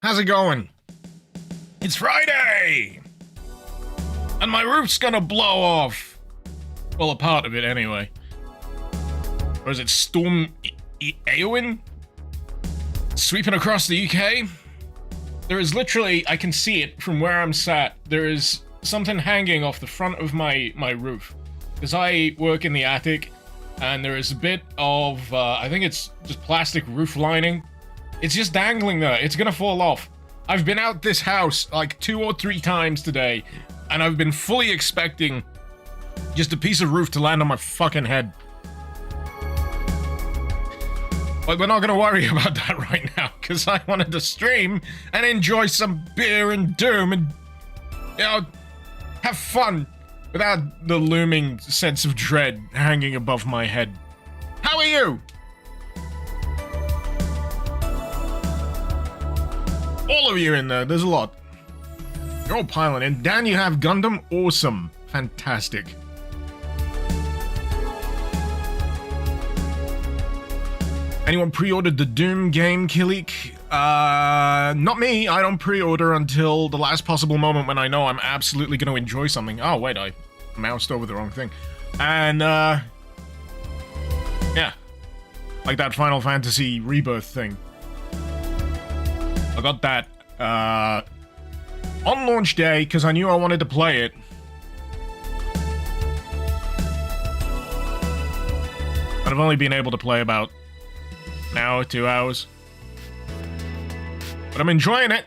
How's it going? It's Friday! And my roof's gonna blow off. Well, a part of it anyway. Or is it Storm Eowyn? Sweeping across the UK? There is literally, I can see it from where I'm sat, there is something hanging off the front of my roof. Because I work in the attic, and there is a bit of, I think it's just plastic roof lining. It's just dangling there. It's gonna fall off. I've been out this house like 2 or 3 times today, and I've been fully expecting just a piece of roof to land on my fucking head. But we're not gonna worry about that right now, because I wanted to stream and enjoy some beer and doom and, you know, have fun without the looming sense of dread hanging above my head. How are you? All of you in there, there's a lot. You're all piling in. Dan, you have Gundam? Awesome. Fantastic. Anyone pre-ordered the Doom game, Kilik? Not me. I don't pre-order until the last possible moment when I know I'm absolutely going to enjoy something. Oh, wait, I moused over the wrong thing. And, yeah. Like that Final Fantasy Rebirth thing. I got that, on launch day, because I knew I wanted to play it. But I've only been able to play about an hour, 2 hours. But I'm enjoying it.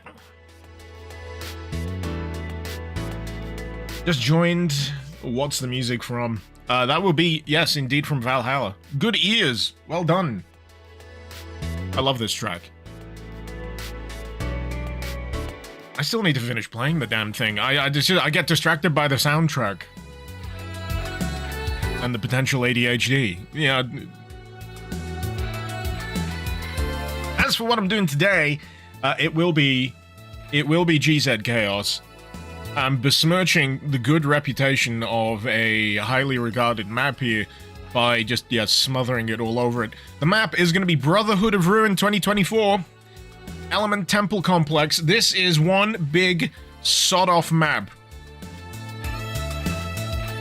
Just joined. What's the music from? That will be, yes, indeed, from Valhalla. Good ears. Well done. I love this track. I still need to finish playing the damn thing. I get distracted by the soundtrack. And the potential ADHD. Yeah. As for what I'm doing today, it will be GZCHAOS. I'm besmirching the good reputation of a highly regarded map here by just, yeah, smothering it all over it. The map is going to be Brotherhood of Ruin 2024. Element Temple Complex. This is one big sod-off map.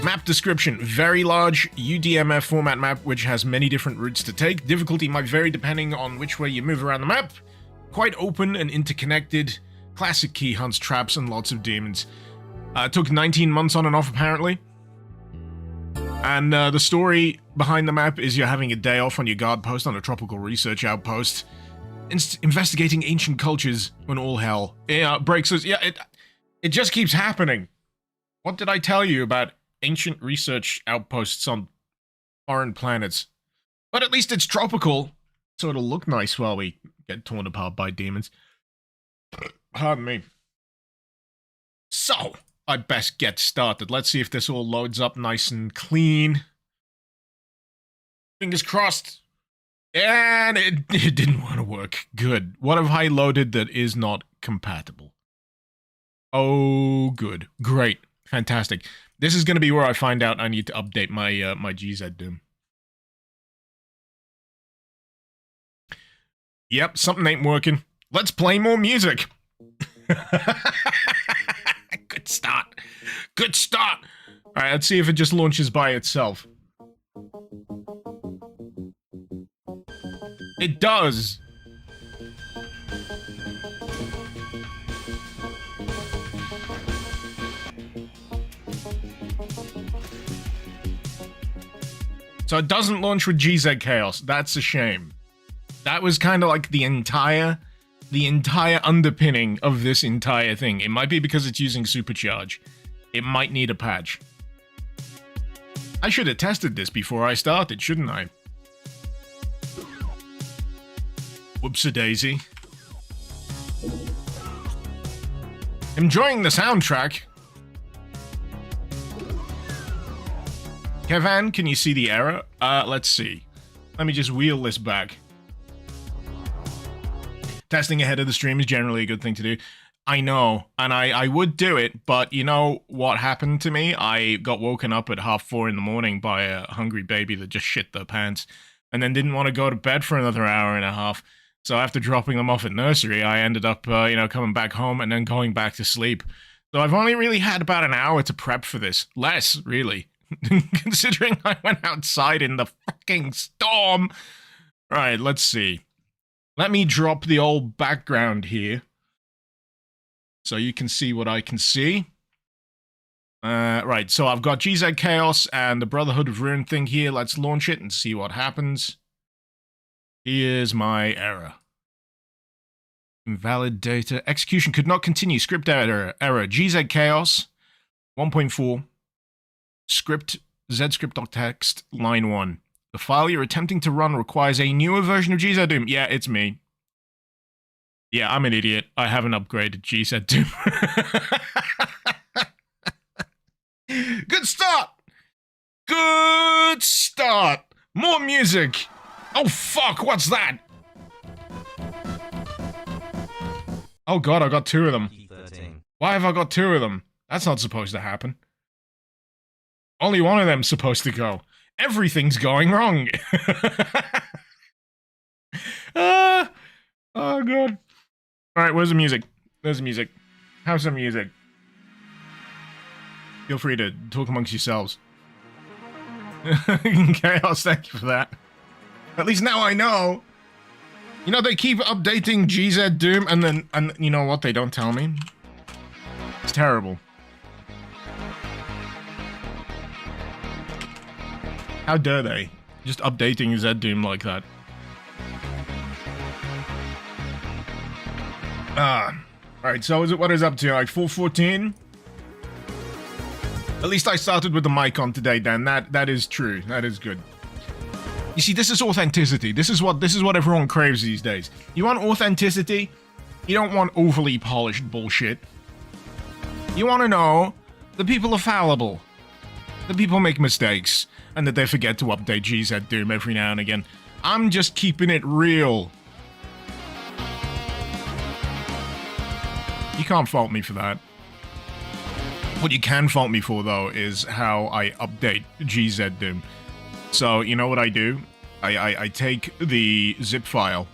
Map description. Very large UDMF format map which has many different routes to take. Difficulty might vary depending on which way you move around the map. Quite open and interconnected. Classic key hunts, traps, and lots of demons. It took 19 months on and off apparently. And the story behind the map is you're having a day off on your guard post on a tropical research outpost. Investigating ancient cultures when all hell breaks loose. Yeah, it just keeps happening. What did I tell you about ancient research outposts on foreign planets? But at least it's tropical, so it'll look nice while we get torn apart by demons. Pardon me. So, I best get started. Let's see if this all loads up nice and clean. Fingers crossed. And it didn't want to work. Good. What have I loaded that is not compatible? Oh, good. Great. Fantastic. This is going to be where I find out I need to update my my GZ Doom. Yep, something ain't working. Let's play more music. Good start. Good start. All right, let's see if it just launches by itself. It does. So it doesn't launch with GZCHAOS. That's a shame. That was kind of like the entire underpinning of this entire thing. It might be because it's using Supercharge. It might need a patch. I should have tested this before I started, shouldn't I? Whoopsie-daisy. Enjoying the soundtrack. Kevan, can you see the error? Let's see. Let me just wheel this back. Testing ahead of the stream is generally a good thing to do. I know, and I would do it, but you know what happened to me? I got woken up at 4:30 in the morning by a hungry baby that just shit their pants, and then didn't want to go to bed for another hour and a half. So after dropping them off at nursery, I ended up, coming back home and then going back to sleep. So I've only really had about an hour to prep for this. Less, really. Considering I went outside in the fucking storm. Right, let's see. Let me drop the old background here. So you can see what I can see. Right, so I've got GZCHAOS and the Brotherhood of Ruin thing here. Let's launch it and see what happens. Here's my error. Invalid data. Execution could not continue. Script error. GZCHAOS 1.4. Script zscript.txt line 1. The file you're attempting to run requires a newer version of GZDoom. Yeah, it's me. Yeah, I'm an idiot. I haven't upgraded GZDoom. Good start! Good start! More music! Oh fuck, what's that? Oh god, I got 2 of them. Why have I got 2 of them? That's not supposed to happen. Only one of them's supposed to go. Everything's going wrong. Oh god. Alright, where's the music? There's the music. Have some music. Feel free to talk amongst yourselves. Chaos, thank you for that. At least now I know. You know, they keep updating GZDoom and you know what they don't tell me? It's terrible. How dare they? Just updating ZDoom like that. Alright, so what is up to? Like 4:14? At least I started with the mic on today, Dan. That is true. That is good. You see, this is authenticity. This is what everyone craves these days. You want authenticity? You don't want overly polished bullshit. You want to know that people are fallible. That people make mistakes. And that they forget to update GZDoom every now and again. I'm just keeping it real. You can't fault me for that. What you can fault me for, though, is how I update GZDoom. So, you know what I do? I take the zip file,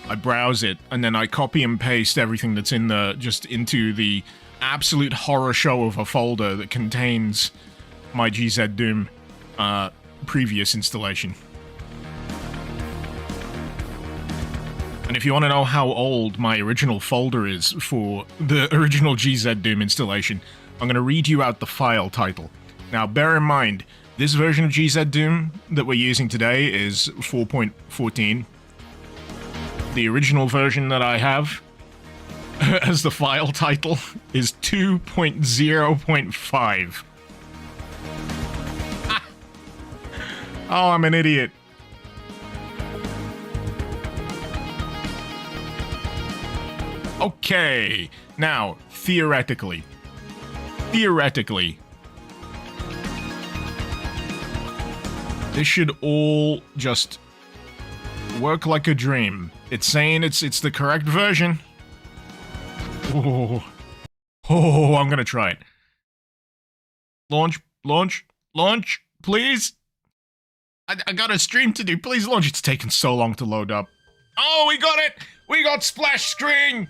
I browse it, and then I copy and paste everything that's in the, just into the absolute horror show of a folder that contains my GZDoom previous installation. And if you want to know how old my original folder is for the original GZDoom installation, I'm going to read you out the file title. Now, bear in mind, this version of GZDoom that we're using today is 4.14. The original version that I have as the file title is 2.0.5. Oh, I'm an idiot. Okay, now, theoretically, this should all just work like a dream. It's saying it's the correct version. Oh, I'm gonna try it. Launch, please. I got a stream to do. Please launch. It's taken so long to load up. Oh, we got it! We got splash screen!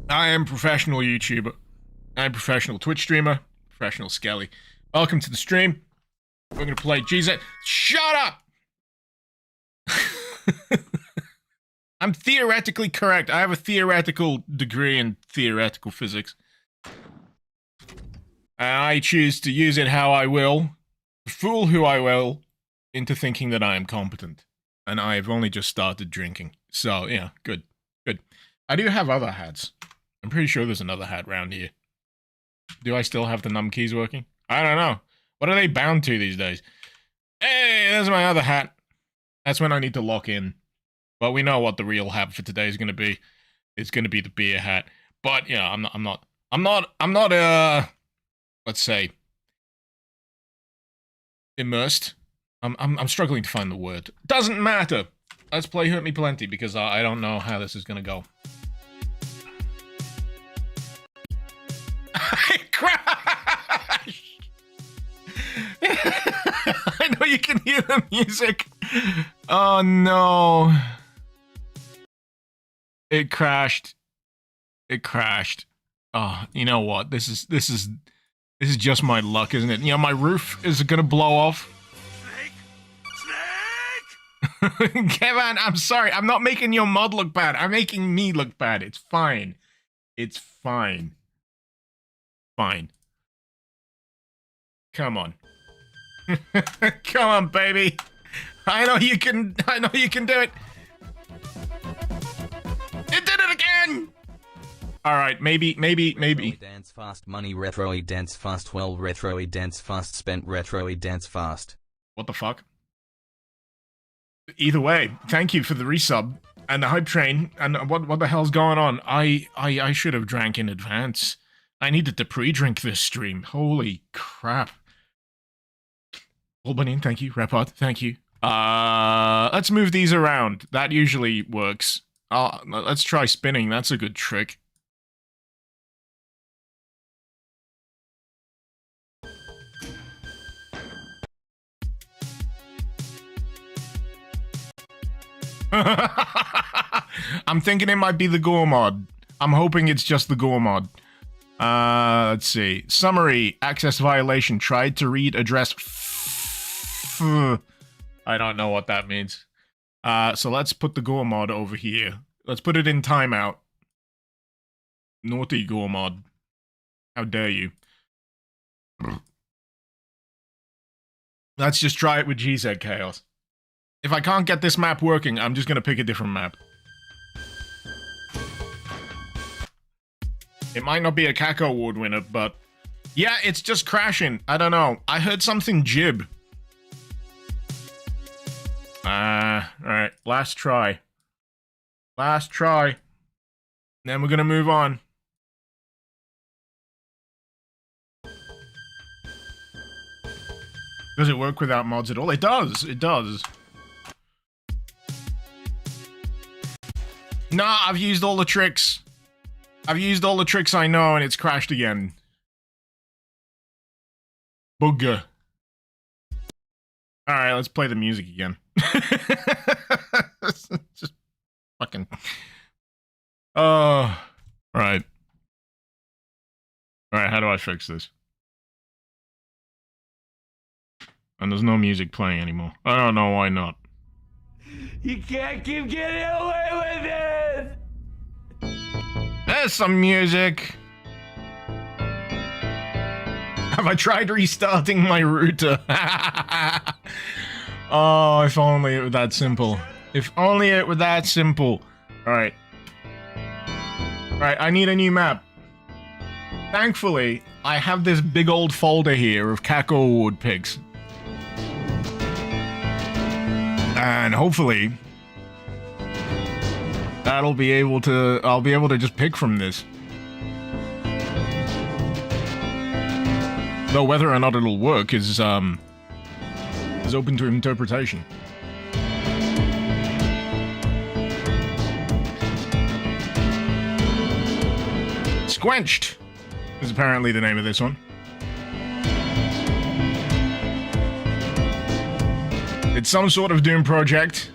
I am professional YouTuber. I'm professional Twitch streamer. Professional Skelly. Welcome to the stream. We're gonna play GZ. Shut up! I'm theoretically correct. I have a theoretical degree in theoretical physics. I choose to use it how I will, fool who I will, into thinking that I am competent. And I've only just started drinking. So, yeah, good. I do have other hats. I'm pretty sure there's another hat round here. Do I still have the num keys working? I don't know. What are they bound to these days? Hey, there's my other hat. That's when I need to lock in. But we know what the real hat for today is going to be. It's going to be the beer hat. But, yeah, I'm not, let's say, immersed. I'm struggling to find the word. Doesn't matter. Let's play Hurt Me Plenty, because I don't know how this is gonna go. I crashed! I know you can hear the music. Oh no. It crashed. It crashed. Oh, you know what? This is just my luck, isn't it? You know, my roof is gonna blow off. Snake! Kevin, I'm sorry. I'm not making your mod look bad. I'm making me look bad. It's fine. It's fine. Fine. Come on. Come on, baby. I know you can do it. It did it again! Alright, maybe. Dance fast, money retro dance fast, well retro dance fast, spent retro dance fast. What the fuck? Either way, thank you for the resub and the hype train. And what the hell's going on? I should have drank in advance. I needed to pre-drink this stream. Holy crap. Albanian, thank you. Repod, thank you. Let's move these around. That usually works. Let's try spinning. That's a good trick. I'm thinking it might be the gore mod. I'm hoping it's just the gore mod. Let's see. Summary. Access violation. Tried to read address. I don't know what that means. So let's put the gore mod over here. Let's put it in timeout. Naughty gore mod. How dare you. Let's just try it with GZCHAOS. If I can't get this map working, I'm just gonna pick a different map. It might not be a Cacoward winner, but... yeah, it's just crashing. I don't know. I heard something jib. Alright. Last try. Last try. Then we're gonna move on. Does it work without mods at all? It does. It does. Nah, I've used all the tricks. I've used all the tricks I know, and it's crashed again. Booga. Alright, let's play the music again. Just fucking... Alright. Alright, how do I fix this? And there's no music playing anymore. I don't know why not. You can't keep getting away with it! There's some music. Have I tried restarting my router? Oh, if only it were that simple. If only it were that simple. Alright. Alright, I need a new map. Thankfully, I have this big old folder here of Cacoward pics. And hopefully, I'll be able to just pick from this. Though whether or not it'll work is open to interpretation. Squenched is apparently the name of this one. It's some sort of Doom project.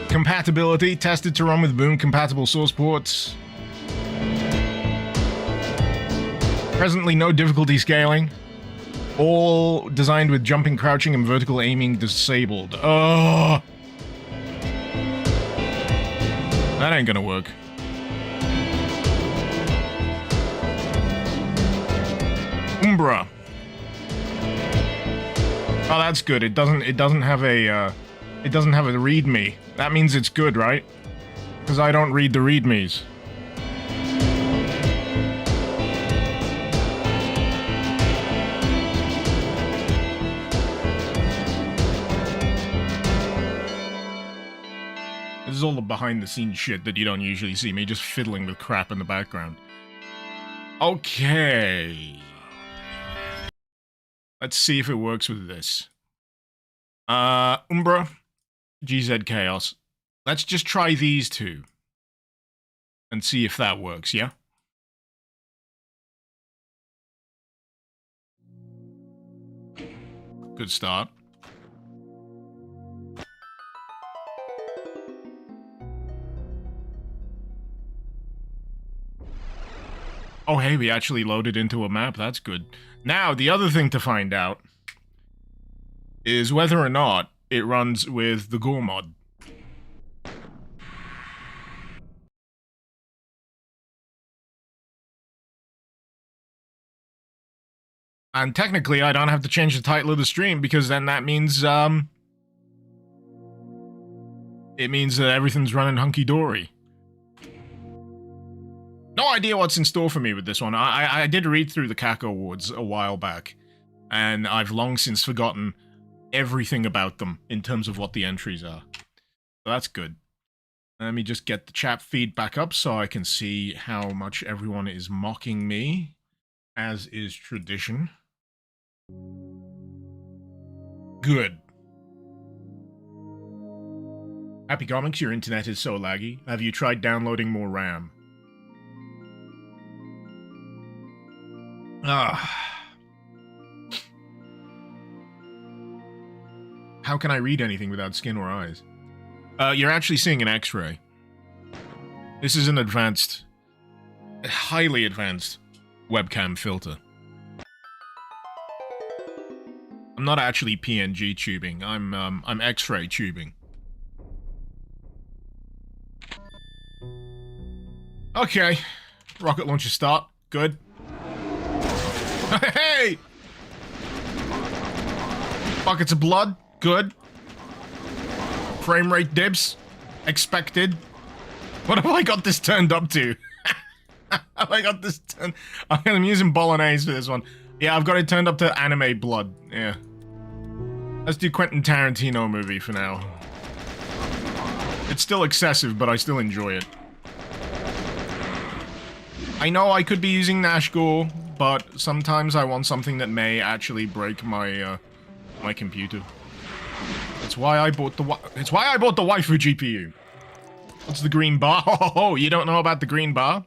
Compatibility, tested to run with Boom-compatible source ports. Presently no difficulty scaling. All designed with jumping, crouching, and vertical aiming disabled. Oh! That ain't gonna work. Umbra. Oh, that's good. It doesn't have a readme. That means it's good, right? Because I don't read the readmes. This is all the behind-the-scenes shit that you don't usually see. Me just fiddling with crap in the background. Okay. Let's see if it works with this. Umbra, GZCHAOS. Let's just try these two. And see if that works, yeah? Good start. Oh, hey, we actually loaded into a map. That's good. Now, the other thing to find out is whether or not it runs with the Gore mod. And technically, I don't have to change the title of the stream, because then that means, it means that everything's running hunky-dory. No idea what's in store for me with this one. I did read through the Cacowards a while back, and I've long since forgotten everything about them in terms of what the entries are. So that's good. Let me just get the chat feed back up so I can see how much everyone is mocking me, as is tradition. Good. Happy Comics, your internet is so laggy. Have you tried downloading more RAM? How can I read anything without skin or eyes? You're actually seeing an X-ray. This is an advanced, highly advanced webcam filter. I'm not actually PNG tubing. I'm X-ray tubing. Okay, rocket launcher start. Good. Hey! Buckets of blood. Good. Frame rate dips. Expected. What have I got this turned up to? Have I got this turned... I'm using Bolognese for this one. Yeah, I've got it turned up to anime blood. Yeah. Let's do Quentin Tarantino movie for now. It's still excessive, but I still enjoy it. I know I could be using Nashgore, but sometimes I want something that may actually break my my computer. That's why I bought the waifu GPU. What's the green bar? Oh, you don't know about the green bar?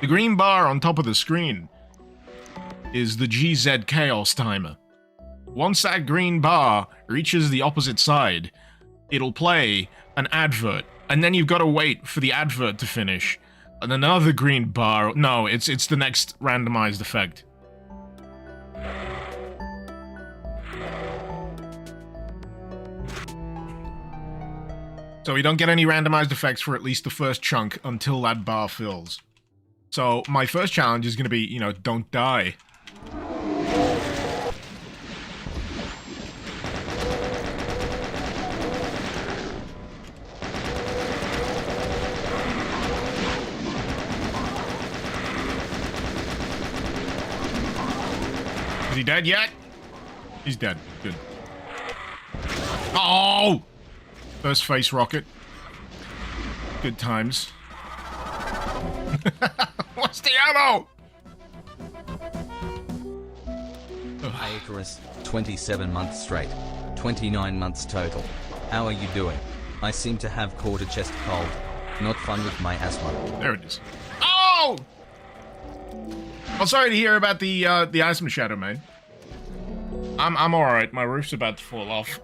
The green bar on top of the screen is the GZCHAOS timer. Once that green bar reaches the opposite side, it'll play an advert, and then you've got to wait for the advert to finish. And another green bar... No, it's the next randomized effect. So we don't get any randomized effects for at least the first chunk until that bar fills. So my first challenge is going to be, you know, don't die. Is he dead yet? He's dead. Good. Oh! First face rocket. Good times. What's the ammo? Icarus, 27 months straight. 29 months total. How are you doing? I seem to have caught a chest cold. Not fun with my asthma. There it is. Oh! I'm sorry to hear about the asthma shadow, man. I'm alright. My roof's about to fall off.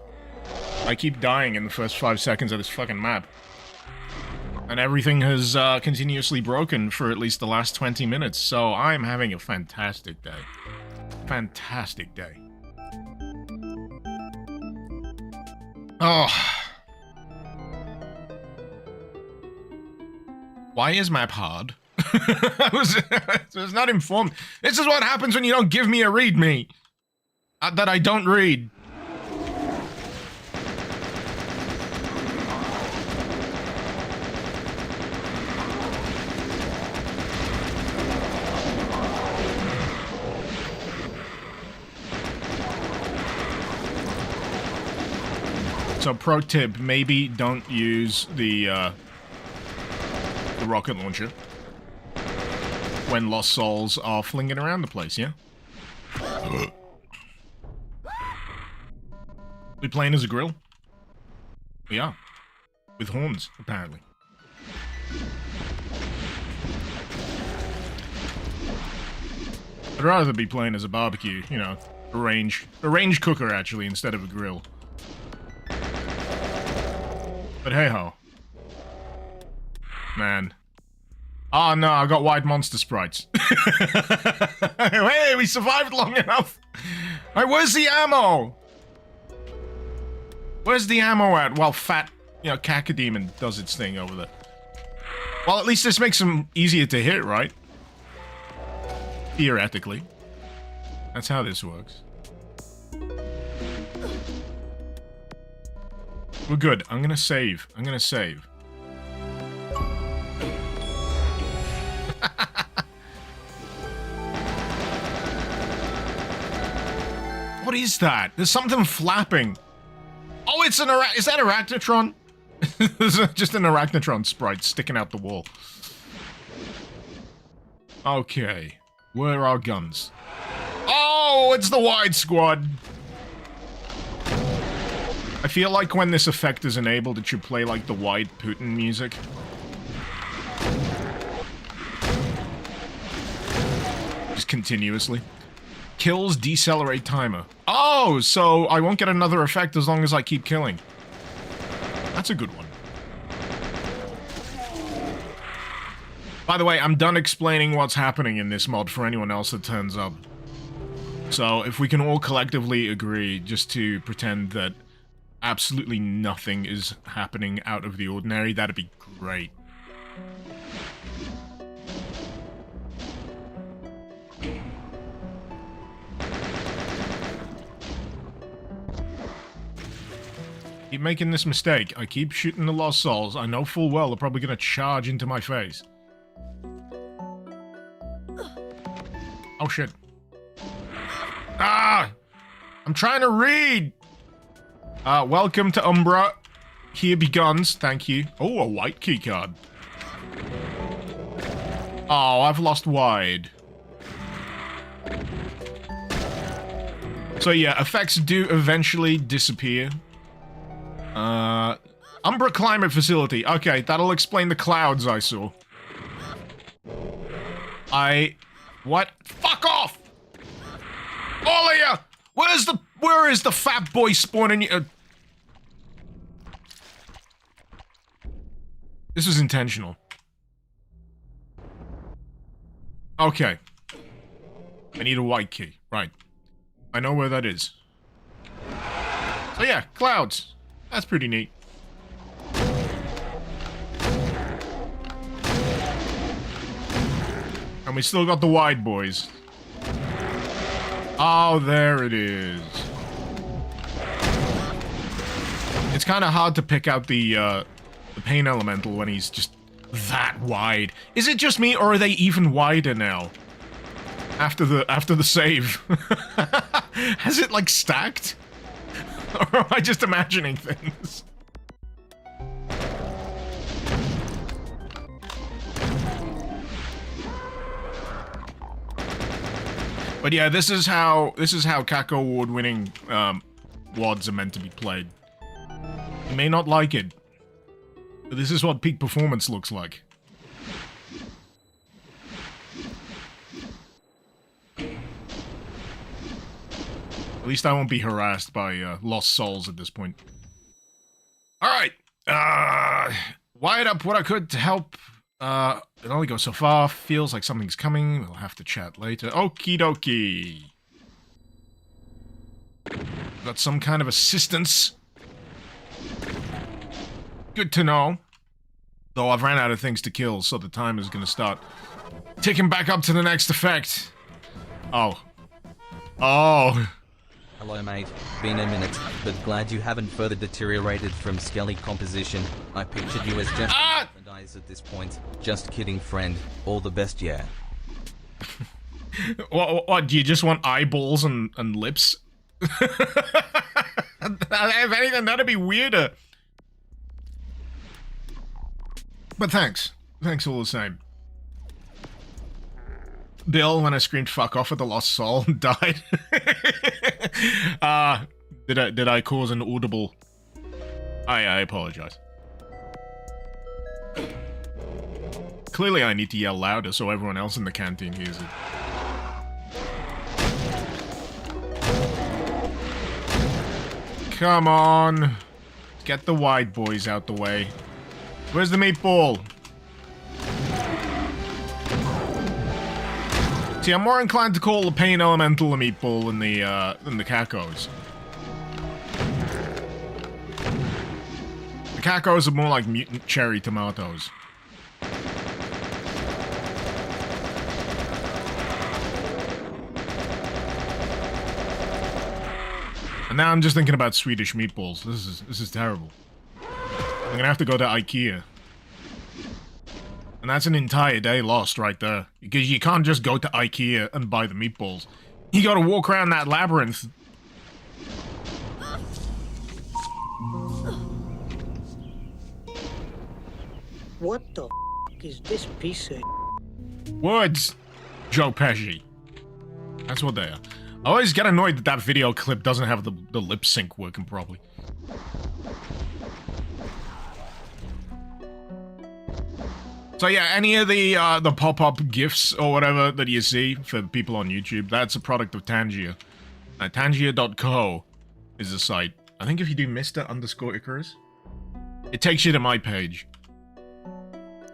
I keep dying in the first 5 seconds of this fucking map. And everything has continuously broken for at least the last 20 minutes, so I'm having a fantastic day. Fantastic day. Oh. Why is map hard? I was not informed. This is what happens when you don't give me a readme. That I don't read. So pro tip, maybe don't use the rocket launcher when lost souls are flinging around the place, yeah? We playing as a grill? We are. With horns, apparently. I'd rather be playing as a barbecue, you know, a range cooker, actually, instead of a grill. But hey-ho. Man. Oh no, I got wide monster sprites. Hey, we survived long enough. Hey, where's the ammo? Where's the ammo at? Well, fat, Cacodemon does its thing over there. Well, at least this makes them easier to hit, right? Theoretically. That's how this works. We're good. I'm gonna save. What is that? There's something flapping. Oh, it's an is that Arachnotron? There's just an Arachnotron sprite sticking out the wall. Okay. Where are our guns? Oh, it's the wide squad. I feel like when this effect is enabled, it should play like the wide Putin music. Just continuously. Kills decelerate timer. Oh, so I won't get another effect as long as I keep killing. That's a good one. By the way, I'm done explaining what's happening in this mod for anyone else that turns up. So if we can all collectively agree just to pretend that absolutely nothing is happening out of the ordinary, that'd be great. Keep making this mistake. I keep shooting the lost souls. I know full well they're probably gonna charge into my face. Oh shit. Ah! I'm trying to read! Welcome to Umbra. Here be guns, thank you. Oh, a white keycard. Oh, I've lost wide. So yeah, effects do eventually disappear. Umbra Climate Facility. Okay, that'll explain the clouds I saw. What? Fuck off! All of ya! Where is the fat boy spawning? This was intentional. Okay. I need a white key. Right. I know where that is. So yeah, clouds. That's pretty neat. And we still got the wide boys. Oh, there it is. It's kind of hard to pick out the pain elemental when he's just that wide. Is it just me, or are they even wider now? After the save. Has it, like, stacked? Or am I just imagining things? But yeah, this is how Cacoward winning WODs are meant to be played. You may not like it, but this is what peak performance looks like. At least I won't be harassed by lost souls at this point. Alright. Wired up what I could to help. It only goes so far. Feels like something's coming. We'll have to chat later. Okie dokie. Got some kind of assistance. Good to know. Though I've ran out of things to kill, so the time is gonna start ticking back up to the next effect. Oh. Oh. Hello mate, been a minute, but glad you haven't further deteriorated from skelly composition. I pictured you as just eyes at this point. Just kidding friend, all the best, yeah. What, do you just want eyeballs and lips? If anything, that'd be weirder. But thanks. Thanks all the same. Bill, when I screamed fuck off at the lost soul, died. Did I cause an audible... I apologize. Clearly I need to yell louder so everyone else in the canteen hears it. Come on. Get the wide boys out the way. Where's the meatball? See, I'm more inclined to call the Pain Elemental a meatball than the Cacos. The Cacos are more like mutant cherry tomatoes. And now I'm just thinking about Swedish meatballs. This is terrible. I'm gonna have to go to IKEA. And that's an entire day lost right there. Because you can't just go to IKEA and buy the meatballs. You gotta walk around that labyrinth. What the f is this piece of Words, Joe Pesci. That's what they are. I always get annoyed that that video clip doesn't have the lip sync working properly. So yeah, any of the pop-up GIFs or whatever that you see for people on YouTube, that's a product of Tangier. Tangier.co is the site. I think if you do Mr_Icarus, it takes you to my page.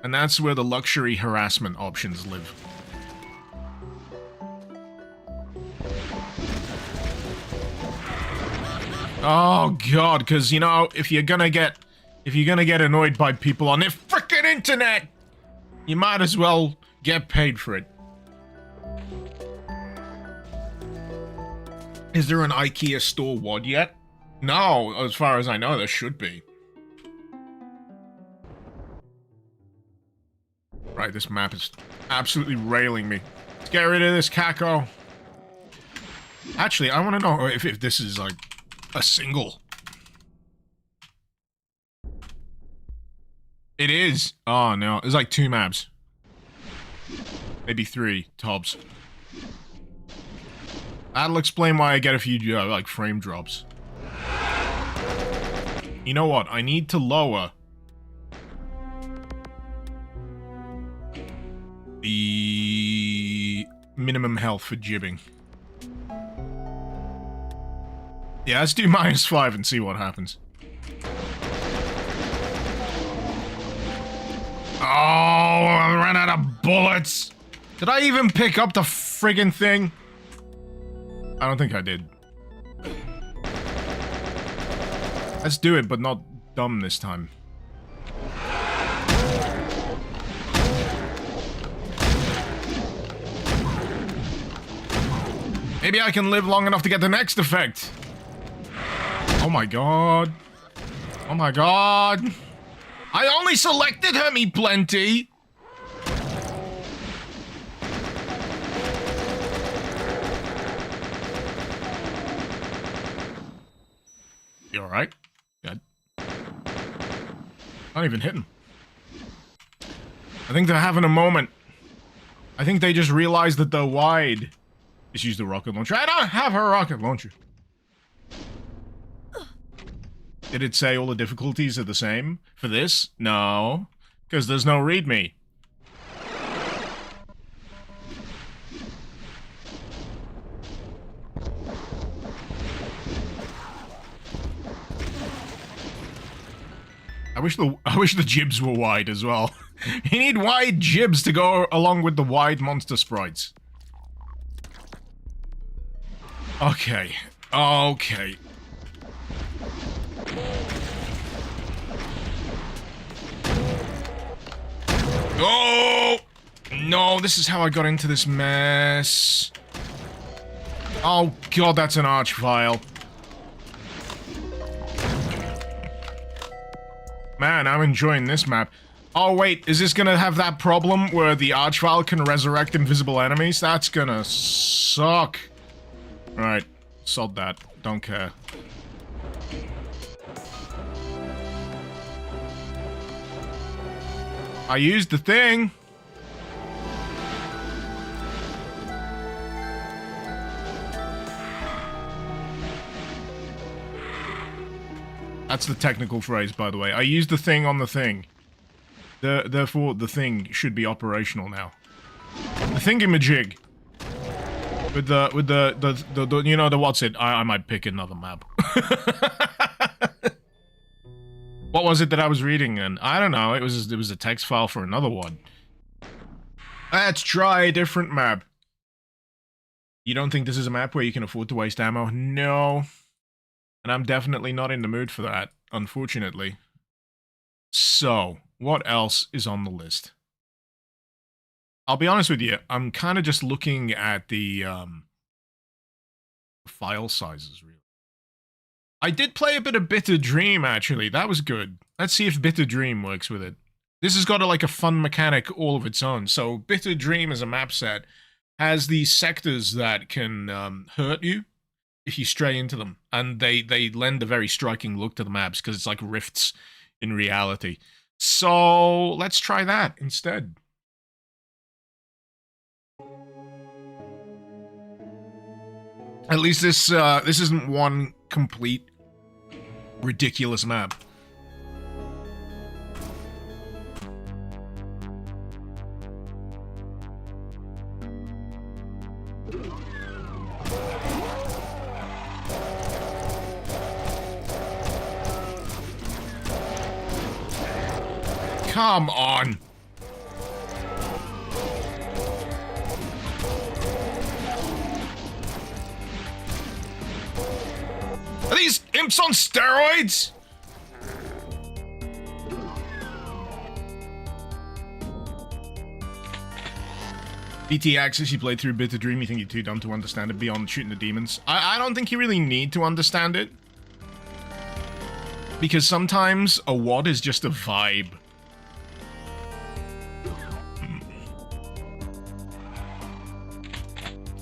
And that's where the luxury harassment options live. Oh god, because you know, if you're gonna get annoyed by people on the frickin' internet, you might as well get paid for it. Is there an IKEA store WOD yet? No, as far as I know, there should be. Right, this map is absolutely railing me. Let's get rid of this Caco. Actually, I want to know if this is like a single. It is. Oh no, it's like 2 maps. Maybe 3 tops. That'll explain why I get a few like frame drops. You know what? I need to lower the minimum health for jibbing. Yeah, let's do -5 and see what happens. Oh, I ran out of bullets. Did I even pick up the friggin' thing? I don't think I did. Let's do it, but not dumb this time. Maybe I can live long enough to get the next effect. Oh my god. Oh my god. I only selected Hermie Plenty. You alright? Good. Not even hit him. I think they're having a moment. I think they just realized that they're wide. Just use the rocket launcher. I don't have her rocket launcher. Did it say all the difficulties are the same for this? No, because there's no readme. I wish the jibs were wide as well. You need wide jibs to go along with the wide monster sprites. Okay. Okay. Oh! No, this is how I got into this mess. Oh god, that's an arch file. Man, I'm enjoying this map. Oh wait, is this gonna have that problem where the archvile can resurrect invisible enemies? That's gonna suck. Right, sod that. Don't care. I used the thing. That's the technical phrase, by the way. I used the thing on the thing. Therefore, the thing should be operational now. The thingamajig. With the you know, the what's it? I might pick another map. What was it that I was reading? And I don't know. It was a text file for another one. Let's try a different map. You don't think this is a map where you can afford to waste ammo? No. And I'm definitely not in the mood for that, unfortunately. So, what else is on the list? I'll be honest with you, I'm kind of just looking at the file sizes, really. I did play a bit of Bitter Dream, actually. That was good. Let's see if Bitter Dream works with it. This has got like a fun mechanic all of its own. So, Bitter Dream as a map set has these sectors that can hurt you if you stray into them. And they lend a very striking look to the maps, because it's like rifts in reality. So, let's try that instead. At least this isn't one complete ridiculous map. Come on. Are these imps on steroids? BT Axis, you played through Bitter Dream, you think you're too dumb to understand it beyond shooting the demons. I don't think you really need to understand it. Because sometimes a WOD is just a vibe.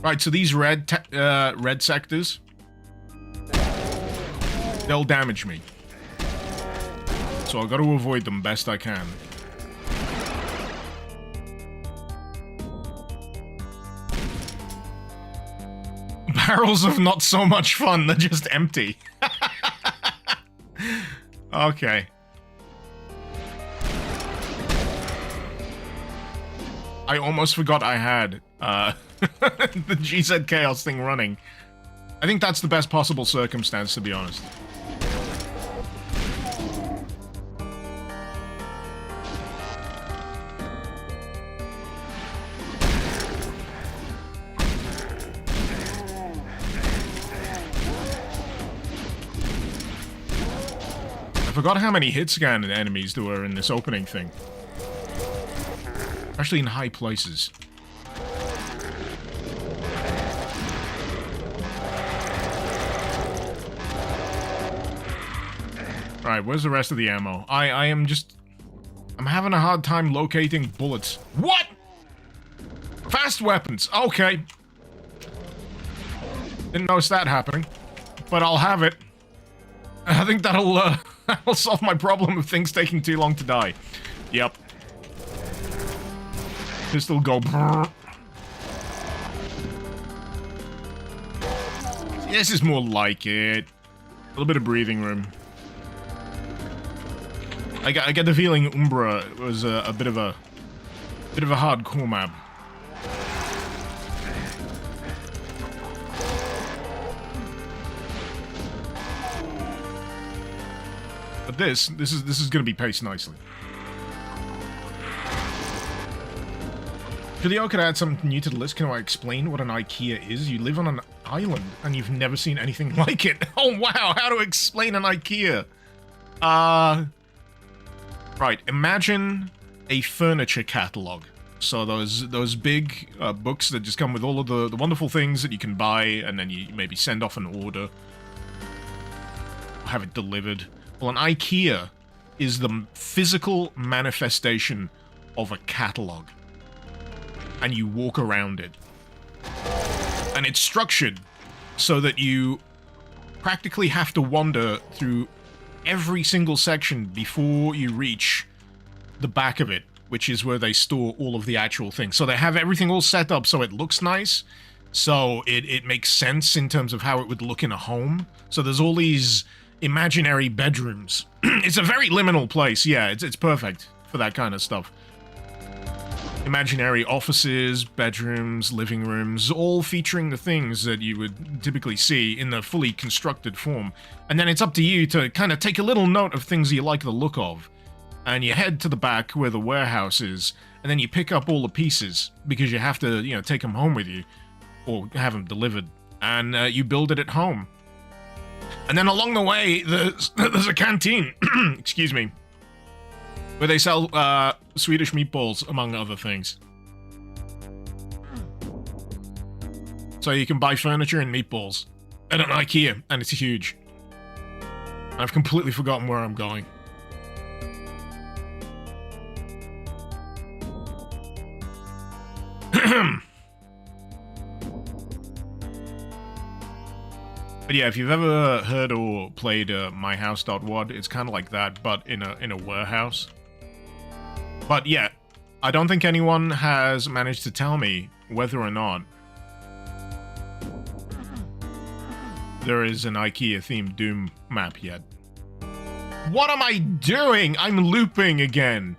Right, so these red sectors, they'll damage me. So I've got to avoid them best I can. Barrels of not so much fun, they're just empty. Okay. I almost forgot I had the GZCHAOS thing running. I think that's the best possible circumstance, to be honest. I forgot how many hit scan enemies there were in this opening thing. Especially in high places. Alright, where's the rest of the ammo? I'm having a hard time locating bullets. What?! Fast weapons! Okay. Didn't notice that happening. But I'll have it. I think that'll solve my problem of things taking too long to die. Yep. Pistol go brrr. This is more like it. A little bit of breathing room. I get the feeling Umbra was a bit of a hardcore map. But this is going to be paced nicely. Julio, could I add something new to the list? Can I explain what an IKEA is? You live on an island and you've never seen anything like it. Oh wow, how to explain an IKEA? Right, imagine a furniture catalog. So those big books that just come with all of the wonderful things that you can buy, and then you maybe send off an order, have it delivered. Well, an IKEA is the physical manifestation of a catalog, and you walk around it. And it's structured so that you practically have to wander through every single section before you reach the back of it, which is where they store all of the actual things. So they have everything all set up so it looks nice, so it makes sense in terms of how it would look in a home. So there's all these imaginary bedrooms. It's a very liminal place, yeah, it's perfect for that kind of stuff. Imaginary offices, bedrooms, living rooms, all featuring the things that you would typically see in the fully constructed form. And then it's up to you to kind of take a little note of things you like the look of. And you head to the back where the warehouse is, and then you pick up all the pieces, because you have to, you know, take them home with you. or have them delivered, and you build it at home. And then along the way, there's a canteen, excuse me, where they sell Swedish meatballs, among other things. So you can buy furniture and meatballs at an IKEA, and it's huge. I've completely forgotten where I'm going. But yeah, if you've ever heard or played myhouse.wad, it's kind of like that, but in a warehouse. But yeah, I don't think anyone has managed to tell me whether or not there is an IKEA-themed Doom map yet. What am I doing? I'm looping again.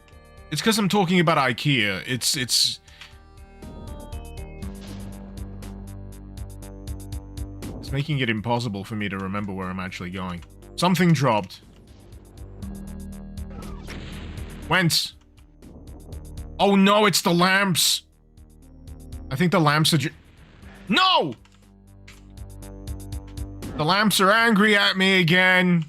It's because I'm talking about IKEA. It's making it impossible for me to remember where I'm actually going. Something dropped. Whence? Oh no, it's the lamps! I think the lamps are No! The lamps are angry at me again!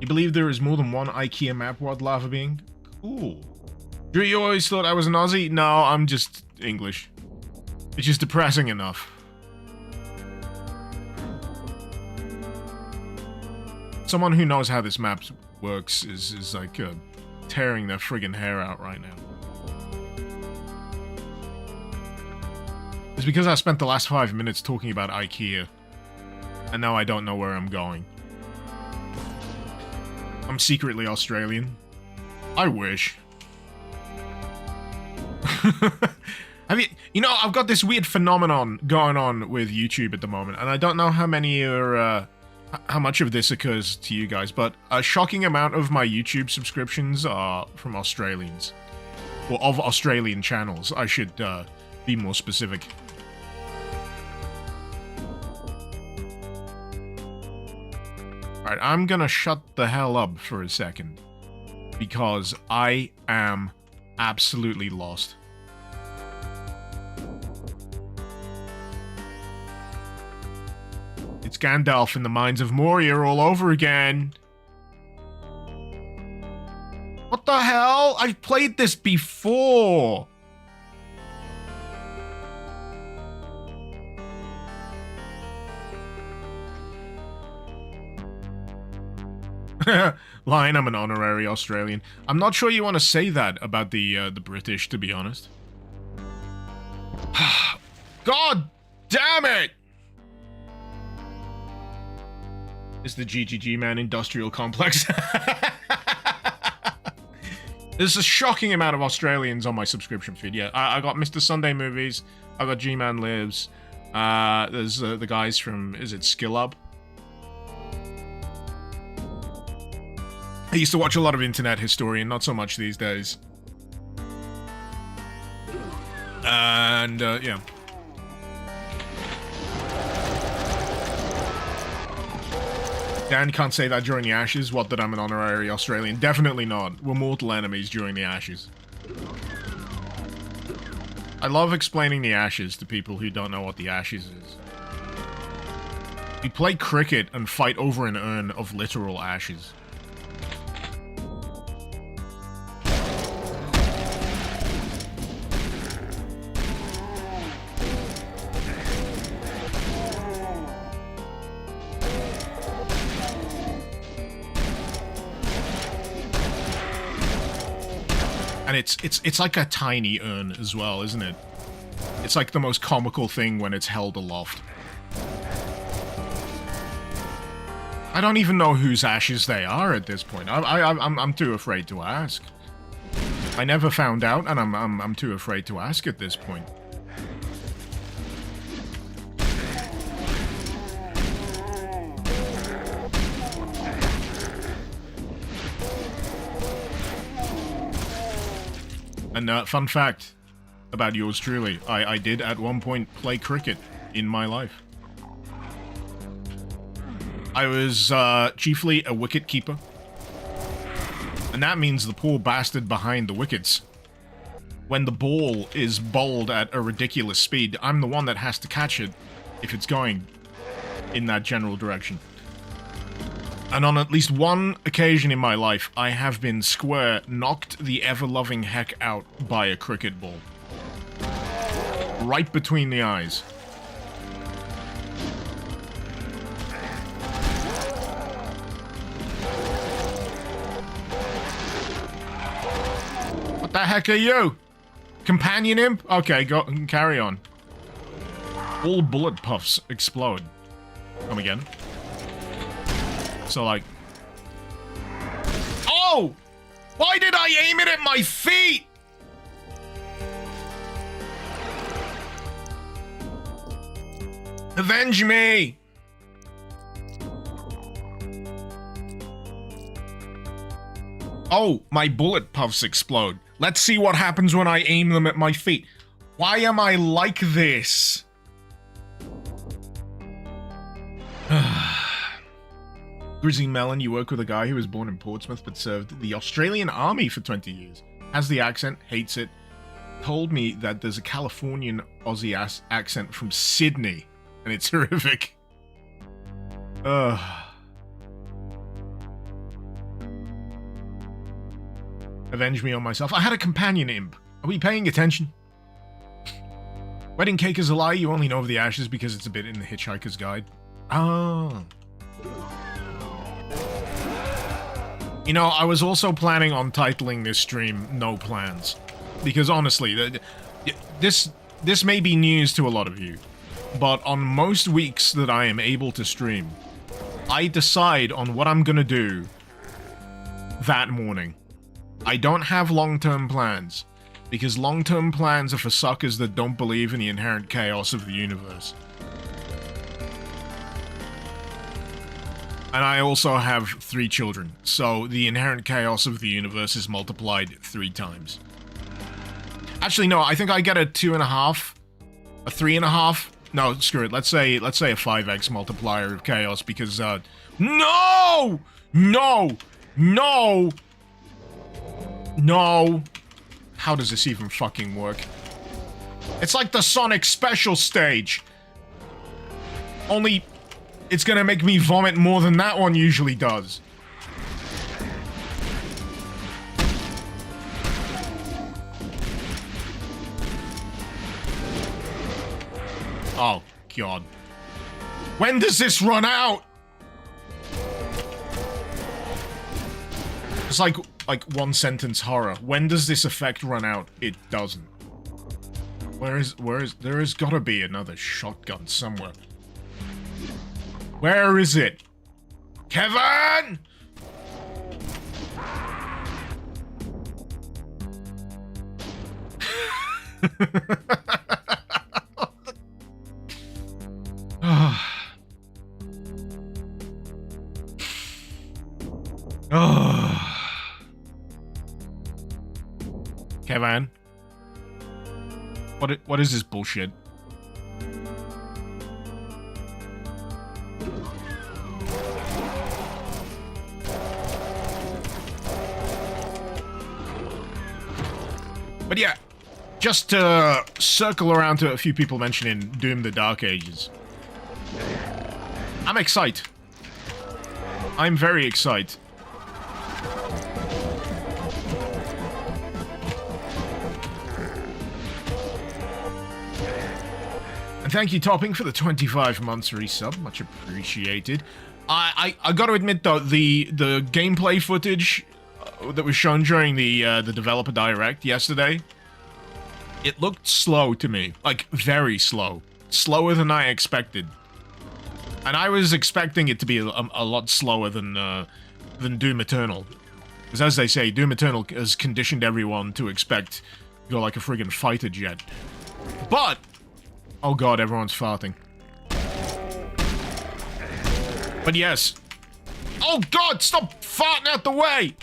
You believe there is more than one IKEA map world lava being? Cool. Drew, you always thought I was an Aussie? No, I'm just English. It's just depressing enough. Someone who knows how this map works is like tearing their friggin' hair out right now. It's because I spent the last 5 minutes talking about IKEA, and now I don't know where I'm going. I'm secretly Australian. I wish. You know, I've got this weird phenomenon going on with YouTube at the moment, and I don't know how many are, how much of this occurs to you guys, but a shocking amount of my YouTube subscriptions are from Australians. Or of Australian channels, I should be more specific. Alright, I'm gonna shut the hell up for a second, because I am absolutely lost. It's Gandalf in the Mines of Moria all over again. What the hell? I've played this before! Lion, I'm an honorary Australian. I'm not sure you want to say that about the British, to be honest. God damn it! It's the GGG Man Industrial Complex. There's a shocking amount of Australians on my subscription feed. Yeah, I got Mr. Sunday Movies. I got G-Man Lives. There's the guys from, is it Skill Up? I used to watch a lot of Internet Historian, not so much these days. And, yeah. Dan can't say that during the Ashes. What, that I'm an honorary Australian? Definitely not. We're mortal enemies during the Ashes. I love explaining the Ashes to people who don't know what the Ashes is. We play cricket and fight over an urn of literal ashes. And it's like a tiny urn as well, isn't it? It's like the most comical thing when it's held aloft. I don't even know whose ashes they are at this point. I'm too afraid to ask. I never found out, and I'm too afraid to ask at this point. And fun fact about yours truly, I did at one point play cricket in my life. I was chiefly a wicket keeper. And that means the poor bastard behind the wickets. when the ball is bowled at a ridiculous speed, I'm the one that has to catch it if it's going in that general direction. And on at least one occasion in my life, I have been square knocked the ever-loving heck out by a cricket ball. Right between the eyes. What the heck are you? Companion imp? Okay, go carry on. All bullet puffs explode. Come again. So, like... Oh! Why did I aim it at my feet? Avenge me! Oh, my bullet puffs explode. Let's see what happens when I aim them at my feet. Why am I like this? Grizzly Melon, you work with a guy who was born in Portsmouth but served the Australian Army for 20 years. Has the accent, hates it. Told me that there's a Californian Aussie accent from Sydney, and it's horrific. Avenge me on myself. I had a companion imp. Are we paying attention? Wedding cake is a lie. You only know of the ashes because it's a bit in the Hitchhiker's Guide. Oh. You know, I was also planning on titling this stream No Plans. Because honestly, this may be news to a lot of you. But on most weeks that I am able to stream, I decide on what I'm gonna do that morning. I don't have long-term plans, because long-term plans are for suckers that don't believe in the inherent chaos of the universe. And I also have 3 children, so the inherent chaos of the universe is multiplied 3 times. Actually, no, I think I get a 2.5, a 3.5. No, screw it. Let's say a 5x multiplier of chaos because no! How does this even fucking work? It's like the Sonic Special stage. Only it's gonna make me vomit more than that one usually does. Oh, God. When does this run out? It's like one sentence horror. When does this effect run out? It doesn't. There has gotta be another shotgun somewhere. Where is it? Kevin! Kevin? What is this bullshit? But yeah, just to circle around to a few people mentioning Doom the Dark Ages. I'm excited. I'm very excited. And thank you, Topping, for the 25 months resub. Much appreciated. I gotta admit, though, the gameplay footage that was shown during the developer direct yesterday, it looked slow to me. Like, very slow. Slower than I expected. And I was expecting it to be a lot slower than Doom Eternal. Because as they say, Doom Eternal has conditioned everyone to expect, you know, like a friggin' fighter jet. But... oh god, everyone's farting. But yes. Oh god, stop farting out the way!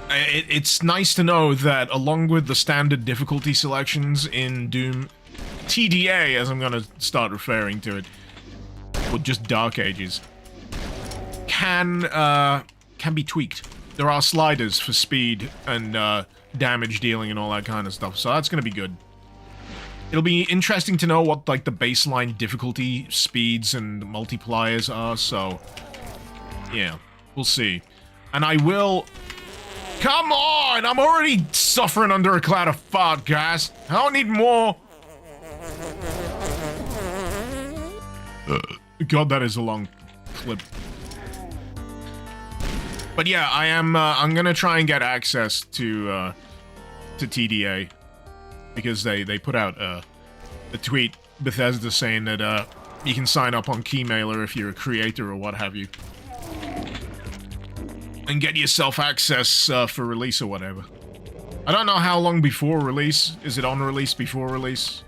It's nice to know that along with the standard difficulty selections in Doom TDA, as I'm gonna start referring to it, or just Dark Ages, can be tweaked. there are sliders for speed and damage dealing and all that kind of stuff, so that's gonna be good. It'll be interesting to know what, like, the baseline difficulty speeds and multipliers are, so... yeah, we'll see. And I will... come on! I'm already suffering under a cloud of fart, guys. I don't need more. God, that is a long clip. But yeah, I'm gonna try and get access to TDA. Because they put out a tweet, Bethesda, saying that you can sign up on Keymailer if you're a creator or what have you. And get yourself access for release or whatever. I don't know how long before release. Is it on release, before release?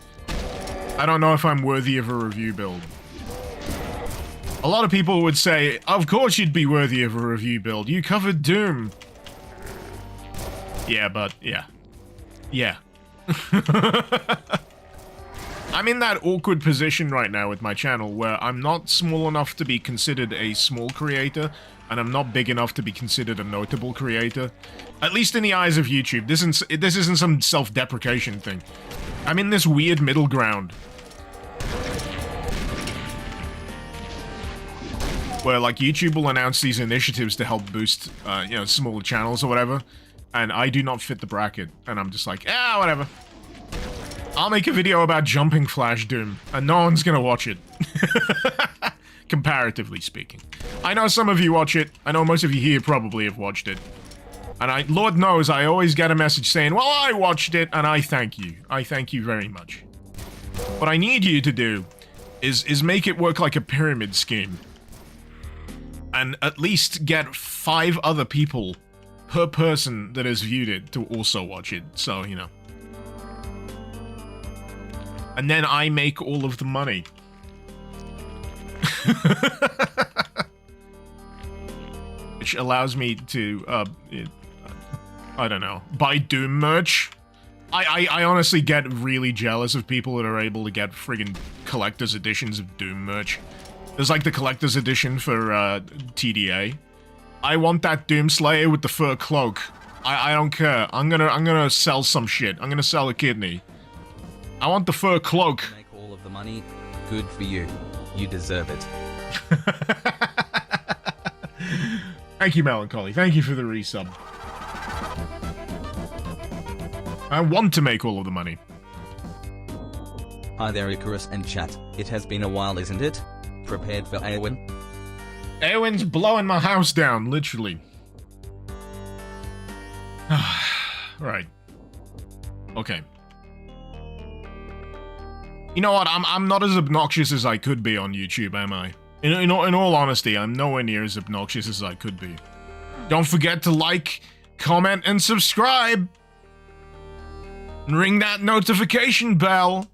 I don't know if I'm worthy of a review build. A lot of people would say, of course you'd be worthy of a review build. You covered Doom. Yeah, but, yeah. Yeah. I'm in that awkward position right now with my channel where I'm not small enough to be considered a small creator, and I'm not big enough to be considered a notable creator. At least in the eyes of YouTube. This isn't some self-deprecation thing. I'm in this weird middle ground. Where, like, YouTube will announce these initiatives to help boost, you know, smaller channels or whatever. And I do not fit the bracket. And I'm just like, ah, whatever. I'll make a video about jumping Flash Doom, and no one's gonna watch it. Comparatively speaking. I know some of you watch it. I know most of you here probably have watched it. And Lord knows, I always get a message saying, well, I watched it, and I thank you. I thank you very much. What I need you to do is make it work like a pyramid scheme. And at least get 5 other people per person that has viewed it to also watch it, so, you know. And then I make all of the money. Which allows me to, I don't know, buy Doom merch. I honestly get really jealous of people that are able to get friggin' collector's editions of Doom merch. There's like the collector's edition for TDA. I want that Doomslayer with the fur cloak. I don't care. I'm gonna sell some shit. I'm gonna sell a kidney. I want the fur cloak. Make all of the money. Good for you. You deserve it. Thank you, Melancholy. Thank you for the resub. I want to make all of the money. Hi there, Icarus and chat. It has been a while, isn't it? Prepared for Eowyn? Eowyn's blowing my house down, literally. Right. Okay. You know what? I'm not as obnoxious as I could be on YouTube, am I? In all honesty, I'm nowhere near as obnoxious as I could be. Don't forget to like, comment, and subscribe! And ring that notification bell!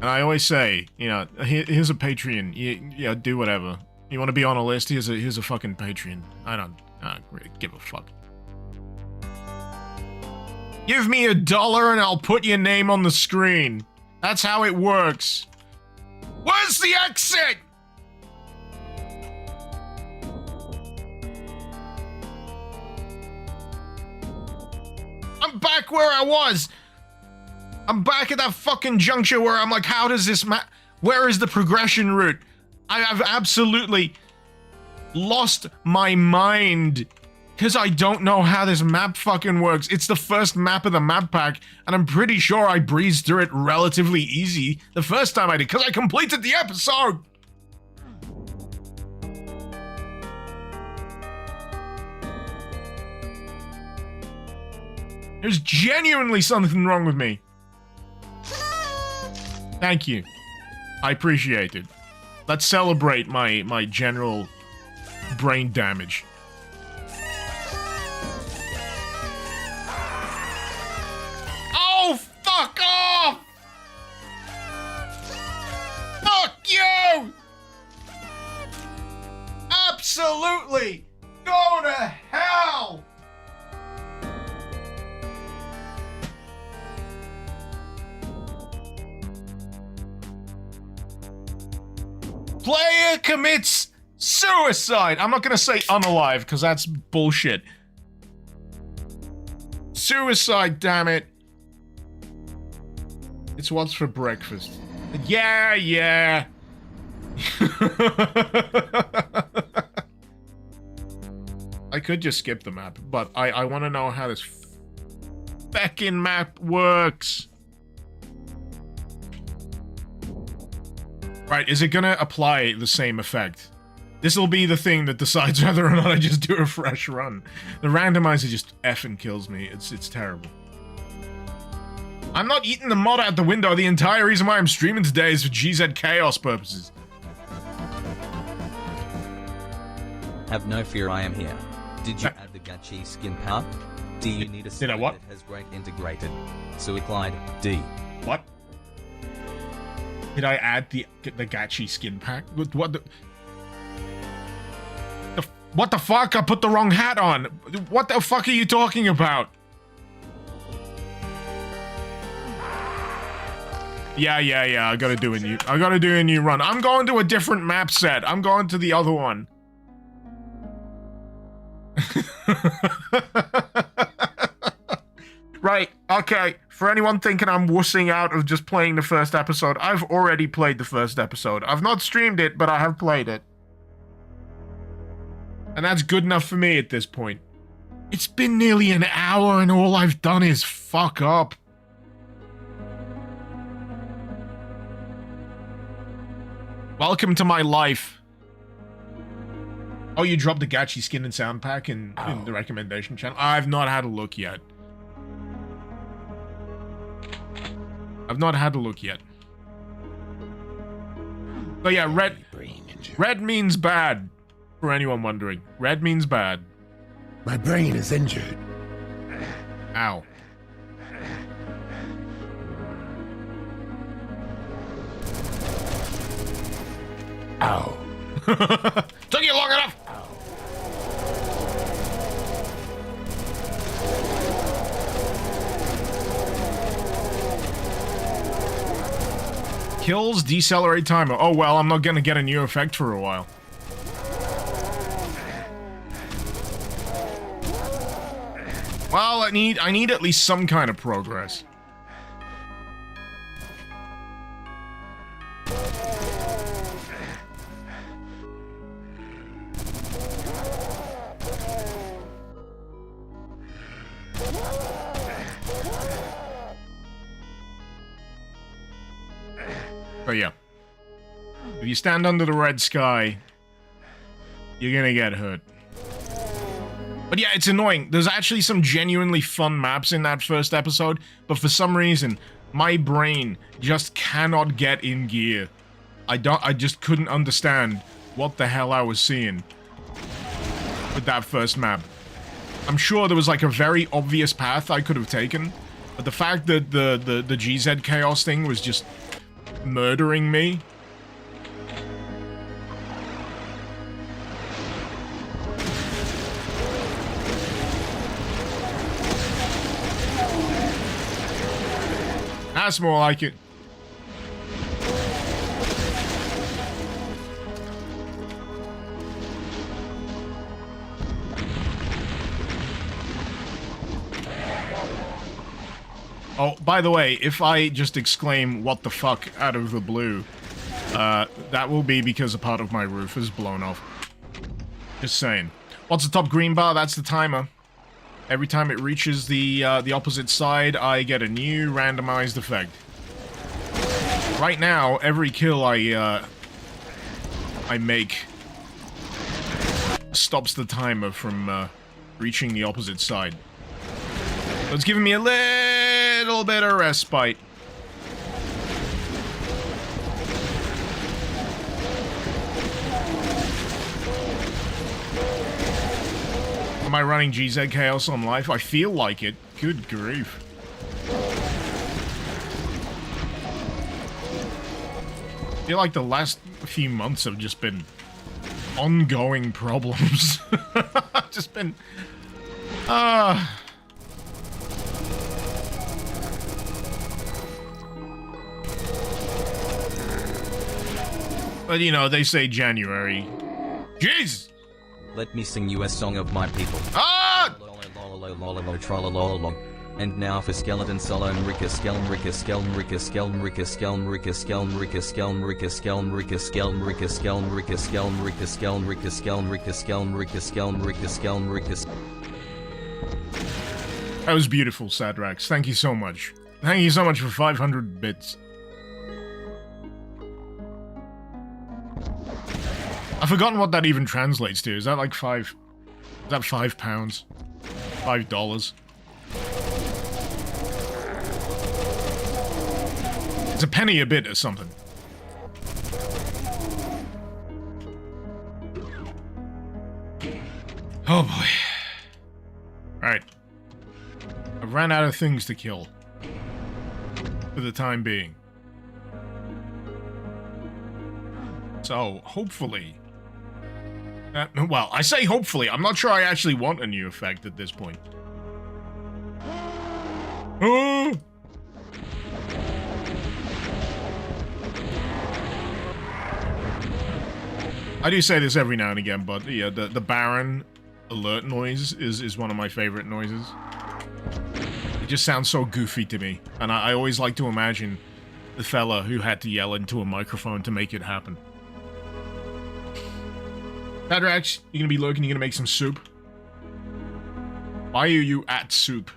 And I always say, you know, here's a Patreon. Yeah, do whatever. You want to be on a list? Here's a fucking Patreon. I don't really give a fuck. Give me $1 and I'll put your name on the screen. That's how it works. Where's the exit? I'm back where I was. I'm back at that fucking juncture where I'm like, how does this where is the progression route? I have absolutely lost my mind because I don't know how this map fucking works. It's the first map of the map pack, and I'm pretty sure I breezed through it relatively easy the first time I did, because I completed the episode! There's genuinely something wrong with me. Thank you. I appreciate it. Let's celebrate my general brain damage. Oh, fuck off! Fuck you! Absolutely! Go to hell! Play player commits suicide. I'm not gonna say unalive, because that's bullshit. Suicide, damn it. It's what's for breakfast. Yeah, yeah. I could just skip the map, but I want to know how this feckin' map works. Right, is it gonna apply the same effect? This'll be the thing that decides whether or not I just do a fresh run. The randomizer just effing kills me. It's terrible. I'm not eating the mod out the window. The entire reason why I'm streaming today is for GZCHAOS purposes. Have no fear, I am here. Did you add the Gachi skin pack? Do you need a skin what? that has great integrated? Suicide D. What? Did I add the Gachi skin pack? What the fuck? I put the wrong hat on. What the fuck are you talking about? Yeah. I gotta do a new run. I'm going to a different map set. I'm going to the other one. Right, okay. For anyone thinking I'm wussing out of just playing the first episode, I've already played the first episode. I've not streamed it, but I have played it. And that's good enough for me at this point. It's been nearly an hour and all I've done is fuck up. Welcome to my life. Oh, you dropped the Gachi skin and sound pack in the recommendation channel? I've not had a look yet. But yeah, red means bad. For anyone wondering. Red means bad. My brain is injured. Ow. Ow. Took you long enough! Kills, decelerate timer. Oh well, I'm not gonna get a new effect for a while. Well, I need at least some kind of progress. But yeah, if you stand under the red sky, you're gonna get hurt. But yeah, it's annoying. There's actually some genuinely fun maps in that first episode, but for some reason, my brain just cannot get in gear. I just couldn't understand what the hell I was seeing with that first map. I'm sure there was like a very obvious path I could have taken, but the fact that the GZCHAOS thing was just murdering me. That's more like it. Oh, by the way, if I just exclaim, what the fuck, out of the blue, that will be because a part of my roof is blown off. Just saying. What's the top green bar? That's the timer. Every time it reaches the opposite side, I get a new randomized effect. Right now, every kill I make stops the timer from reaching the opposite side. So it's giving me a little bit of respite. Am I running GZCHAOS on life? I feel like it. Good grief. I feel like the last few months have just been ongoing problems. Just been... But you know, they say January. Jeez! Let me sing you a song of my people. Ah! And now for skeleton solo Enrica Skelmrica Skelmrica Skelmrica Skelmrica Skelmrica Skelmrica Skelmrica Skelmrica Skelmrica Skelmrica Skelmrica Skelmrica Skelmrica Skelmrica Skelmrica. That was beautiful, Sadrax. Thank you so much. Thank you so much for 500 bits. I've forgotten what that even translates to. Is that like £5? Is that £5? $5? It's a penny a bit or something. Oh boy. Alright. I ran out of things to kill. For the time being. So, hopefully... well, I say hopefully. I'm not sure I actually want a new effect at this point. Oh! I do say this every now and again, but yeah, the Baron alert noise is one of my favorite noises. It just sounds so goofy to me, and I always like to imagine the fella who had to yell into a microphone to make it happen. Padrax, you gonna be lurking, you gonna make some soup? Why are you at soup?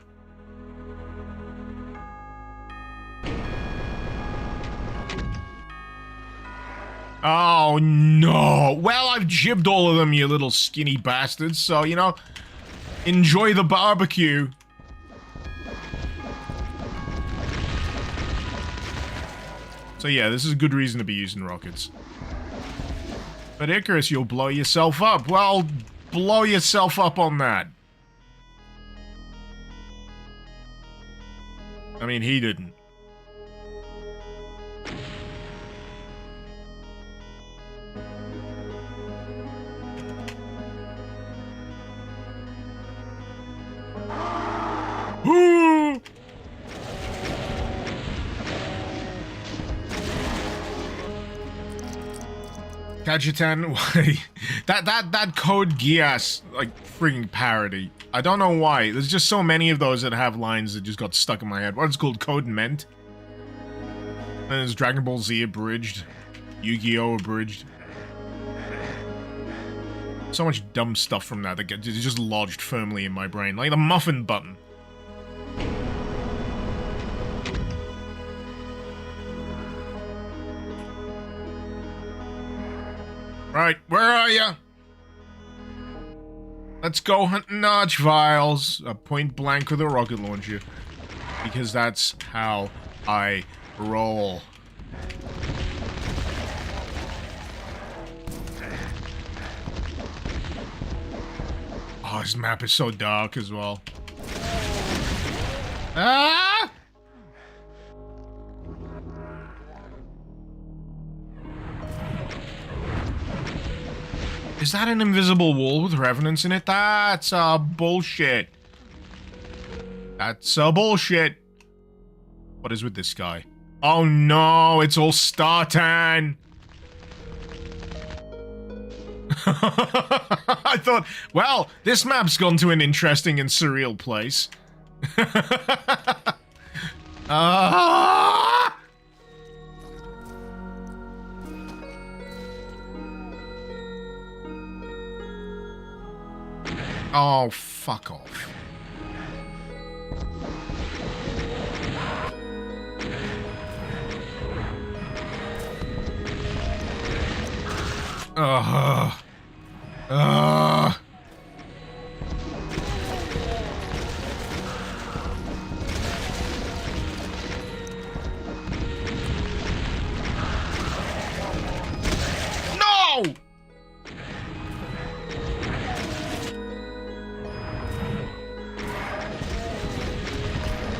Oh no! Well, I've jibbed all of them, you little skinny bastards, so, you know, enjoy the barbecue. So yeah, this is a good reason to be using rockets. But Icarus, you'll blow yourself up. Well, blow yourself up on that. I mean, he didn't. Ooh! Kajitan, why? that Code Geass, like, freaking parody. I don't know why. There's just so many of those that have lines that just got stuck in my head. What's called Code Ment? And there's Dragon Ball Z abridged. Yu-Gi-Oh! Abridged. So much dumb stuff from that gets just lodged firmly in my brain. Like the muffin button. Right, where are ya? Let's go hunting Archviles. Point blank with a rocket launcher. Because that's how I roll. Oh, this map is so dark as well. Ah! Is that an invisible wall with revenants in it? That's bullshit. That's bullshit. What is with this guy? Oh no, it's all Startan. I thought, well, this map's gone to an interesting and surreal place. Ah! Oh, fuck off. No!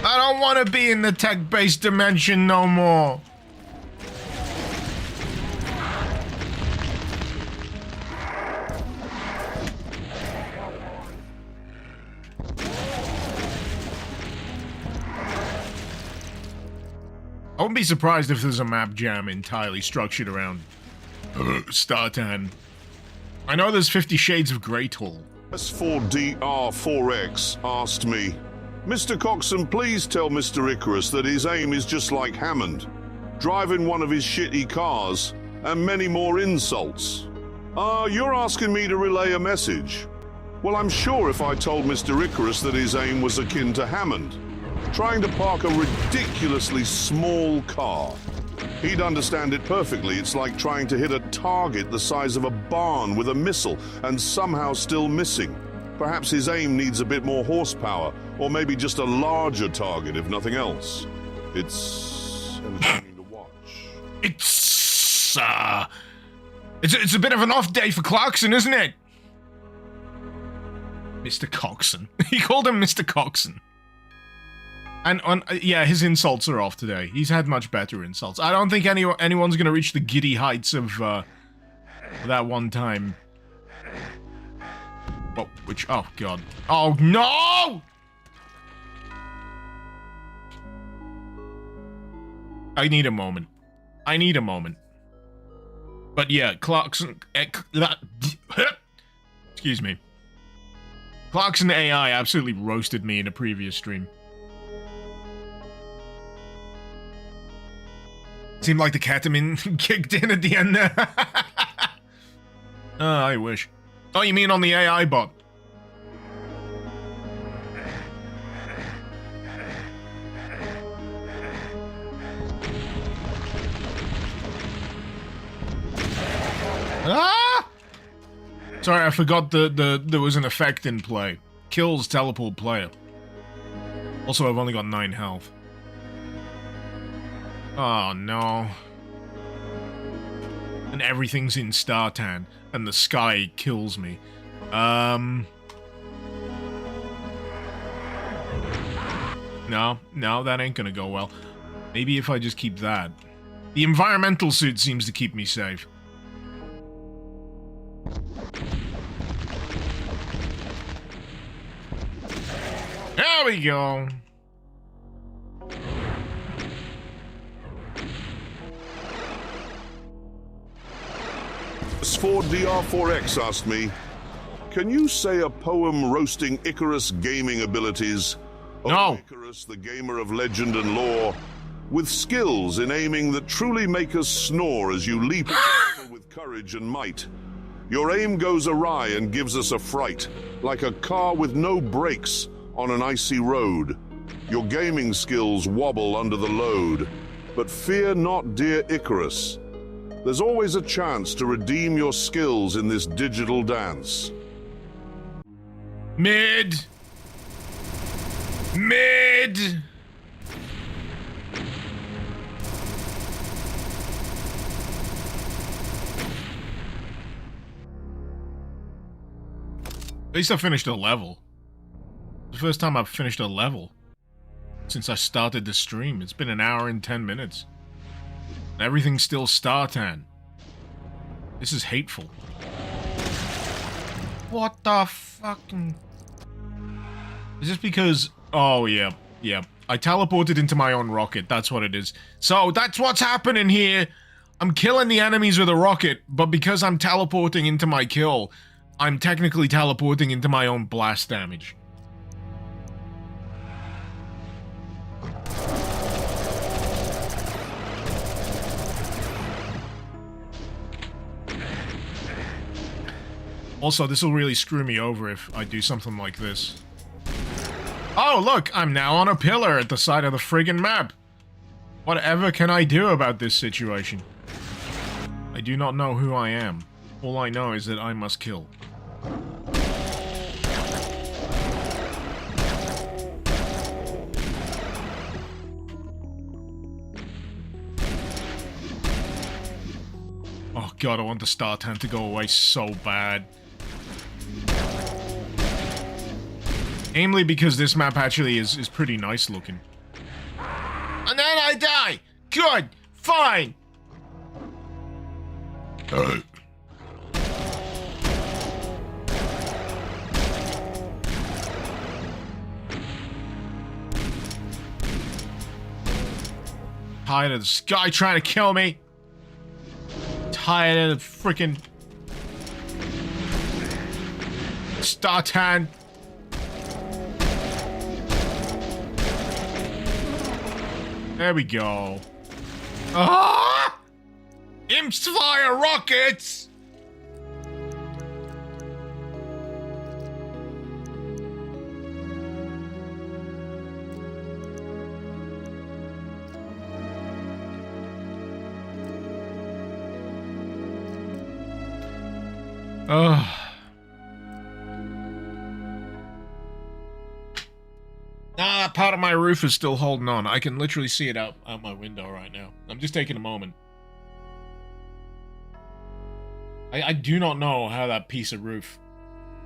I don't want to be in the tech-based dimension no more. I wouldn't be surprised if there's a map jam entirely structured around Startan. I know there's 50 Shades of Grey Tall. S4DR4X asked me, Mr. Coxon, please tell Mr. Icarus that his aim is just like Hammond, driving one of his shitty cars, and many more insults. You're asking me to relay a message. Well, I'm sure if I told Mr. Icarus that his aim was akin to Hammond, trying to park a ridiculously small car, he'd understand it perfectly. It's like trying to hit a target the size of a barn with a missile and somehow still missing. Perhaps his aim needs a bit more horsepower, or maybe just a larger target, if nothing else. It's entertaining to watch. It's a bit of an off day for Clarkson, isn't it? Mr. Coxon. He called him Mr. Coxon. And yeah, his insults are off today. He's had much better insults. I don't think anyone's gonna reach the giddy heights of that one time. Oh, oh god. Oh no! I need a moment. I need a moment. But yeah, Clarkson... Excuse me. Clarkson AI absolutely roasted me in a previous stream. Seemed like the ketamine kicked in at the end there. Oh, I wish. Oh, you mean on the AI bot? Ah! Sorry, I forgot there was an effect in play. Kills teleport player. Also, I've only got 9 health. Oh no. And everything's in Startan, and the sky kills me. No, that ain't gonna go well. Maybe if I just keep that. The environmental suit seems to keep me safe. There we go. S4DR4X asked me, can you say a poem roasting Icarus gaming abilities? No. Icarus, the gamer of legend and lore, with skills in aiming that truly make us snore as you leap into battle with courage and might. Your aim goes awry and gives us a fright, like a car with no brakes on an icy road. Your gaming skills wobble under the load. But fear not, dear Icarus. There's always a chance to redeem your skills in this digital dance. Mid! At least I finished a level. The first time I've finished a level since I started the stream. It's been an hour and 10 minutes. And everything's still Startan. This is hateful. What the fucking... Is this because... Oh, yeah. I teleported into my own rocket. That's what it is. So, that's what's happening here. I'm killing the enemies with a rocket, but because I'm teleporting into my kill, I'm technically teleporting into my own blast damage. Also, this will really screw me over if I do something like this. Oh, look! I'm now on a pillar at the side of the friggin' map! Whatever can I do about this situation? I do not know who I am. All I know is that I must kill. Oh god, I want the Startan to go away so bad. Namely because this map actually is pretty nice looking. And then I die! Good! Fine! Tired of this guy trying to kill me. tired of the freaking Startan. There we go. Ah! Imps fire rockets! Ugh. Nah, part of my roof is still holding on. I can literally see it out my window right now. I'm just taking a moment. I do not know how that piece of roof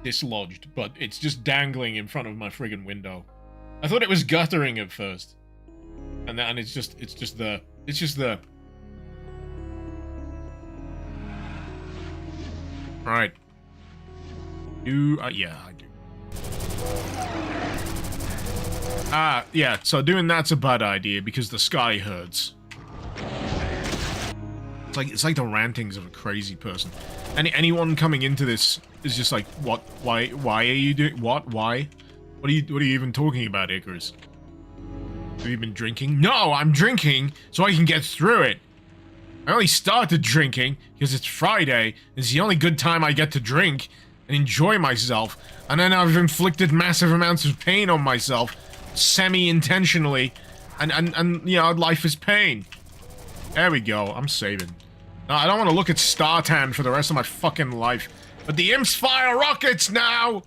dislodged, but it's just dangling in front of my friggin' window. I thought it was guttering at first. And it's just the... Right. Yeah, I do. Yeah, so doing that's a bad idea because the sky hurts. It's like the rantings of a crazy person. Anyone coming into this is just like, what? Why are you doing what? Why? What are you even talking about, Icarus? Have you been drinking? No, I'm drinking so I can get through it. I only started drinking because it's Friday. It's the only good time I get to drink and enjoy myself. And then I've inflicted massive amounts of pain on myself, semi-intentionally. And you know, life is pain. There we go. I'm saving. No, I don't want to look at Startan for the rest of my fucking life. But the imps fire rockets now!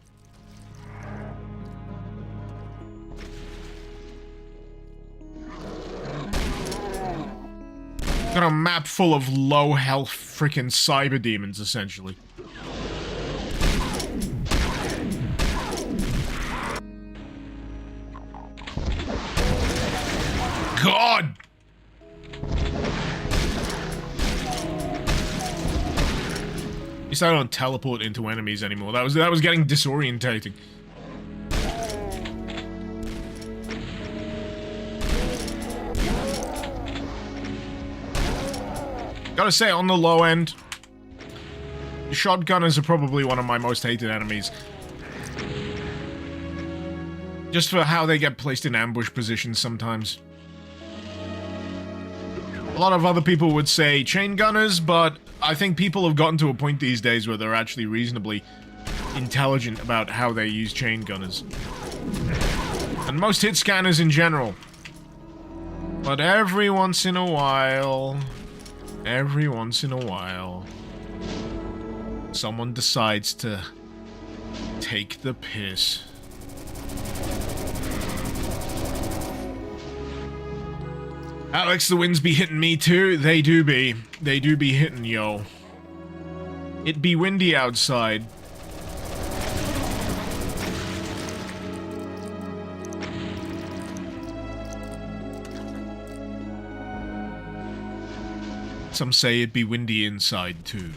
Got a map full of low-health freaking cyber demons, essentially. God! At least I don't teleport into enemies anymore. That was getting disorientating. Gotta say, on the low end, shotgunners are probably one of my most hated enemies. Just for how they get placed in ambush positions sometimes. A lot of other people would say chain gunners, but I think people have gotten to a point these days where they're actually reasonably intelligent about how they use chain gunners. And most hit scanners in general. But every once in a while, someone decides to take the piss. Alex, the winds be hitting me too. They do be hitting, yo. It be windy outside. Some say it be windy inside too.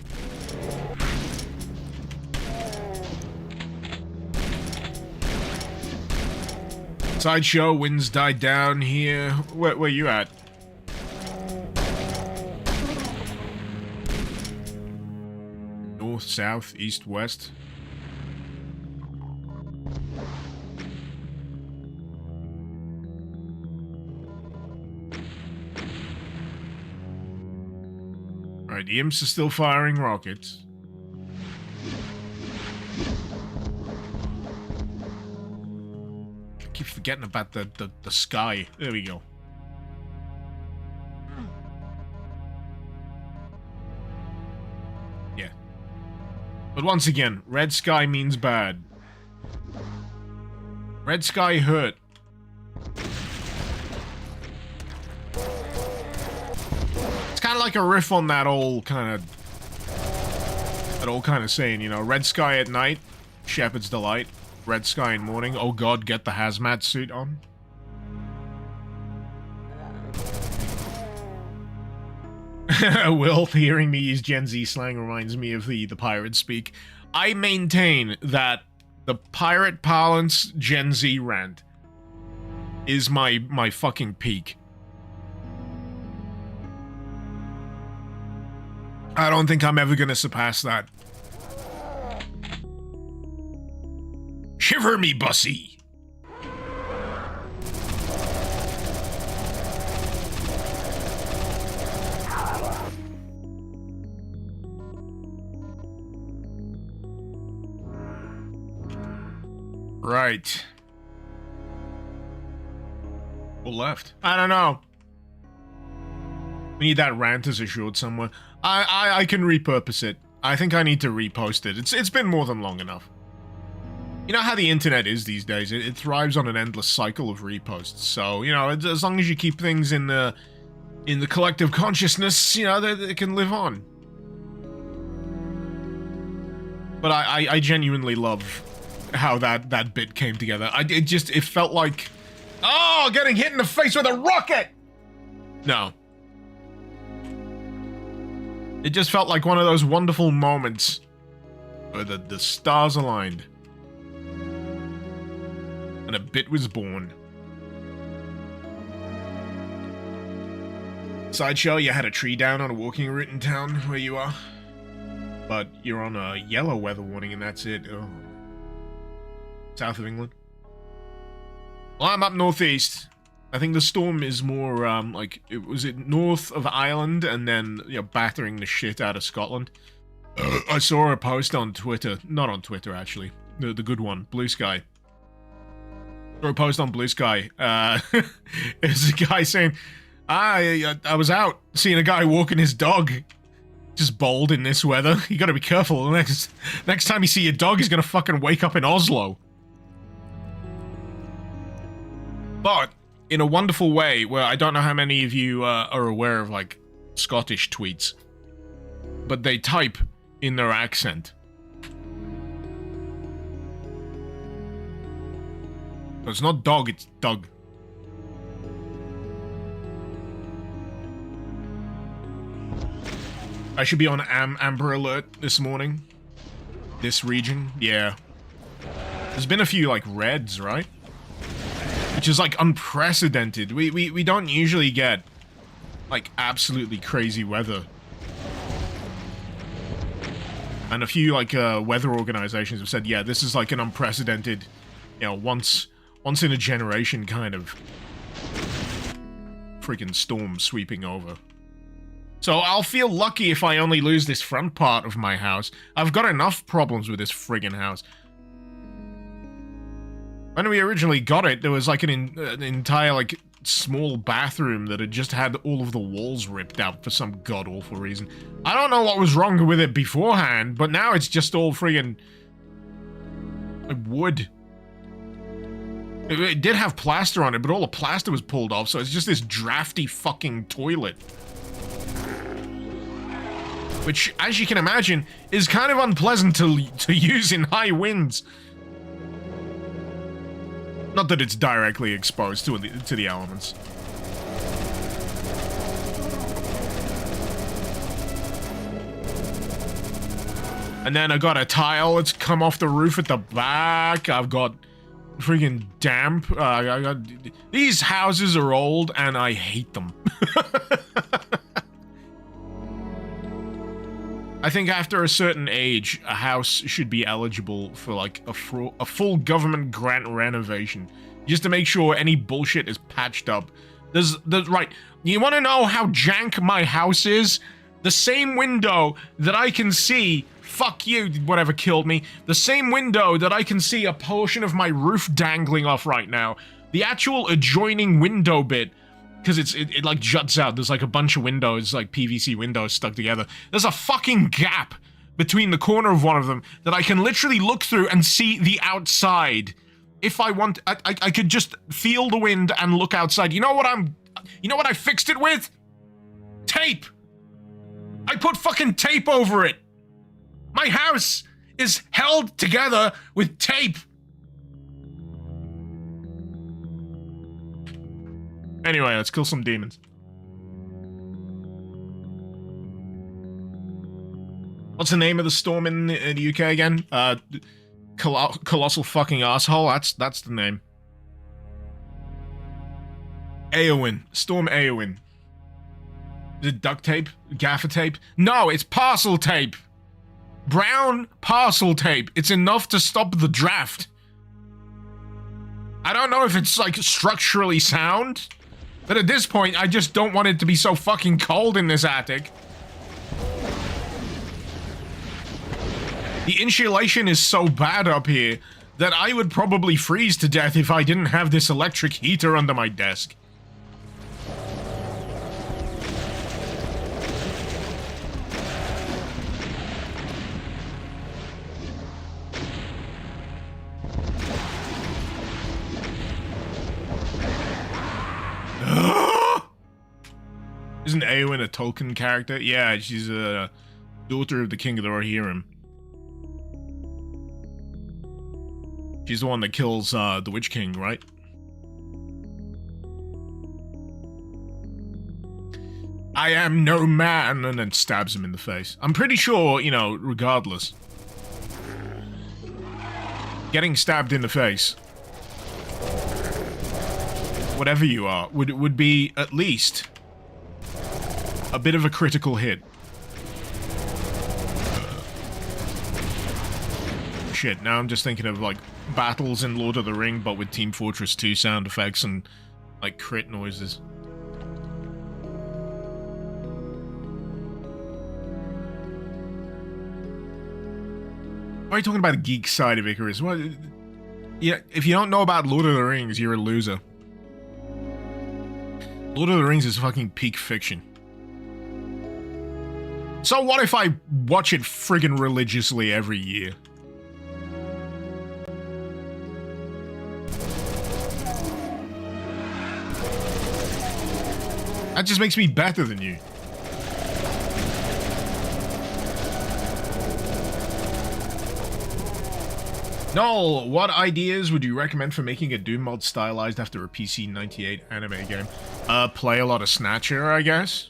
Sideshow, winds died down here. Where you at? North, south, east, west. Alright, the imps are still firing rockets. I keep forgetting about the sky. There we go. Yeah. But once again, red sky means bad. Red sky hurt. It's kind of like a riff on that old kind of saying, you know, red sky at night, shepherd's delight. Red sky in morning, oh god, get the hazmat suit on. Will, hearing me use Gen Z slang reminds me of the pirate speak. I maintain that the pirate parlance Gen Z rant is my fucking peak. I don't think I'm ever gonna surpass that. Shiver me, bussy! Right. Or left? I don't know. We need that rant as a short somewhere. I can repurpose it. I think I need to repost it. It's been more than long enough. You know how the internet is these days. It thrives on an endless cycle of reposts. So, you know, as long as you keep things in the collective consciousness, you know, they can live on. But I genuinely love how that bit came together. It felt like, oh, getting hit in the face with a rocket! No. It just felt like one of those wonderful moments where the stars aligned. And a bit was born. Sideshow, you had a tree down on a walking route in town where you are. But you're on a yellow weather warning and that's it. Oh. South of England. Well, I'm up northeast. I think the storm is more, was it north of Ireland and then, you know, battering the shit out of Scotland? I saw a post on Twitter. Not on Twitter, actually. The good one. Bluesky. Saw a post on Bluesky. It was a guy saying, I was out seeing a guy walking his dog. Just bold in this weather. You gotta be careful. Next time you see your dog, he's gonna fucking wake up in Oslo. But in a wonderful way, where I don't know how many of you are aware of, like, Scottish tweets, but they type in their accent. So it's not dog, it's Doug. I should be on Amber Alert this morning. This region, yeah. There's been a few, like, reds, right? Which is, like, unprecedented. We don't usually get, like, absolutely crazy weather. And a few, like, weather organizations have said, yeah, this is, like, an unprecedented, you know, once in a generation kind of freaking storm sweeping over. So I'll feel lucky if I only lose this front part of my house. I've got enough problems with this friggin' house. When we originally got it, there was like an entire, like, small bathroom that had just had all of the walls ripped out for some god-awful reason. I don't know what was wrong with it beforehand, but now it's just all friggin' like wood. It did have plaster on it, but all the plaster was pulled off, so it's just this drafty fucking toilet. Which, as you can imagine, is kind of unpleasant to use in high winds. Not that it's directly exposed to the elements. And then I got a tile that's come off the roof at the back. I've got friggin' damp. These houses are old and I hate them. I think after a certain age, a house should be eligible for, like, a full government grant renovation. Just to make sure any bullshit is patched up. Right, you want to know how jank my house is? The same window that I can see, fuck you, whatever killed me, the same window that I can see a portion of my roof dangling off right now, the actual adjoining window bit, because it like juts out. There's like a bunch of windows, like PVC windows stuck together. There's a fucking gap between the corner of one of them that I can literally look through and see the outside. If I want, I could just feel the wind and look outside. You know what I fixed it with? Tape. I put fucking tape over it. My house is held together with tape. Anyway, let's kill some demons. What's the name of the storm in the UK again? Colossal fucking asshole. That's the name. Eowyn. Storm Eowyn. Is it duct tape? Gaffer tape? No, it's parcel tape! Brown parcel tape. It's enough to stop the draft. I don't know if it's, like, structurally sound, but at this point, I just don't want it to be so fucking cold in this attic. The insulation is so bad up here that I would probably freeze to death if I didn't have this electric heater under my desk. Isn't Eowyn a Tolkien character? Yeah, she's a daughter of the King of the Rohirrim. She's the one that kills the Witch King, right? I am no man, and then stabs him in the face. I'm pretty sure, you know, regardless. Getting stabbed in the face, whatever you are, would be at least a bit of a critical hit. Shit, now I'm just thinking of, like, battles in Lord of the Ring, but with Team Fortress 2 sound effects and, like, crit noises. Why are you talking about the geek side of Icarus? What? Yeah, if you don't know about Lord of the Rings, you're a loser. Lord of the Rings is fucking peak fiction. So what if I watch it friggin' religiously every year? That just makes me better than you. Noel, what ideas would you recommend for making a Doom mod stylized after a PC 98 anime game? Play a lot of Snatcher, I guess?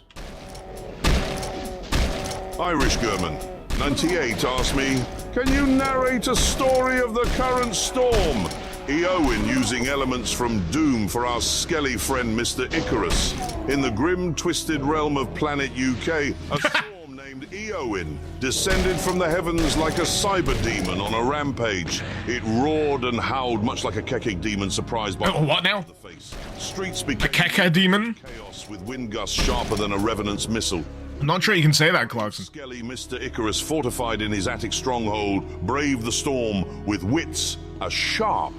Irish German, 98, asked me, can you narrate a story of the current storm? Eowyn using elements from Doom for our skelly friend Mr. Icarus. In the grim, twisted realm of planet UK, a storm named Eowyn descended from the heavens like a cyber demon on a rampage. It roared and howled much like a Kekek demon surprised by what now? the face. Streets became A Keka demon? chaos with wind gusts sharper than a revenant's missile. I'm not sure you can say that, Clarkson. Skelly Mr. Icarus, fortified in his attic stronghold, braved the storm with wits as sharp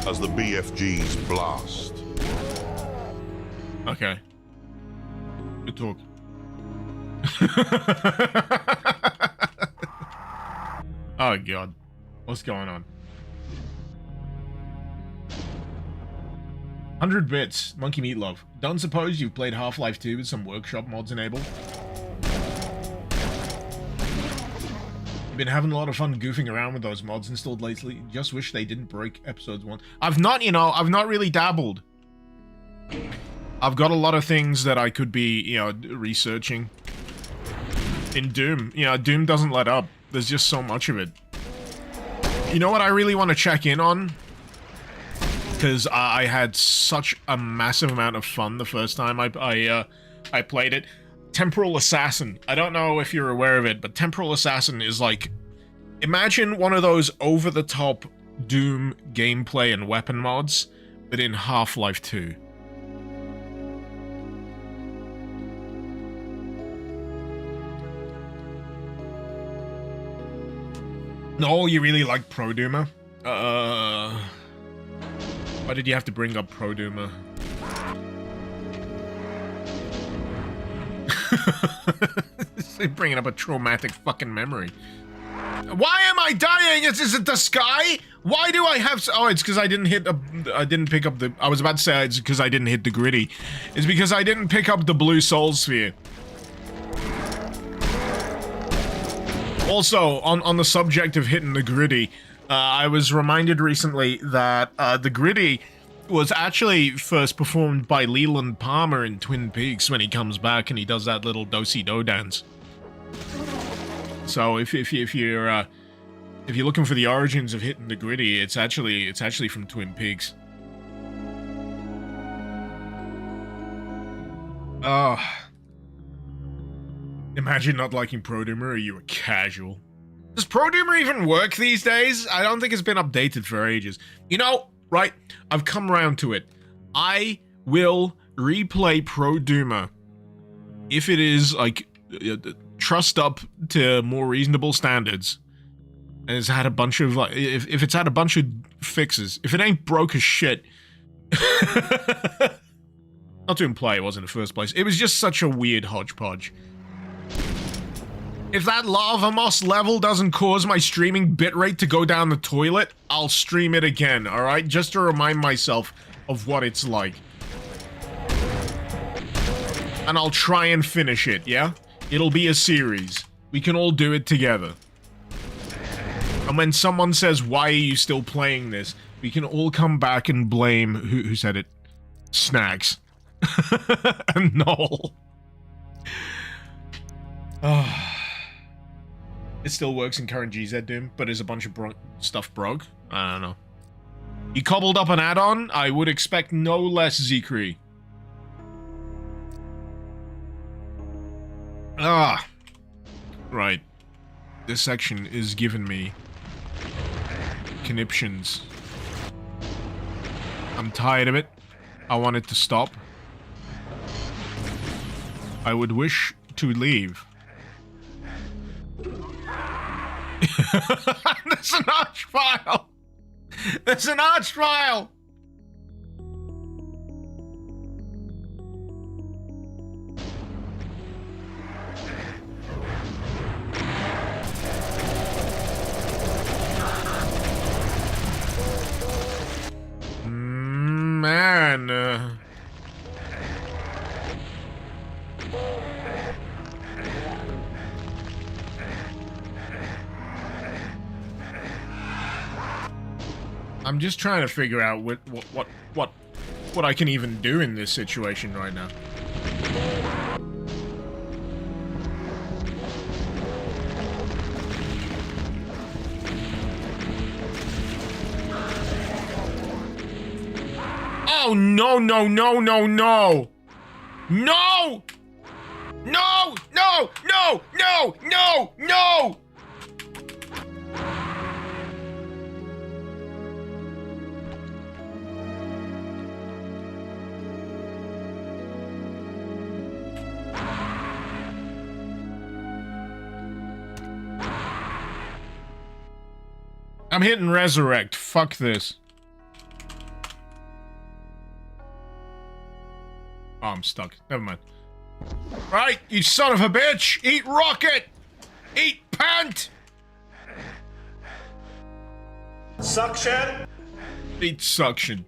as the BFG's blast. Okay. Good talk. Oh god. What's going on? 100 bits. Monkey Meatloaf. Don't suppose you've played Half-Life 2 with some workshop mods enabled? Been having a lot of fun goofing around with those mods installed lately. Just wish they didn't break episodes 1. I've not, you know, I've not really dabbled. I've got a lot of things that I could be, you know, researching in Doom. You know, Doom doesn't let up. There's just so much of it. You know what I really want to check in on? Because I had such a massive amount of fun the first time I played it. Temporal Assassin. I don't know if you're aware of it, but Temporal Assassin is like... Imagine one of those over-the-top Doom gameplay and weapon mods, but in Half-Life 2. No, you really like Pro Doomer? Why did you have to bring up Pro Doomer? Bringing up a traumatic fucking memory. Why am I dying? Is it the sky? Why do I have... Oh, it's because I didn't hit I didn't pick up the... I was about to say it's because I didn't hit the gritty. It's because I didn't pick up the blue soul sphere. Also, on the subject of hitting the gritty, I was reminded recently that the gritty was actually first performed by Leland Palmer in Twin Peaks when he comes back and he does that little do-si-do dance. So if you're looking for the origins of hitting the gritty, it's actually from Twin Peaks. Imagine not liking Pro-Doomer, or you a casual. Does Pro-Doomer even work these days? I don't think it's been updated for ages. You know, right, I've come around to it. I will replay Pro-Doomer if it is, like, trussed up to more reasonable standards. And it's had a bunch of, like, if it's had a bunch of fixes. If it ain't broke as shit. Not to imply it was in the first place. It was just such a weird hodgepodge. If that lava moss level doesn't cause my streaming bitrate to go down the toilet, I'll stream it again, alright? Just to remind myself of what it's like. And I'll try and finish it, yeah? It'll be a series. We can all do it together. And when someone says, why are you still playing this? We can all come back and blame, who said it? Snacks. And Noel. It still works in current GZ Doom, but is a bunch of stuff broke? I don't know. You cobbled up an add-on? I would expect no less, Zekri. Right. This section is giving me conniptions. I'm tired of it. I want it to stop. I would wish to leave. There's an arch file! There's an arch file! Man, I'm just trying to figure out what I can even do in this situation right now. Oh, no, no, no, no, no! No! No! No! No! No! No! No! I'm hitting resurrect. Fuck this. Oh, I'm stuck. Never mind. Right, you son of a bitch! Eat rocket! Eat pant! Suction? Eat suction.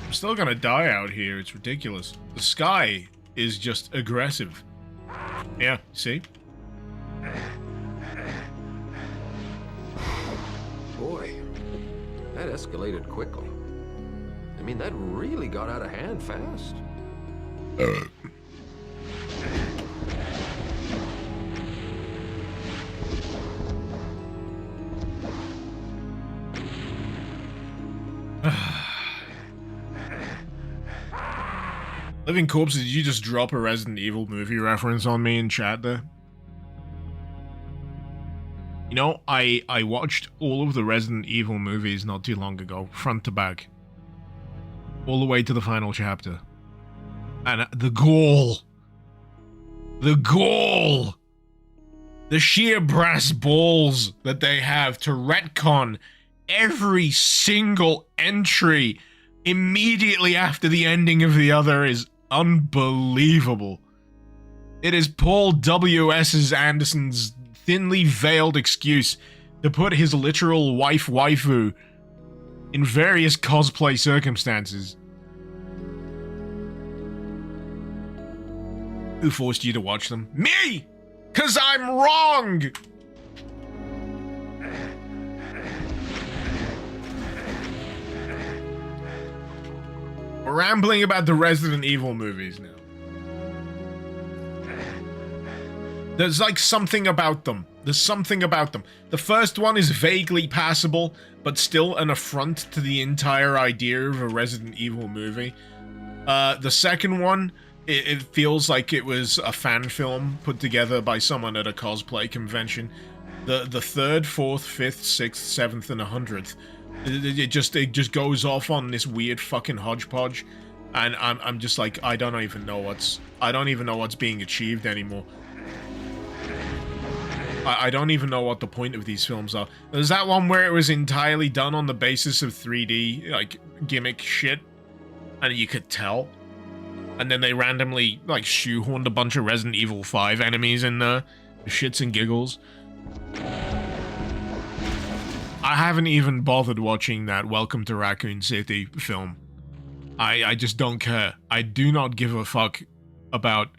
I'm still gonna die out here. It's ridiculous. The sky is just aggressive. Yeah, see? Boy, that escalated quickly. I mean, that really got out of hand fast. Living Corpse, did you just drop a Resident Evil movie reference on me in chat there? You know, I watched all of the Resident Evil movies not too long ago, front to back. All the way to the final chapter. And the gall! The gall! The sheer brass balls that they have to retcon every single entry immediately after the ending of the other is unbelievable. It is Paul W.S. Anderson's thinly veiled excuse to put his literal waifu in various cosplay circumstances. Who forced you to watch them? Me! 'Cause I'm wrong! We're rambling about the Resident Evil movies now. There's like something about them. There's something about them. The first one is vaguely passable, but still an affront to the entire idea of a Resident Evil movie. The second one, it feels like it was a fan film put together by someone at a cosplay convention. The third, fourth, fifth, sixth, seventh, and 100th, it just goes off on this weird fucking hodgepodge, and I'm just like, I don't even know what's being achieved anymore. I don't even know what the point of these films are. There's that one where it was entirely done on the basis of 3D, like, gimmick shit, and you could tell. And then they randomly, like, shoehorned a bunch of Resident Evil 5 enemies in there, for shits and giggles. I haven't even bothered watching that Welcome to Raccoon City film. I just don't care. I do not give a fuck about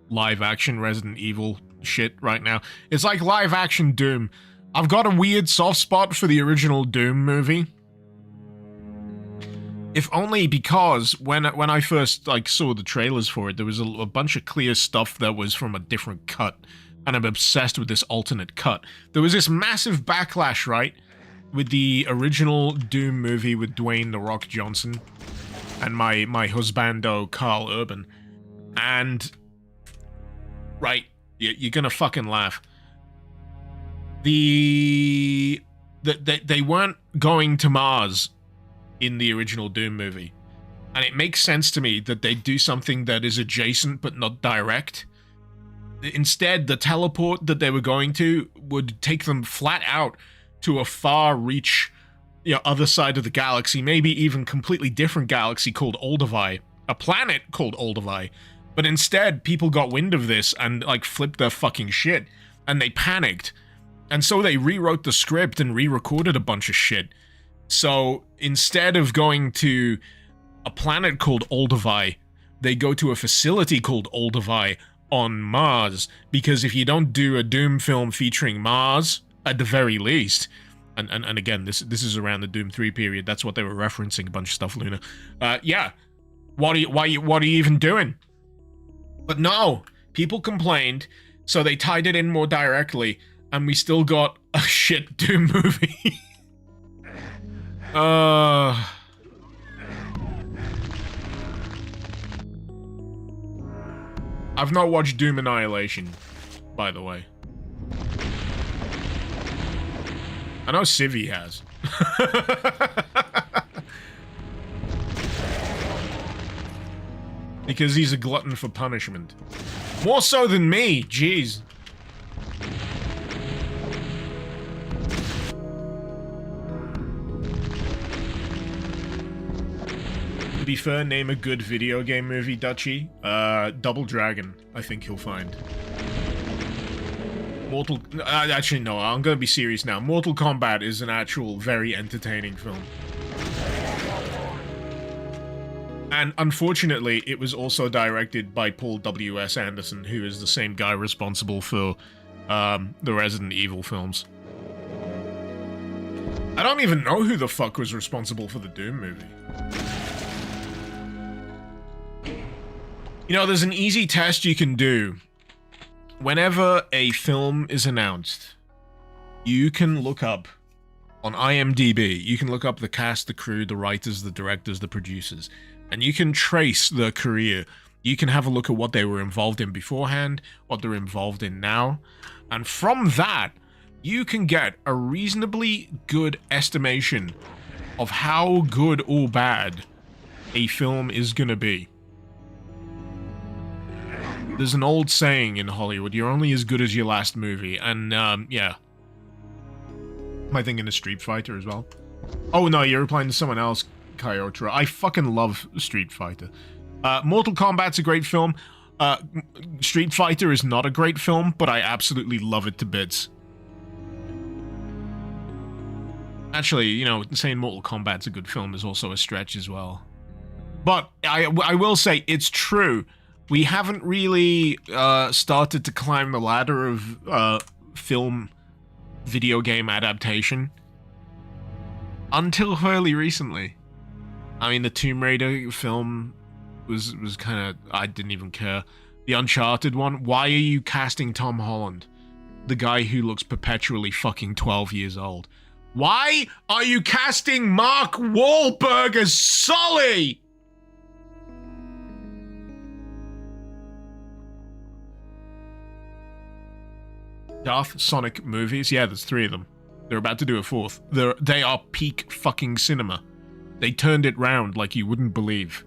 live-action Resident Evil shit right now. It's like live-action Doom. I've got a weird soft spot for the original Doom movie. If only because when I first like saw the trailers for it, there was a bunch of clear stuff that was from a different cut, and I'm obsessed with this alternate cut. There was this massive backlash, right, with the original Doom movie with Dwayne "The Rock" Johnson and my husbando Carl Urban, and right, you're gonna fucking laugh. They weren't going to Mars in the original Doom movie. And it makes sense to me that they do something that is adjacent but not direct. Instead, the teleport that they were going to would take them flat out to a far reach, other side of the galaxy, maybe even completely different galaxy called Olduvai, a planet called Olduvai. But instead, people got wind of this and, like, flipped their fucking shit, and they panicked. And so they rewrote the script and re-recorded a bunch of shit. So instead of going to a planet called Olduvai, they go to a facility called Olduvai on Mars, because if you don't do a Doom film featuring Mars, at the very least, and again, this is around the Doom 3 period, that's what they were referencing, a bunch of stuff, Luna. Yeah, what are you even doing? But no, people complained, so they tied it in more directly, and we still got a shit Doom movie. I've not watched Doom Annihilation, by the way. I know Civi has. Because he's a glutton for punishment. More so than me, jeez. To be fair, name a good video game movie, Dutchie. Double Dragon, I think you'll find. Actually, no, I'm gonna be serious now. Mortal Kombat is an actual very entertaining film. And unfortunately, it was also directed by Paul W.S. Anderson, who is the same guy responsible for the Resident Evil films. I don't even know who the fuck was responsible for the Doom movie. There's an easy test you can do. Whenever a film is announced, you can look up on IMDb, you can look up the cast, the crew, the writers, the directors, the producers, and you can trace their career. You can have a look at what they were involved in beforehand, what they're involved in now, and from that, you can get a reasonably good estimation of how good or bad a film is gonna be. There's an old saying in Hollywood, you're only as good as your last movie, and, yeah. Am I thinking of Street Fighter as well? Oh no, you're replying to someone else, Kyotra. I fucking love Street Fighter. Mortal Kombat's a great film. Street Fighter is not a great film, but I absolutely love it to bits. Actually, saying Mortal Kombat's a good film is also a stretch as well. But I will say, it's true. We haven't really started to climb the ladder of film video game adaptation until fairly recently. I mean, the Tomb Raider film was kind of... I didn't even care. The Uncharted one, why are you casting Tom Holland? the guy who looks perpetually fucking 12 years old. Why are you casting Mark Wahlberg as Sully? Darth Sonic movies? Yeah, there's 3 of them. They're about to do a 4th. They are peak fucking cinema. They turned it round like you wouldn't believe.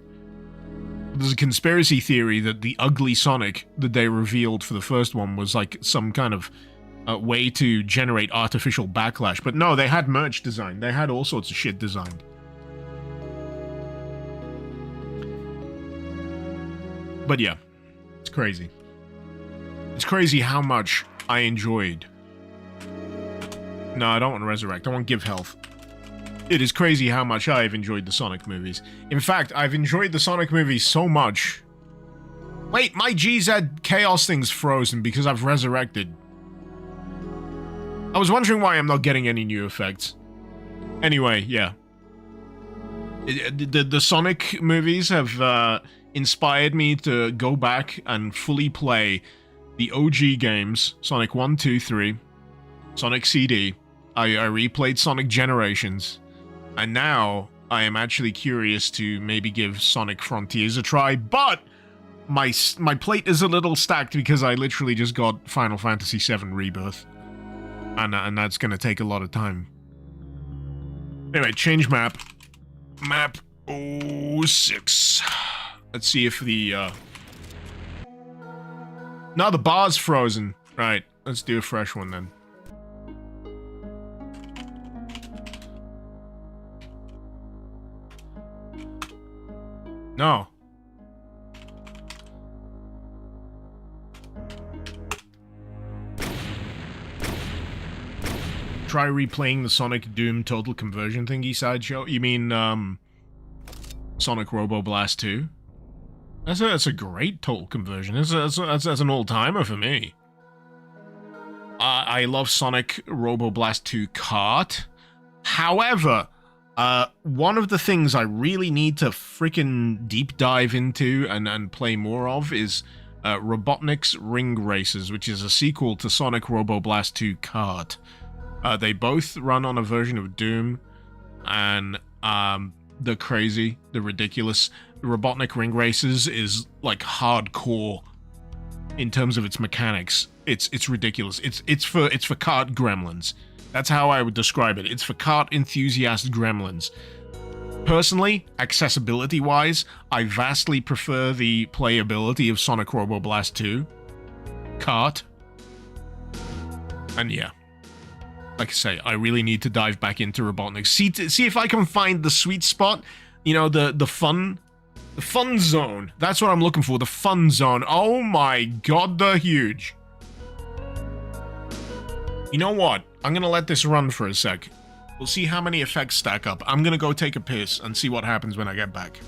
There's a conspiracy theory that the ugly Sonic that they revealed for the first one was like some kind of way to generate artificial backlash. But no, they had merch designed. They had all sorts of shit designed. But yeah, it's crazy. It's crazy how much I enjoyed. No, I don't want to resurrect. I want give health. It is crazy how much I've enjoyed the Sonic movies. In fact, I've enjoyed the Sonic movies so much. Wait, my GZCHAOS thing's frozen because I've resurrected. I was wondering why I'm not getting any new effects. Anyway, yeah. The Sonic movies have inspired me to go back and fully play the OG games. Sonic 1, 2, 3. Sonic CD. I replayed Sonic Generations. And now, I am actually curious to maybe give Sonic Frontiers a try, but my plate is a little stacked because I literally just got Final Fantasy VII Rebirth. And that's gonna take a lot of time. Anyway, change map. Map 06. Let's see if the, No, the bar's frozen. Right, let's do a fresh one then. No. Try replaying the Sonic Doom Total Conversion thingy sideshow? You mean, Sonic Robo Blast 2? That's a great total conversion. That's an all-timer for me. I love Sonic Robo Blast 2 Kart. However, one of the things I really need to freaking deep dive into and play more of is Robotnik's Ring Racers, which is a sequel to Sonic Robo Blast 2 Kart. They both run on a version of Doom, and they're crazy, they're ridiculous. Robotnik Ring Racers is like hardcore in terms of its mechanics. It's ridiculous. It's for kart gremlins. That's how I would describe it. It's for kart enthusiast gremlins. Personally, accessibility-wise, I vastly prefer the playability of Sonic Robo Blast 2 Kart. And yeah. Like I say, I really need to dive back into Robotnik. See if I can find the sweet spot. You know, the fun zone. That's what I'm looking for, the fun zone. Oh my god, they're huge. You know what? I'm gonna let this run for a sec. We'll see how many effects stack up. I'm gonna go take a piss and see what happens when I get back.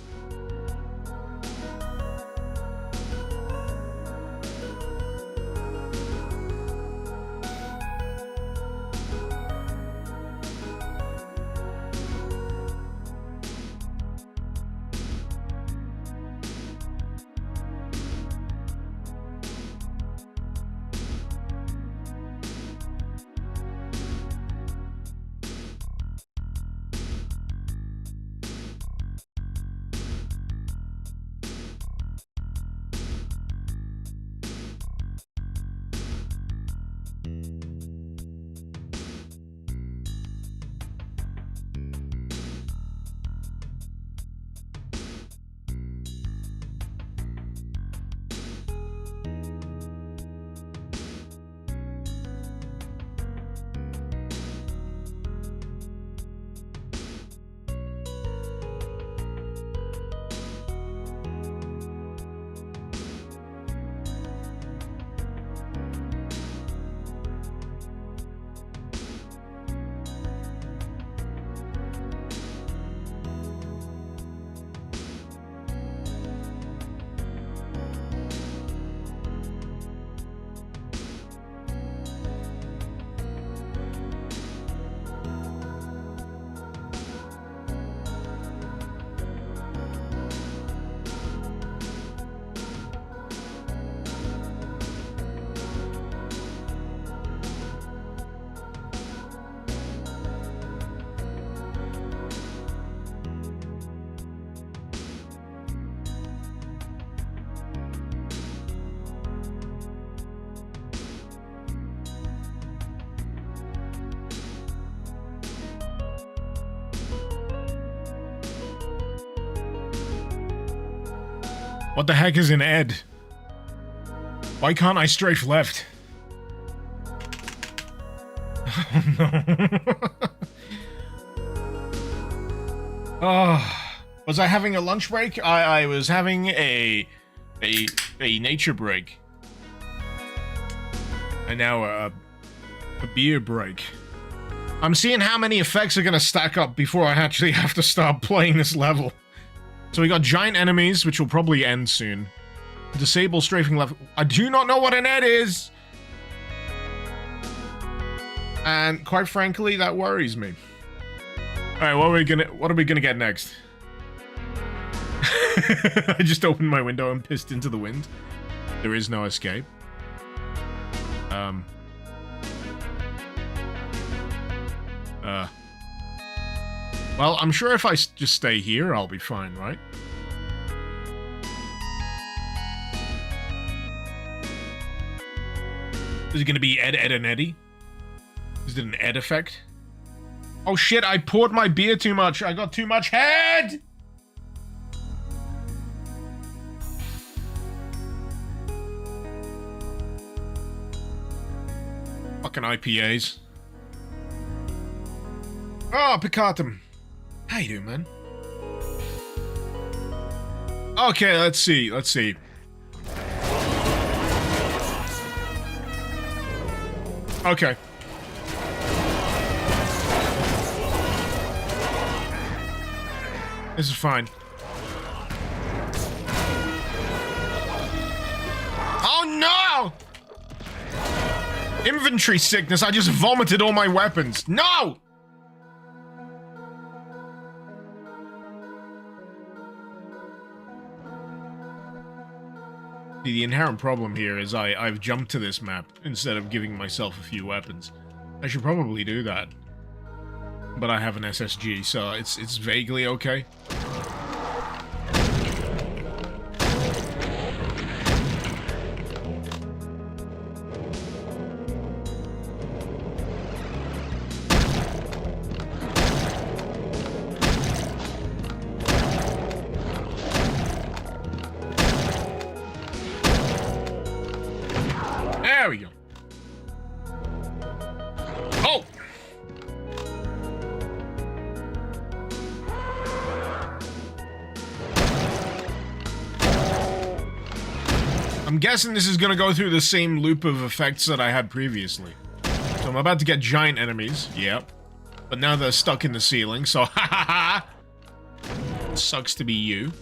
What the heck is an Ed? Why can't I strafe left? Oh no. Oh, was I having a lunch break? I was having a nature break. And now a beer break. I'm seeing how many effects are gonna stack up before I actually have to start playing this level. So we got giant enemies, which will probably end soon. Disable strafing left. I do not know what an Ed is! And quite frankly, that worries me. Alright, what are we gonna get next? I just opened my window and pissed into the wind. There is no escape. Well, I'm sure if I just stay here, I'll be fine, right? Is it gonna be Ed, Ed, and Eddie? Is it an Ed effect? Oh shit, I poured my beer too much. I got too much head! Fucking IPAs. Oh, Picatum. How you doing, man? Okay, let's see. Okay. This is fine. Oh no! Inventory sickness, I just vomited all my weapons. No! See, the inherent problem here is I've jumped to this map instead of giving myself a few weapons. I should probably do that. But I have an SSG, so it's vaguely okay. There we go. Oh! I'm guessing this is gonna go through the same loop of effects that I had previously. So I'm about to get giant enemies, yep. But now they're stuck in the ceiling, so ha ha ha! Sucks to be you.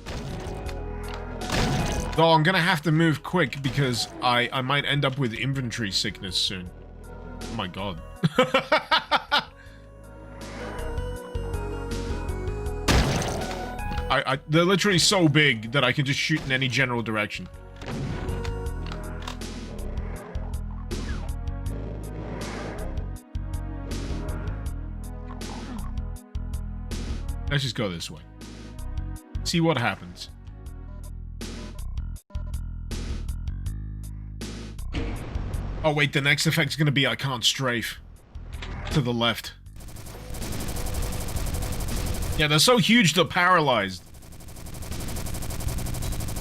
Though I'm gonna have to move quick because I might end up with inventory sickness soon. Oh my god. They're literally so big that I can just shoot in any general direction. Let's just go this way. See what happens. Oh wait, the next effect's gonna be I can't strafe. To the left. Yeah, they're so huge they're paralyzed.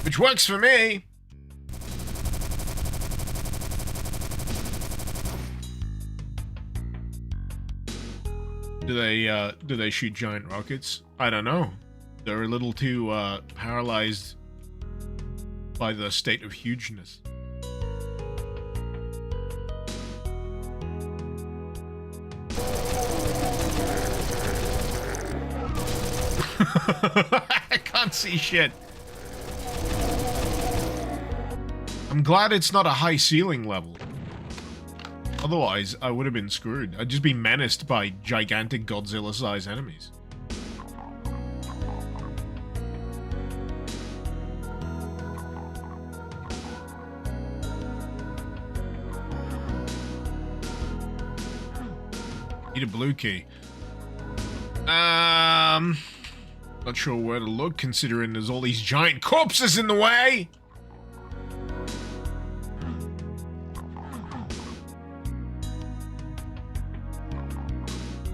Which works for me! Do they shoot giant rockets? I don't know. They're a little too, paralyzed by the state of hugeness. I can't see shit. I'm glad it's not a high ceiling level. Otherwise, I would have been screwed. I'd just be menaced by gigantic Godzilla-sized enemies. Need a blue key. Not sure where to look, considering there's all these giant corpses in the way!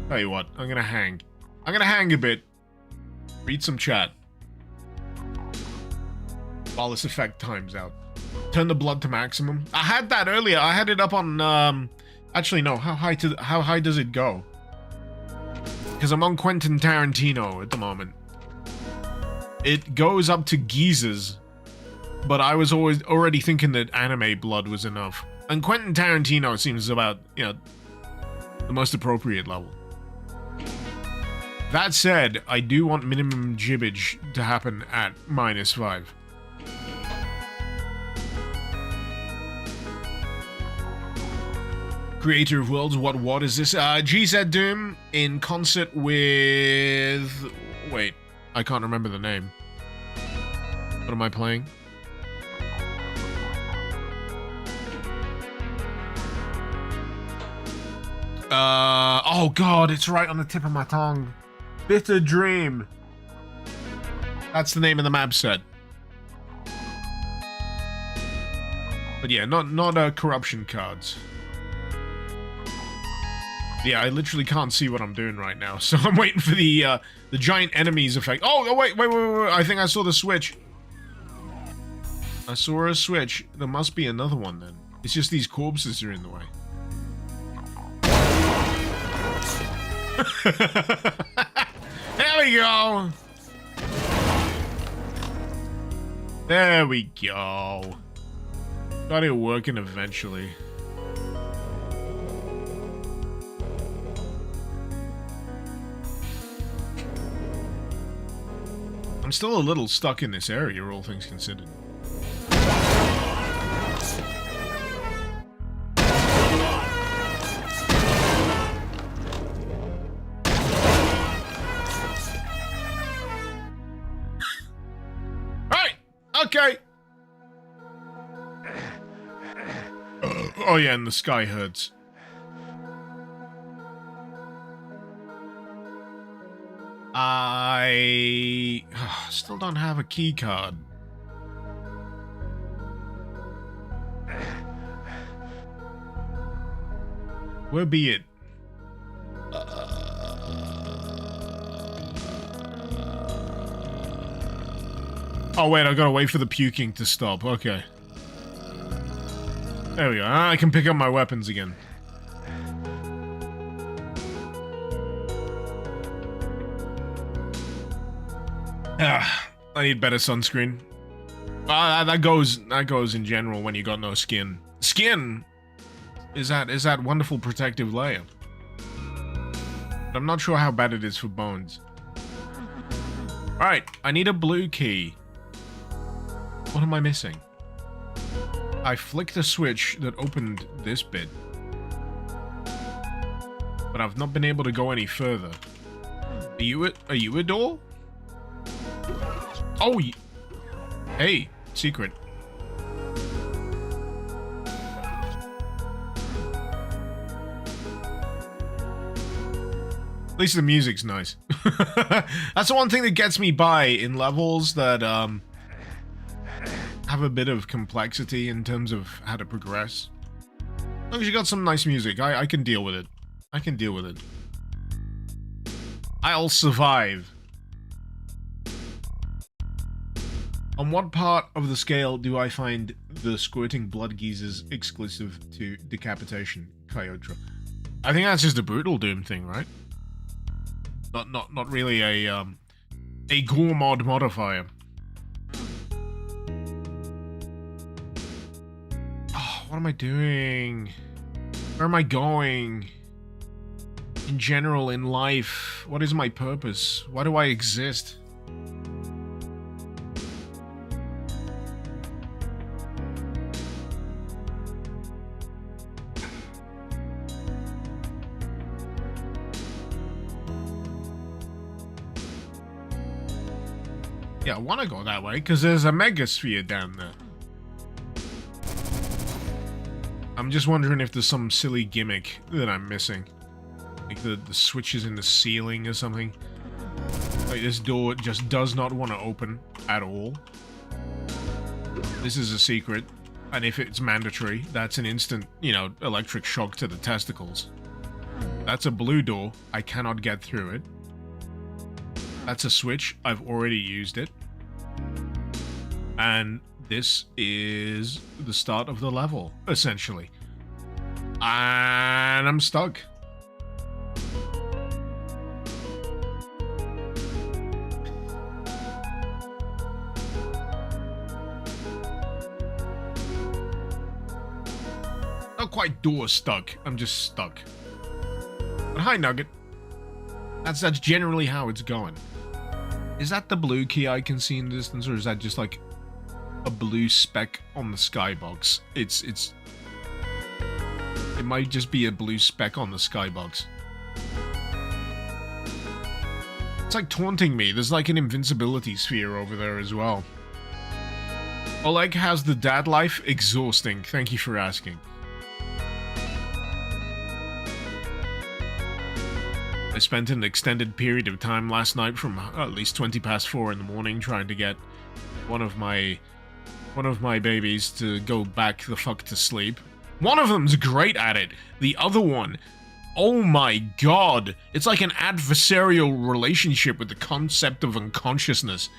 Tell you what, I'm gonna hang. I'm gonna hang a bit. Read some chat. while this effect times out. Turn the blood to maximum. I had that earlier. I had it up on, actually, no. How high does it go? Because I'm on Quentin Tarantino at the moment. It goes up to geezers, but I was already thinking that anime blood was enough. And Quentin Tarantino seems about, you know, the most appropriate level. That said, I do want minimum gibbage to happen at -5. Creator of Worlds, what is this? GZ Doom in concert with... Wait, I can't remember the name. What am I playing? Oh god, it's right on the tip of my tongue. Bitter Dream. That's the name of the map set. But yeah, not corruption cards. Yeah, I literally can't see what I'm doing right now, so I'm waiting for the giant enemies effect. Oh, wait, I think I saw the switch. I saw a switch. There must be another one then. It's just these corpses are in the way. There we go. There we go. Got it working eventually. I'm still a little stuck in this area, all things considered. Right! Okay! Oh yeah, and the sky hurts. I still don't have a key card. Where be it? Oh wait, I gotta wait for the puking to stop. Okay. There we go. I can pick up my weapons again. I need better sunscreen. That goes in general when you got no skin. Skin is that wonderful protective layer. But I'm not sure how bad it is for bones. Alright, I need a blue key. What am I missing? I flicked a switch that opened this bit. But I've not been able to go any further. Are you a door? Oh, hey, secret. At least the music's nice. That's the one thing that gets me by in levels that have a bit of complexity in terms of how to progress. As long as you got some nice music, I can deal with it. I can deal with it. I'll survive. On what part of the scale do I find the squirting blood geezers exclusive to decapitation, Coyotra? I think that's just a brutal doom thing, right? Not really a gore mod modifier. Oh, what am I doing? Where am I going? In general, in life, what is my purpose? Why do I exist? Yeah, I want to go that way, because there's a megasphere down there. I'm just wondering if there's some silly gimmick that I'm missing. Like the switches in the ceiling or something. Like this door just does not want to open at all. This is a secret, and if it's mandatory, that's an instant, you know, electric shock to the testicles. That's a blue door. I cannot get through it. That's a switch. I've already used it. And this is the start of the level, essentially. And I'm stuck. Not quite door stuck, I'm just stuck. But hi, Nugget. That's generally how it's going. Is that the blue key I can see in the distance, or is that just like a blue speck on the skybox? It might just be a blue speck on the skybox. It's like taunting me. There's like an invincibility sphere over there as well. Oleg, how's the dad life? Exhausting. Thank you for asking. I spent an extended period of time last night from at least 20 past 4 in the morning trying to get one of my babies to go back the fuck to sleep. One of them's great at it. The other one, oh my god, it's like an adversarial relationship with the concept of unconsciousness.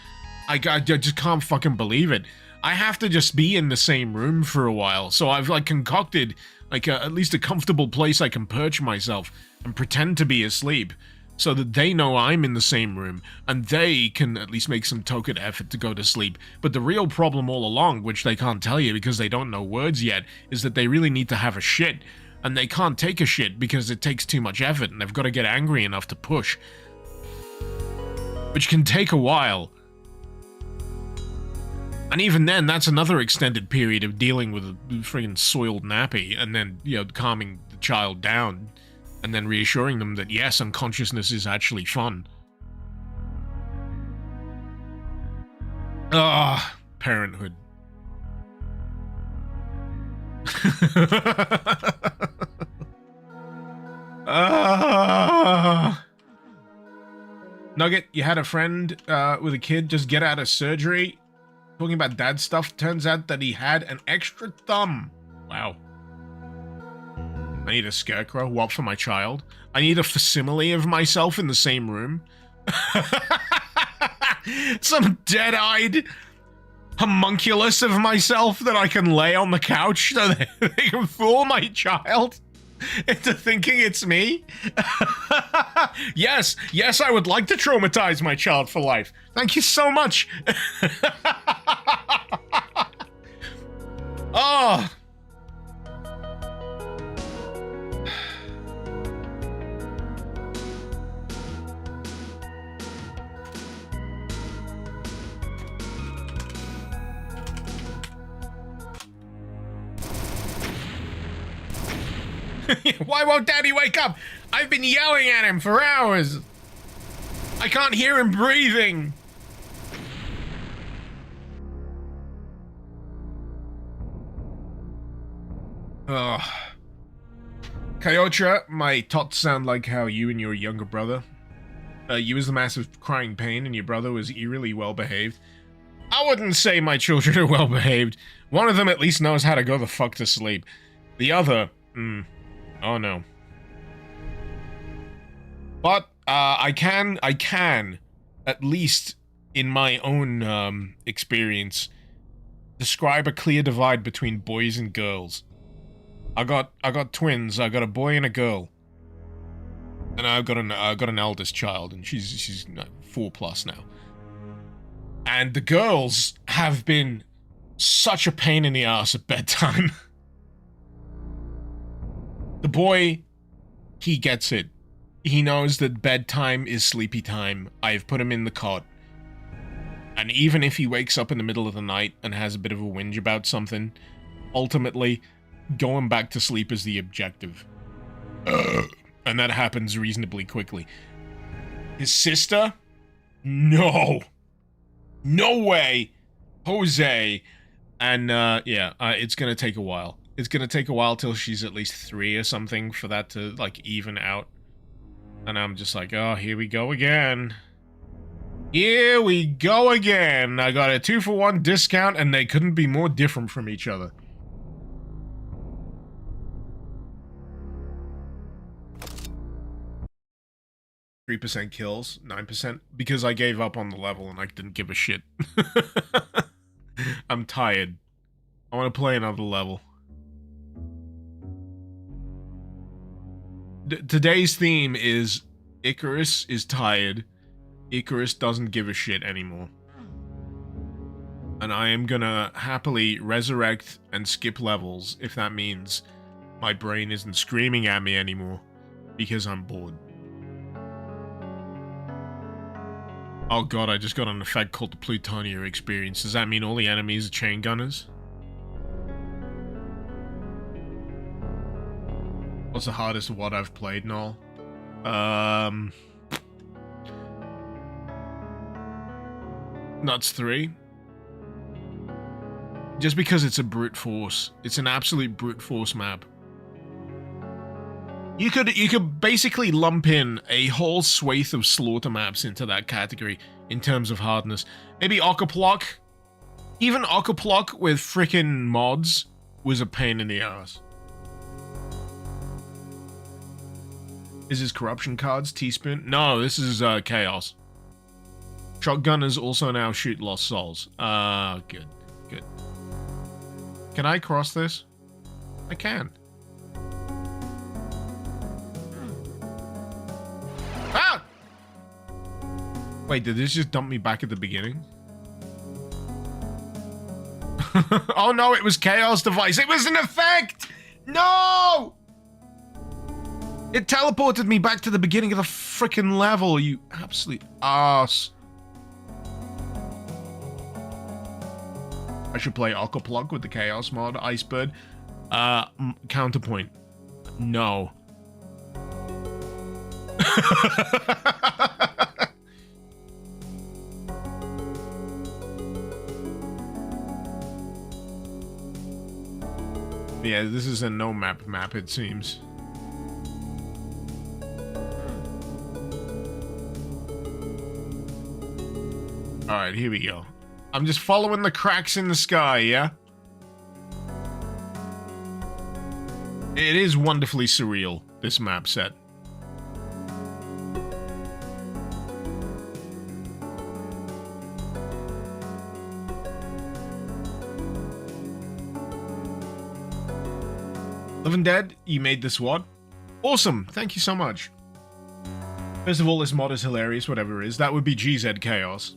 I just can't fucking believe it. I have to just be in the same room for a while, so I've like concocted like at least a comfortable place I can perch myself and pretend to be asleep, so that they know I'm in the same room, and they can at least make some token effort to go to sleep. But the real problem all along, which they can't tell you because they don't know words yet, is that they really need to have a shit, and they can't take a shit because it takes too much effort, and they've got to get angry enough to push. Which can take a while. And even then, that's another extended period of dealing with a friggin' soiled nappy, and then, you know, calming the child down, and then reassuring them that, yes, unconsciousness is actually fun. Ah, parenthood. Nugget, you had a friend with a kid just get out of surgery. Talking about dad stuff, turns out that he had an extra thumb. Wow. I need a scarecrow. What for my child? I need a facsimile of myself in the same room. Some dead-eyed homunculus of myself that I can lay on the couch so that they can fool my child into thinking it's me. Yes, I would like to traumatize my child for life. Thank you so much. Oh. Why won't Daddy wake up? I've been yelling at him for hours. I can't hear him breathing. Ugh. Kyocha, my tots sound like how you and your younger brother. You was the massive crying pain and your brother was eerily well-behaved. I wouldn't say my children are well-behaved. One of them at least knows how to go the fuck to sleep. The other, oh no. But, I can, at least in my own, experience, describe a clear divide between boys and girls. I got twins. I got a boy and a girl, and I got an eldest child, and she's 4+ now. And the girls have been such a pain in the ass at bedtime. The boy, he gets it. He knows that bedtime is sleepy time. I've put him in the cot. And even if he wakes up in the middle of the night and has a bit of a whinge about something, ultimately, going back to sleep is the objective. And that happens reasonably quickly. His sister? No. No way. Jose. And, yeah, it's gonna take a while. It's gonna take a while till she's at least 3 or something for that to, like, even out. And I'm just like, oh, here we go again. Here we go again. I got a 2-for-1 discount and they couldn't be more different from each other. %, kills, 9%, because I gave up on the level and I didn't give a shit. I'm tired. I want to play another level. Today's theme is Icarus is tired. Icarus doesn't give a shit anymore. And I am gonna happily resurrect and skip levels if that means my brain isn't screaming at me anymore because I'm bored. Oh god, I just got an effect called the Plutonia experience. Does that mean all the enemies are chain gunners? What's the hardest of what I've played, Noel? Nuts 3. Just because it's a brute force. It's an absolute brute force map. You could basically lump in a whole swathe of slaughter maps into that category in terms of hardness. Maybe Octoplok. Even Octoplok with frickin' mods was a pain in the ass. Is this corruption cards? Teaspoon? No, this is chaos. Shotgunners also now shoot lost souls. Good. Good. Can I cross this? I can. Ah! Wait, did this just dump me back at the beginning? Oh no, it was Chaos Device. It was an effect! No! It teleported me back to the beginning of the frickin' level, you absolute ass. I should play Octoplok with the Chaos mod, Icebird. Counterpoint. No. Yeah, this is a no map, it seems. Alright, here we go. I'm just following the cracks in the sky, yeah? It is wonderfully surreal, this map set. Living Dead, you made this what? Awesome, thank you so much. First of all, this mod is hilarious, whatever it is. That would be GZCHAOS.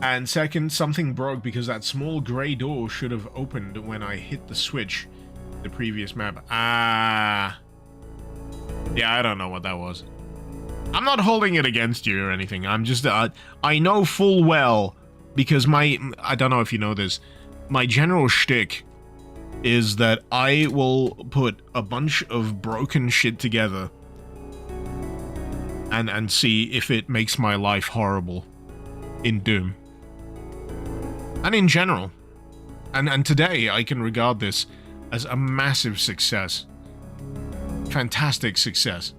And second, something broke because that small grey door should have opened when I hit the switch the previous map. Ah. Yeah, I don't know what that was. I'm not holding it against you or anything. I'm just, I know full well, because I don't know if you know this, my general shtick is that I will put a bunch of broken shit together and see if it makes my life horrible in Doom. And in general. And today, I can regard this as a massive success. Fantastic success.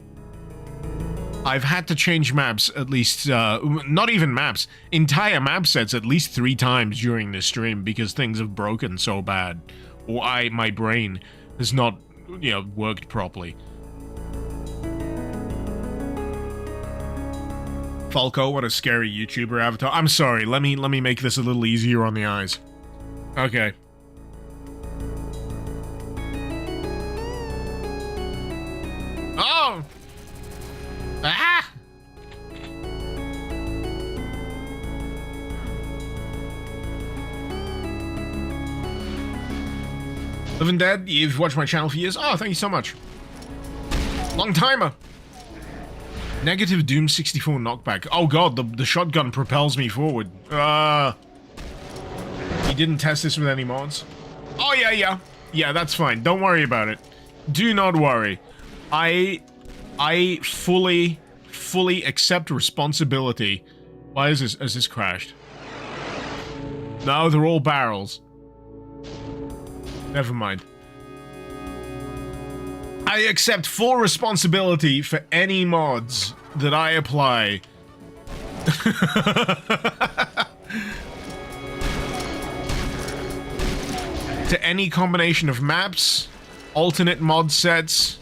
I've had to change maps at least, not even maps, entire map sets at least 3 times during this stream because things have broken so bad. Or my brain has not, you know, worked properly. Falco, what a scary YouTuber avatar. I'm sorry, let me make this a little easier on the eyes. Okay. Oh! Ah! Living Dead, you've watched my channel for years? Oh, thank you so much. Long timer. Negative Doom 64 knockback. Oh god, the shotgun propels me forward. You didn't test this with any mods? Oh yeah. Yeah, that's fine. Don't worry about it. Do not worry. I fully accept responsibility. Why is this? Has this crashed? No, they're all barrels. Never mind. I accept full responsibility for any mods that I apply. To any combination of maps, alternate mod sets,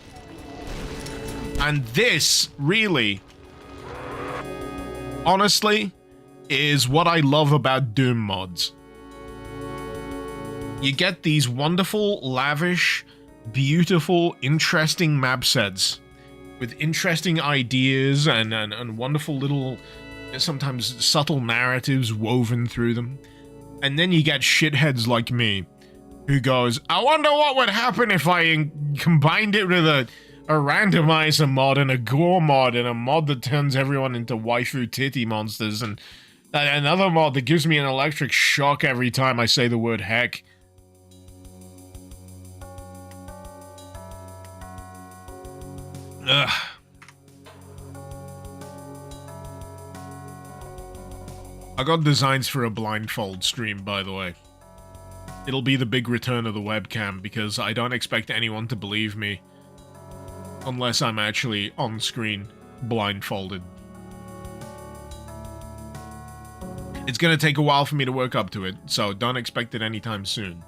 and this, really, honestly, is what I love about Doom mods. you get these wonderful, lavish, beautiful, interesting map sets with interesting ideas and wonderful little, sometimes subtle narratives woven through them. And then you get shitheads like me who goes, I wonder what would happen if I combined it with a randomizer mod and a gore mod and a mod that turns everyone into waifu titty monsters and another mod that gives me an electric shock every time I say the word heck. Ugh. I got designs for a blindfold stream, by the way. It'll be the big return of the webcam, because I don't expect anyone to believe me unless I'm actually on screen, blindfolded. It's gonna take a while for me to work up to it, so don't expect it anytime soon.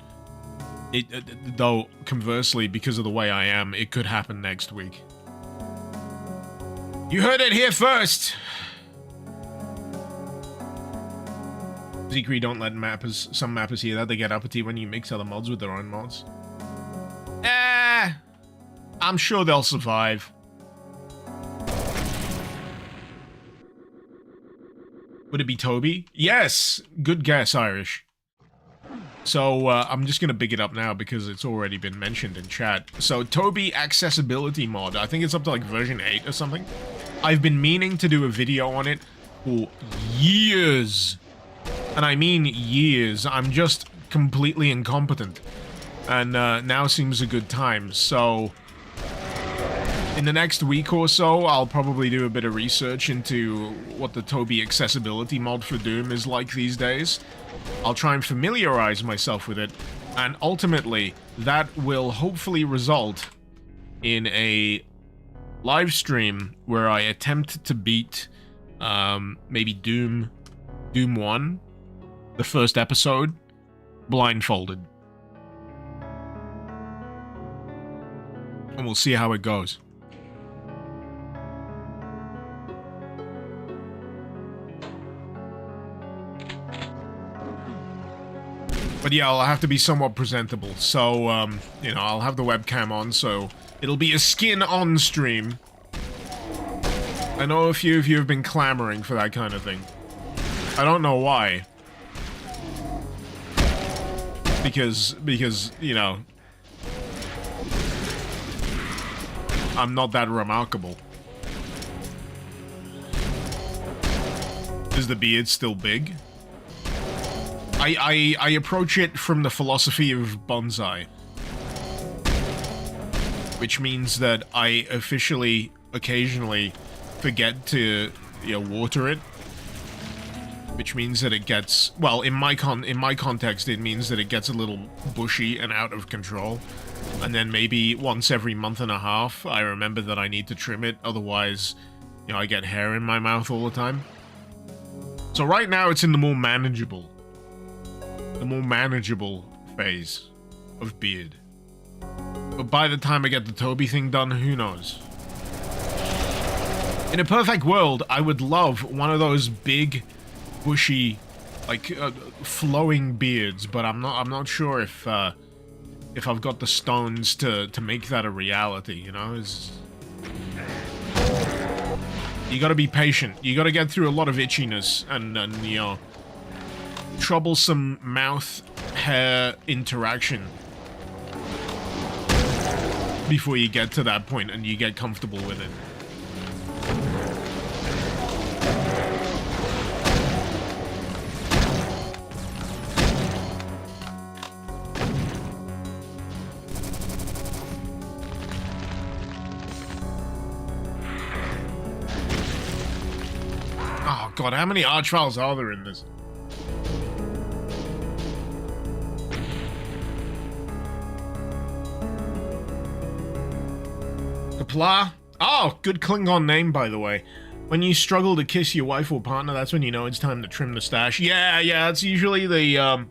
Though, conversely, because of the way I am, it could happen next week. You heard it here first! Zekri, don't let some mappers hear that. They get uppity when you mix other mods with their own mods. I'm sure they'll survive. Would it be Toby? Yes! Good guess, Irish. So, I'm just gonna big it up now because it's already been mentioned in chat. So, Toby accessibility mod. I think it's up to like version 8 or something. I've been meaning to do a video on it for years. And I mean years. I'm just completely incompetent. And now seems a good time. So, in the next week or so, I'll probably do a bit of research into what the Toby accessibility mod for Doom is like these days. I'll try and familiarize myself with it. And ultimately, that will hopefully result in a live stream where I attempt to beat maybe Doom 1, the first episode, blindfolded. And we'll see how it goes. But yeah, I'll have to be somewhat presentable, so, you know, I'll have the webcam on, so it'll be a skin-on stream. I know a few of you have been clamoring for that kind of thing. I don't know why. Because, you know, I'm not that remarkable. Is the beard still big? I approach it from the philosophy of bonsai. Which means that I officially, occasionally, forget to, you know, water it. Which means that it gets, well, in my context, it means that it gets a little bushy and out of control. And then maybe once every month and a half, I remember that I need to trim it, otherwise, you know, I get hair in my mouth all the time. So right now, it's in the more manageable phase of beard. But by the time I get the Toby thing done, who knows? In a perfect world, I would love one of those big, bushy, like, flowing beards, but I'm not sure if I've got the stones to make that a reality, you know? You gotta be patient. You gotta get through a lot of itchiness and you know, troublesome mouth-hair interaction before you get to that point and you get comfortable with it. Oh god, how many archfiles are there in this? Kapla? Oh, good Klingon name, by the way. When you struggle to kiss your wife or partner, that's when you know it's time to trim the stash. Yeah, it's usually the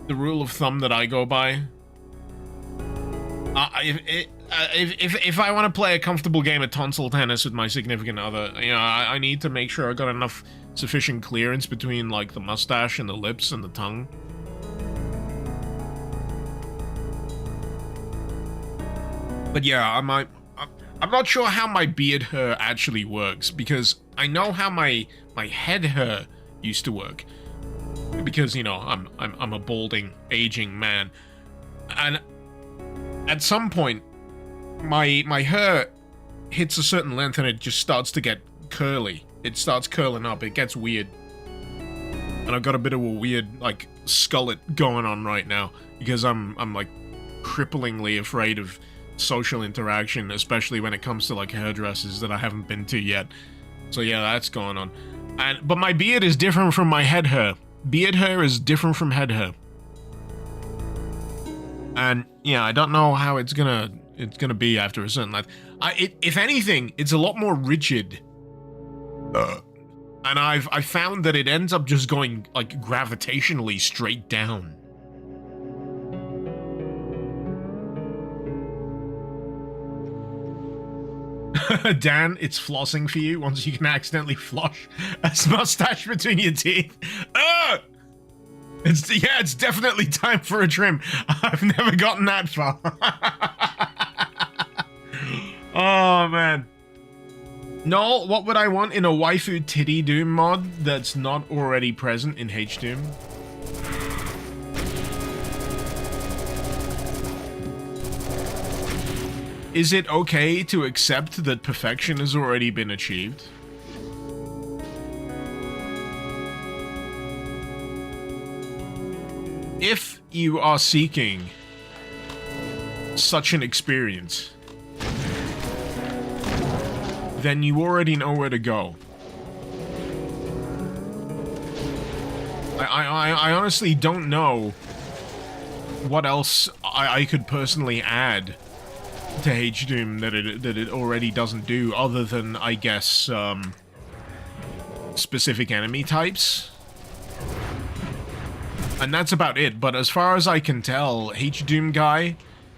rule of thumb that I go by. If I want to play a comfortable game of tonsil tennis with my significant other, you know, I need to make sure I got enough sufficient clearance between, like, the mustache and the lips and the tongue. But yeah, I'm not sure how my beard hair actually works, because I know how my head hair used to work. Because, you know, I'm a balding, aging man. And at some point, my hair hits a certain length and it just starts to get curly. It starts curling up, it gets weird. And I've got a bit of a weird, like, skullet going on right now, because I'm like, cripplingly afraid of social interaction, especially when it comes to, like, hairdressers that I haven't been to yet. So yeah, that's going on. But my beard is different from my head hair. Beard hair is different from head hair. And yeah, I don't know how it's gonna be after a certain length. If anything, it's a lot more rigid. And I've found that it ends up just going, like, gravitationally straight down. Dan, it's flossing for you once you can accidentally flush a mustache between your teeth. It's definitely time for a trim. I've never gotten that far. Oh, man. No, what would I want in a waifu titty Doom mod that's not already present in H-Doom? Is it okay to accept that perfection has already been achieved? If you are seeking such an experience, then you already know where to go. I honestly don't know what else I could personally add to H-Doom that it already doesn't do, other than, I guess, specific enemy types. And that's about it, but as far as I can tell, H-Doom guy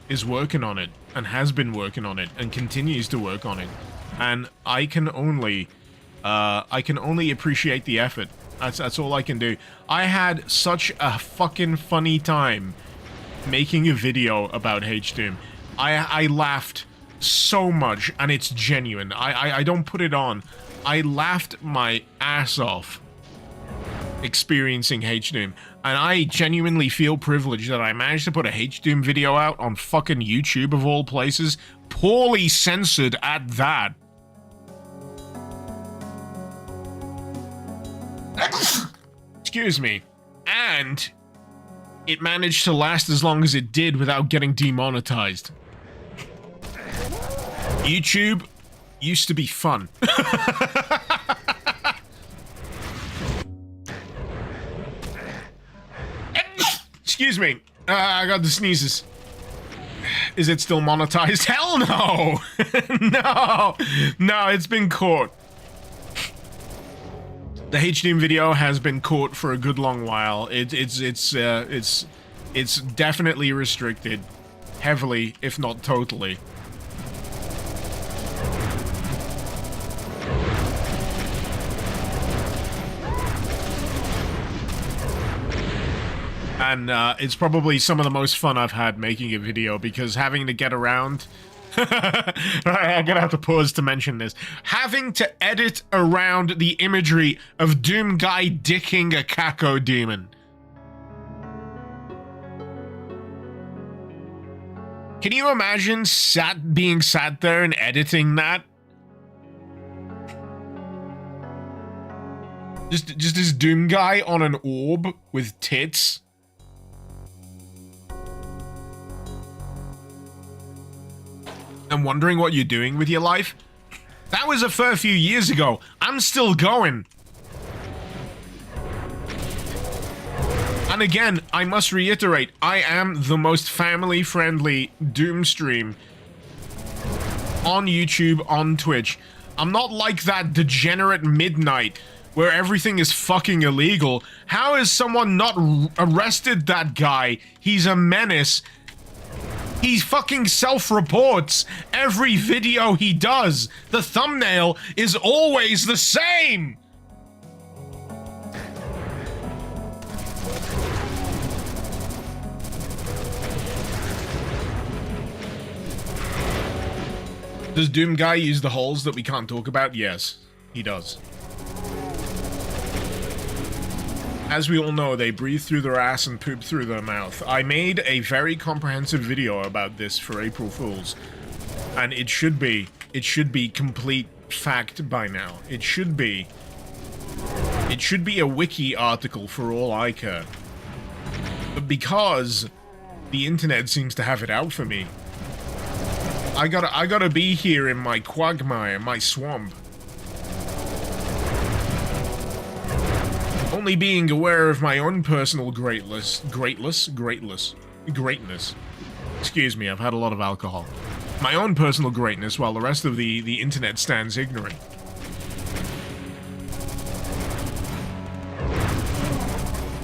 is working on it, and has been working on it, and continues to work on it. And I can only appreciate the effort. That's all I can do. I had such a fucking funny time making a video about H-Doom. I laughed so much, and it's genuine. I don't put it on. I laughed my ass off experiencing H-Doom, and I genuinely feel privileged that I managed to put a H-Doom video out on fucking YouTube of all places, poorly censored at that. Excuse me. And it managed to last as long as it did without getting demonetized. YouTube used to be fun. Excuse me. I got the sneezes. Is it still monetized? Hell no! No, it's been caught. The H-Doom video has been caught for a good long while. It's definitely restricted, heavily, if not totally. And it's probably some of the most fun I've had making a video, because having to get around... I'm gonna have to pause to mention this. Having to edit around the imagery of Doom Guy dicking a Caco demon. Can you imagine being sat there and editing that? Just this Doom Guy on an orb with tits. And wondering what you're doing with your life? That was a fair few years ago. I'm still going. And again, I must reiterate, I am the most family-friendly Doom stream on YouTube, on Twitch. I'm not like that degenerate Midnight where everything is fucking illegal. How has someone not arrested that guy? He's a menace. He fucking self-reports every video he does. The thumbnail is always the same! Does Doom Guy use the holes that we can't talk about? Yes, he does. As we all know, they breathe through their ass and poop through their mouth. I made a very comprehensive video about this for April Fools, and it should be complete fact by now. It should be a wiki article for all I care. But because the internet seems to have it out for me, I gotta be here in my quagmire, my swamp. Only being aware of my own personal greatness. Excuse me, I've had a lot of alcohol. My own personal greatness, while the rest of the internet stands ignorant.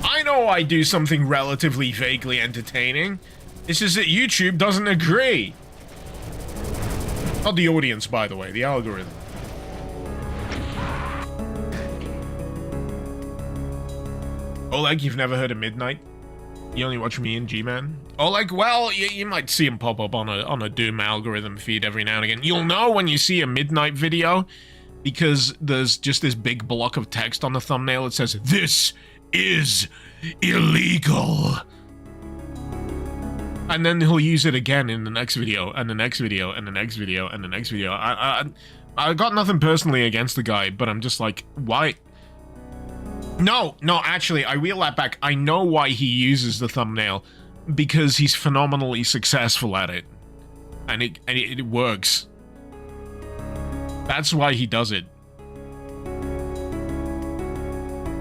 I know I do something relatively vaguely entertaining. It's just that YouTube doesn't agree. Not the audience, by the way, the algorithm. Oleg, you've never heard of Midnight? You only watch me and G-Man? Oleg, well, you might see him pop up on a Doom algorithm feed every now and again. You'll know when you see a Midnight video, because there's just this big block of text on the thumbnail that says, "This is illegal." And then he'll use it again in the next video, and the next video, and the next video, and the next video. I got nothing personally against the guy, but I'm just like, why? No, actually, I wheel that back. I know why he uses the thumbnail, because he's phenomenally successful at it. And it works. That's why he does it.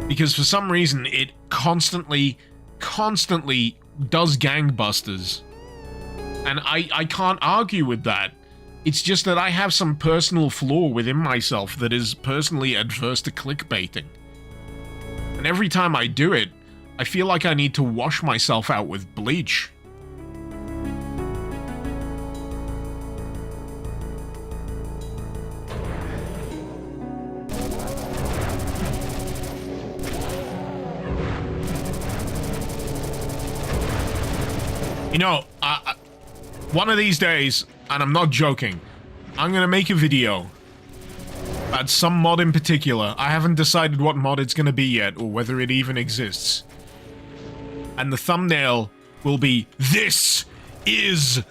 Because for some reason, it constantly does gangbusters. And I can't argue with that. It's just that I have some personal flaw within myself that is personally adverse to clickbaiting. And every time I do it, I feel like I need to wash myself out with bleach. You know, one of these days, and I'm not joking, I'm gonna make a video about some mod in particular. I haven't decided what mod it's gonna be yet, or whether it even exists. And the thumbnail will be, "This is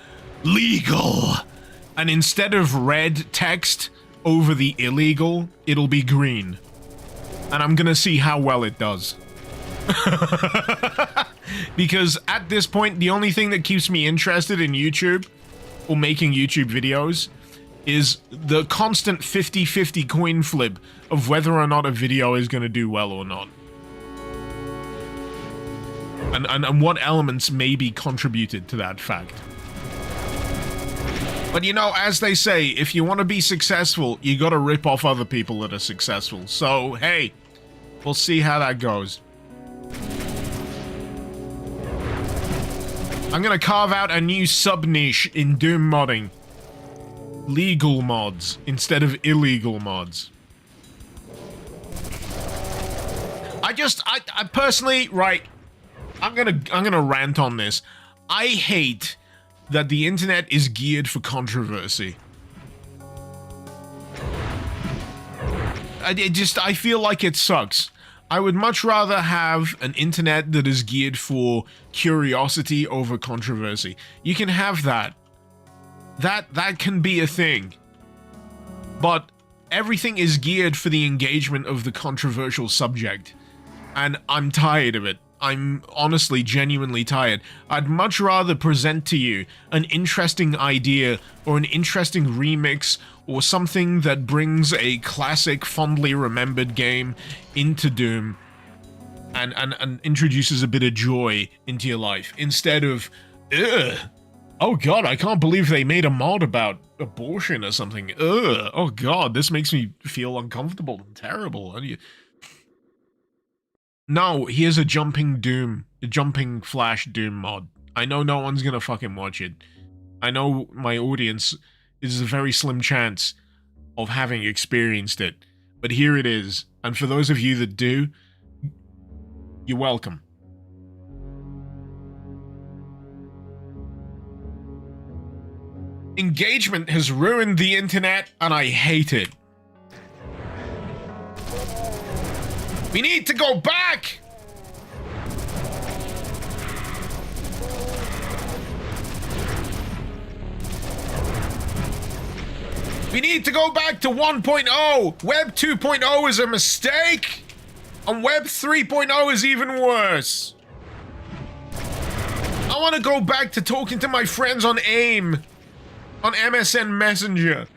legal." And instead of red text over the illegal, it'll be green. And I'm gonna see how well it does. Because at this point, the only thing that keeps me interested in YouTube, or making YouTube videos, is the constant 50-50 coin flip of whether or not a video is going to do well or not. And what elements may be contributed to that fact. But you know, as they say, if you want to be successful, you gotta rip off other people that are successful. So, hey, we'll see how that goes. I'm gonna carve out a new sub-niche in Doom modding. Legal mods instead of illegal mods. I personally, right, I'm gonna rant on this. I hate that the internet is geared for controversy. I feel like it sucks. I would much rather have an internet that is geared for curiosity over controversy. You can have that. That can be a thing. But everything is geared for the engagement of the controversial subject. And I'm tired of it. I'm honestly, genuinely tired. I'd much rather present to you an interesting idea or an interesting remix or something that brings a classic, fondly remembered game into Doom and introduces a bit of joy into your life instead of, ugh, oh god, I can't believe they made a mod about abortion or something. Ugh, oh god, this makes me feel uncomfortable and terrible. No, here's a jumping Flash Doom mod. I know no one's gonna fucking watch it. I know my audience is a very slim chance of having experienced it. But here it is. And for those of you that do, you're welcome. Engagement has ruined the internet, and I hate it. We need to go back! We need to go back to 1.0! Web 2.0 is a mistake! And Web 3.0 is even worse. I want to go back to talking to my friends on AIM. On MSN Messenger.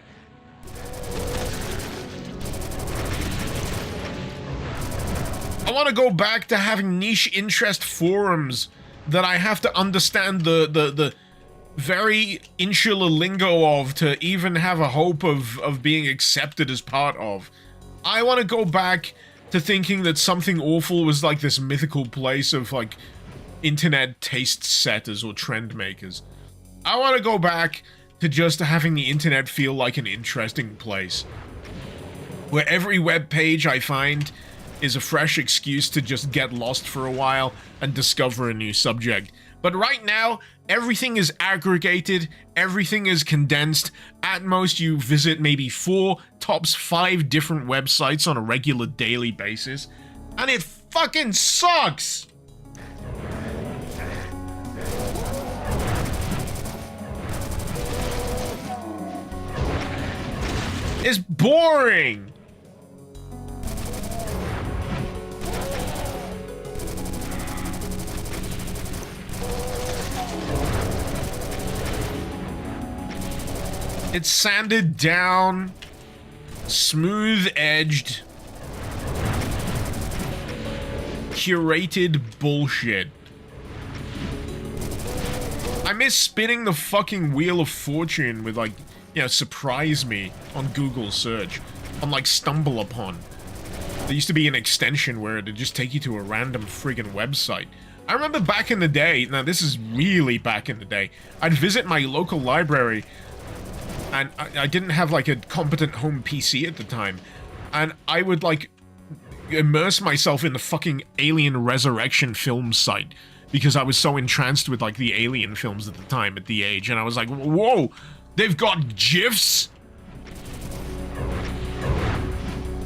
I want to go back to having niche interest forums that I have to understand the very insular lingo of to even have a hope of being accepted as part of. I want to go back to thinking that Something Awful was like this mythical place of like internet taste setters or trend makers. I want to go back to just having the internet feel like an interesting place, where every web page I find is a fresh excuse to just get lost for a while and discover a new subject. But right now, everything is aggregated, everything is condensed. At most, you visit maybe 4, tops 5 different websites on a regular daily basis, and it fucking sucks! It's boring! It's sanded down, smooth-edged, curated bullshit. I miss spinning the fucking Wheel of Fortune with, like, you know, surprise me on Google search, on, like, stumble upon. There used to be an extension where it'd just take you to a random friggin' website. I remember back in the day, now this is really back in the day, I'd visit my local library, and I didn't have, like, a competent home PC at the time, and I would, like, immerse myself in the fucking Alien Resurrection film site, because I was so entranced with, like, the Alien films at the time, at the age, and I was like, whoa! They've got GIFs?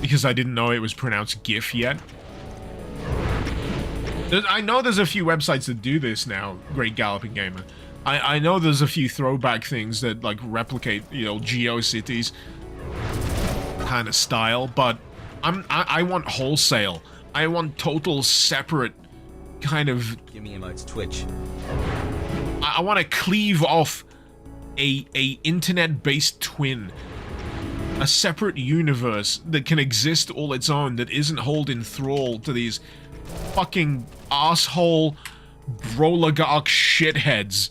Because I didn't know it was pronounced GIF yet. I know there's a few websites that do this now, Great Galloping Gamer. I know there's a few throwback things that, like, replicate, you know, GeoCities kind of style, but I want wholesale. I want total separate kind of... Give me emotes, Twitch. I want to cleave off a internet-based twin, a separate universe that can exist all its own, that isn't held in thrall to these fucking asshole broligarch shitheads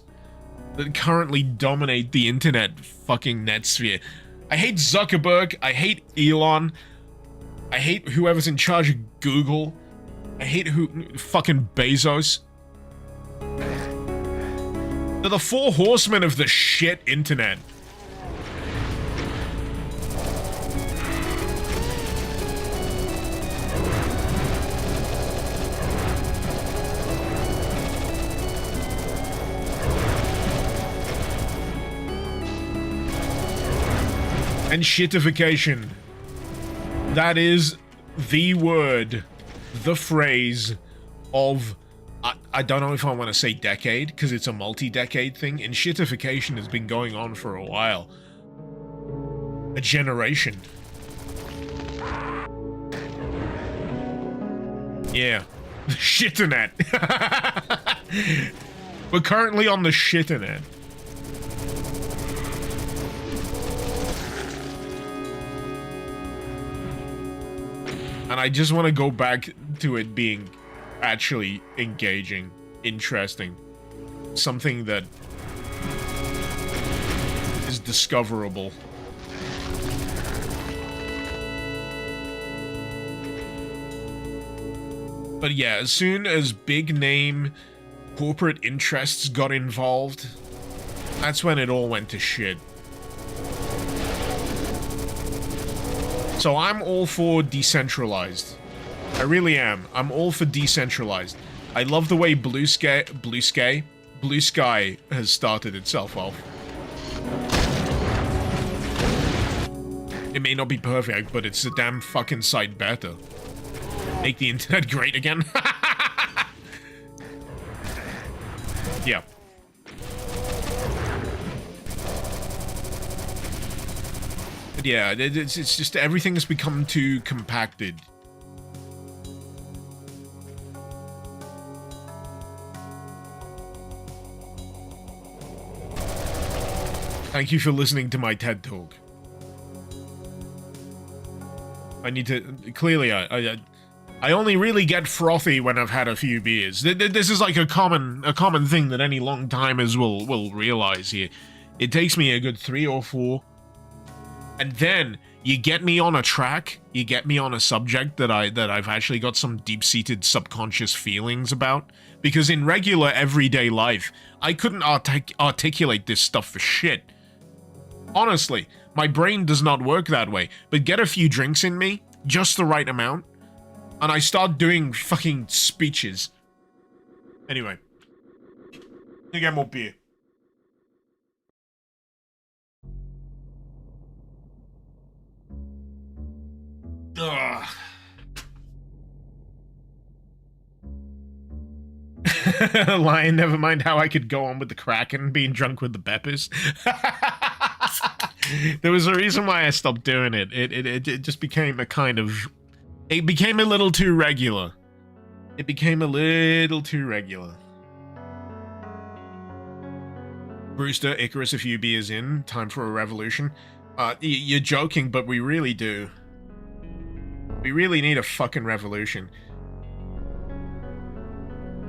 that currently dominate the internet fucking netsphere. I hate Zuckerberg, I hate Elon, I hate whoever's in charge of Google, I hate fucking Bezos. They're the 4 horsemen of the shit internet. And shitification. That is the word, the phrase of... I don't know if I want to say decade, because it's a multi-decade thing, and shitification has been going on for a while. A generation. Yeah. The shitinette. We're currently on the shitinette. And I just want to go back to it being actually engaging, interesting, something that is discoverable. But yeah, as soon as big name corporate interests got involved, that's when it all went to shit. So I'm all for decentralized. I really am. I'm all for decentralized. I love the way Bluesky has started itself off. It may not be perfect, but it's a damn fucking sight better. Make the internet great again. Yeah. But yeah, it's just everything has become too compacted. Thank you for listening to my TED Talk. I need to... Clearly, I only really get frothy when I've had a few beers. This is like a common thing that any long-timers will realize here. It takes me a good 3 or 4. And then, you get me on a track, you get me on a subject that I've actually got some deep-seated subconscious feelings about. Because in regular, everyday life, I couldn't articulate this stuff for shit. Honestly, my brain does not work that way, but get a few drinks in me, just the right amount, and I start doing fucking speeches. Anyway. You get more beer. Ugh. Lion, never mind how I could go on with the Kraken being drunk with the Beppers. There was a reason why I stopped doing it. It just became a kind of... It became a little too regular. It became a little too regular. Brewster, Icarus, a few beers in. Time for a revolution. You're joking, but we really do. We really need a fucking revolution.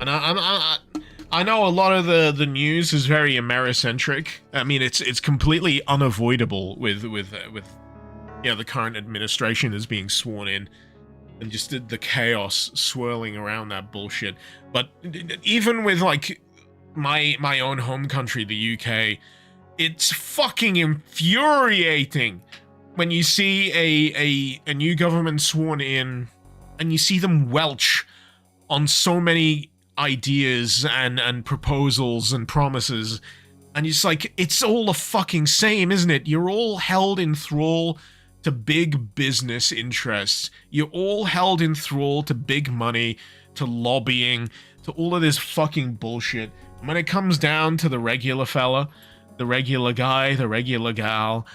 And I know a lot of the news is very Americentric. I mean, it's completely unavoidable with the current administration is being sworn in, and just the chaos swirling around that bullshit. But even with like my own home country, the UK, it's fucking infuriating when you see a new government sworn in, and you see them welch on so many ideas and proposals and promises, and it's like, it's all the fucking same, isn't it? You're all held in thrall to big business interests. You're all held in thrall to big money, to lobbying, to all of this fucking bullshit. And when it comes down to the regular fella, the regular guy, the regular gal,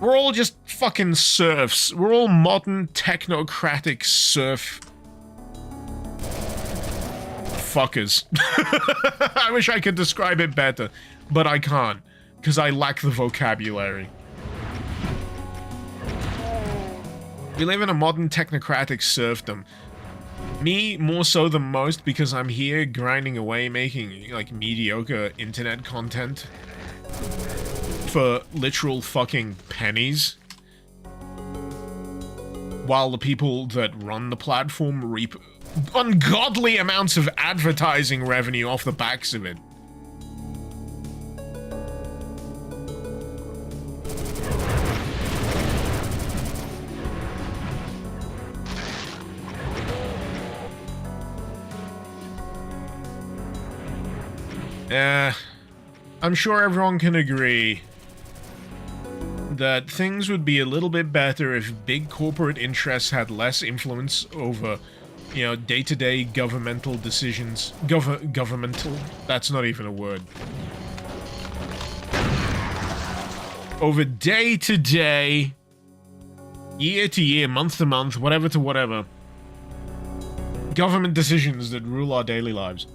we're all just fucking serfs. We're all modern technocratic serf fuckers. I wish I could describe it better, but I can't, because I lack the vocabulary. We live in a modern technocratic serfdom. Me more so than most, because I'm here grinding away making like mediocre internet content for literal fucking pennies, while the people that run the platform reap ungodly amounts of advertising revenue off the backs of it. I'm sure everyone can agree that things would be a little bit better if big corporate interests had less influence over, you know, day-to-day governmental decisions. Governmental? That's not even a word. Over day-to-day, year-to-year, month-to-month, whatever to whatever, government decisions that rule our daily lives.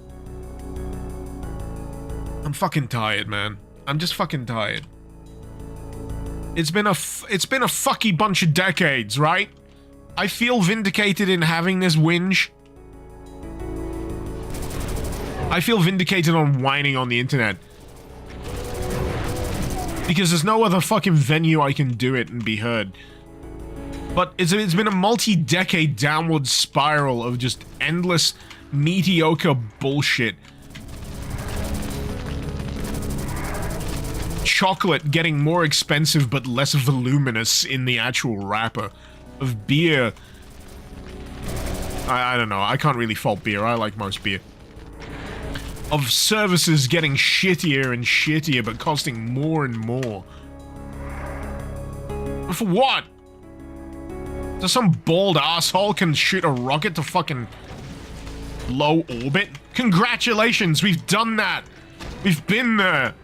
I'm fucking tired, man. I'm just fucking tired. It's been a fucky bunch of decades, right? I feel vindicated in having this whinge. I feel vindicated on whining on the internet. Because there's no other fucking venue I can do it and be heard. But it's been a multi-decade downward spiral of just endless, mediocre bullshit. Chocolate getting more expensive but less voluminous in the actual wrapper. Of beer. I don't know. I can't really fault beer. I like most beer. Of services getting shittier and shittier but costing more and more. For what? So some bald asshole can shoot a rocket to fucking low orbit? Congratulations, we've done that. We've been there.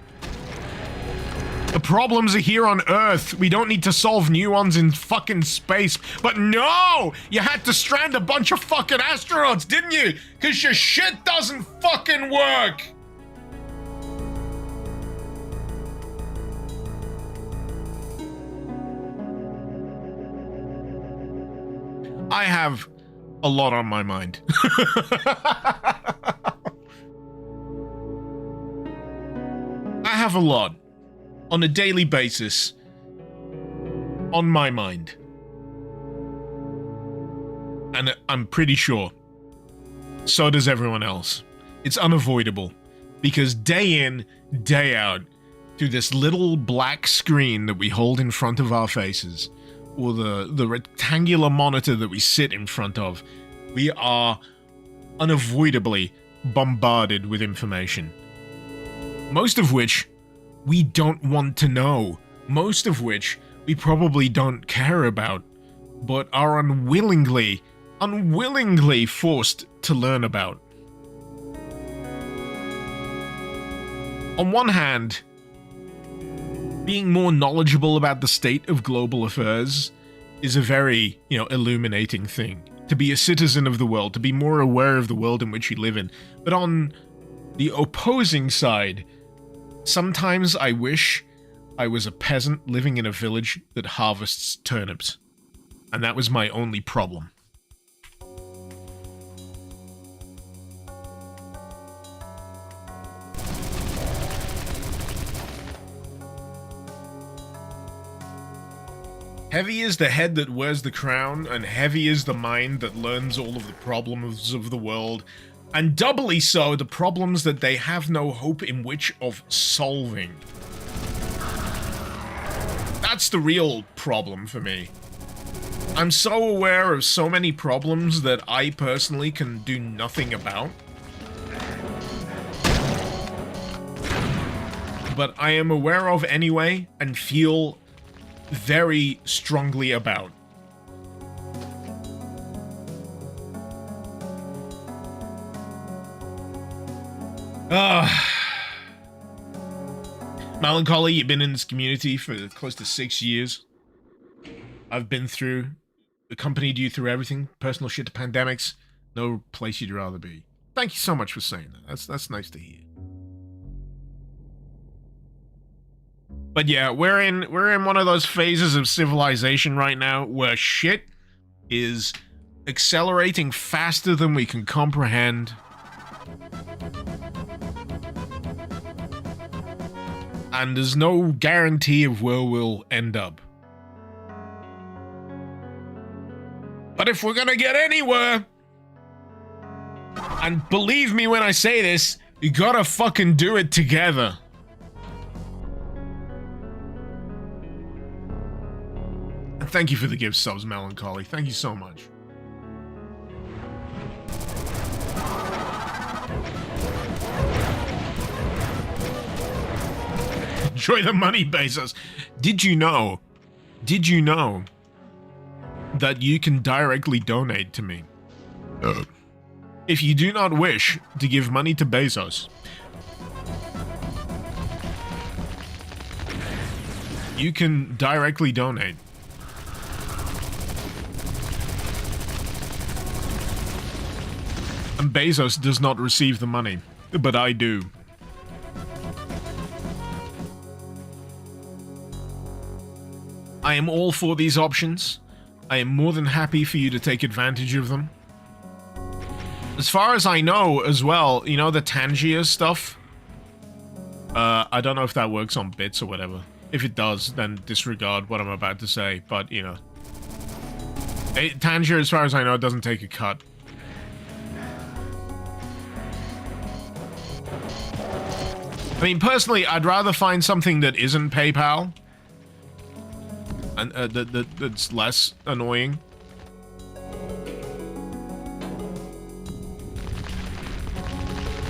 The problems are here on Earth. We don't need to solve new ones in fucking space. But no! You had to strand a bunch of fucking astronauts, didn't you? Because your shit doesn't fucking work! I have a lot on my mind. I have a lot. On a daily basis, on my mind. And I'm pretty sure so does everyone else. It's unavoidable, because day in, day out, through this little black screen that we hold in front of our faces, or the rectangular monitor that we sit in front of, we are unavoidably bombarded with information. Most of which we don't want to know, most of which we probably don't care about, but are unwillingly forced to learn about. On one hand, being more knowledgeable about the state of global affairs is a very, illuminating thing. To be a citizen of the world, to be more aware of the world in which you live in. But on the opposing side, sometimes I wish I was a peasant living in a village that harvests turnips. And that was my only problem. Heavy is the head that wears the crown, and heavy is the mind that learns all of the problems of the world, and doubly so the problems that they have no hope in which of solving. That's the real problem for me. I'm so aware of so many problems that I personally can do nothing about. But I am aware of anyway, and feel very strongly about. Melancholy, you've been in this community for close to 6 years. I've been through, accompanied you through everything, personal shit to pandemics. No place you'd rather be. Thank you so much for saying that. That's nice to hear. But yeah, we're in one of those phases of civilization right now where shit is accelerating faster than we can comprehend. And there's no guarantee of where we'll end up. But if we're gonna get anywhere, and believe me when I say this, you gotta fucking do it together. And thank you for the gift subs, Melancholy. Thank you so much. Enjoy the money, Bezos. Did you know that you can directly donate to me? If you do not wish to give money to Bezos, you can directly donate. And Bezos does not receive the money, but I do. I am all for these options. I am more than happy for you to take advantage of them. As far as I know as well, you know the Tangier stuff? I don't know if that works on bits or whatever. If it does, then disregard what I'm about to say, but, you know. Tangier, as far as I know, doesn't take a cut. I mean, personally, I'd rather find something that isn't PayPal. And that's less annoying.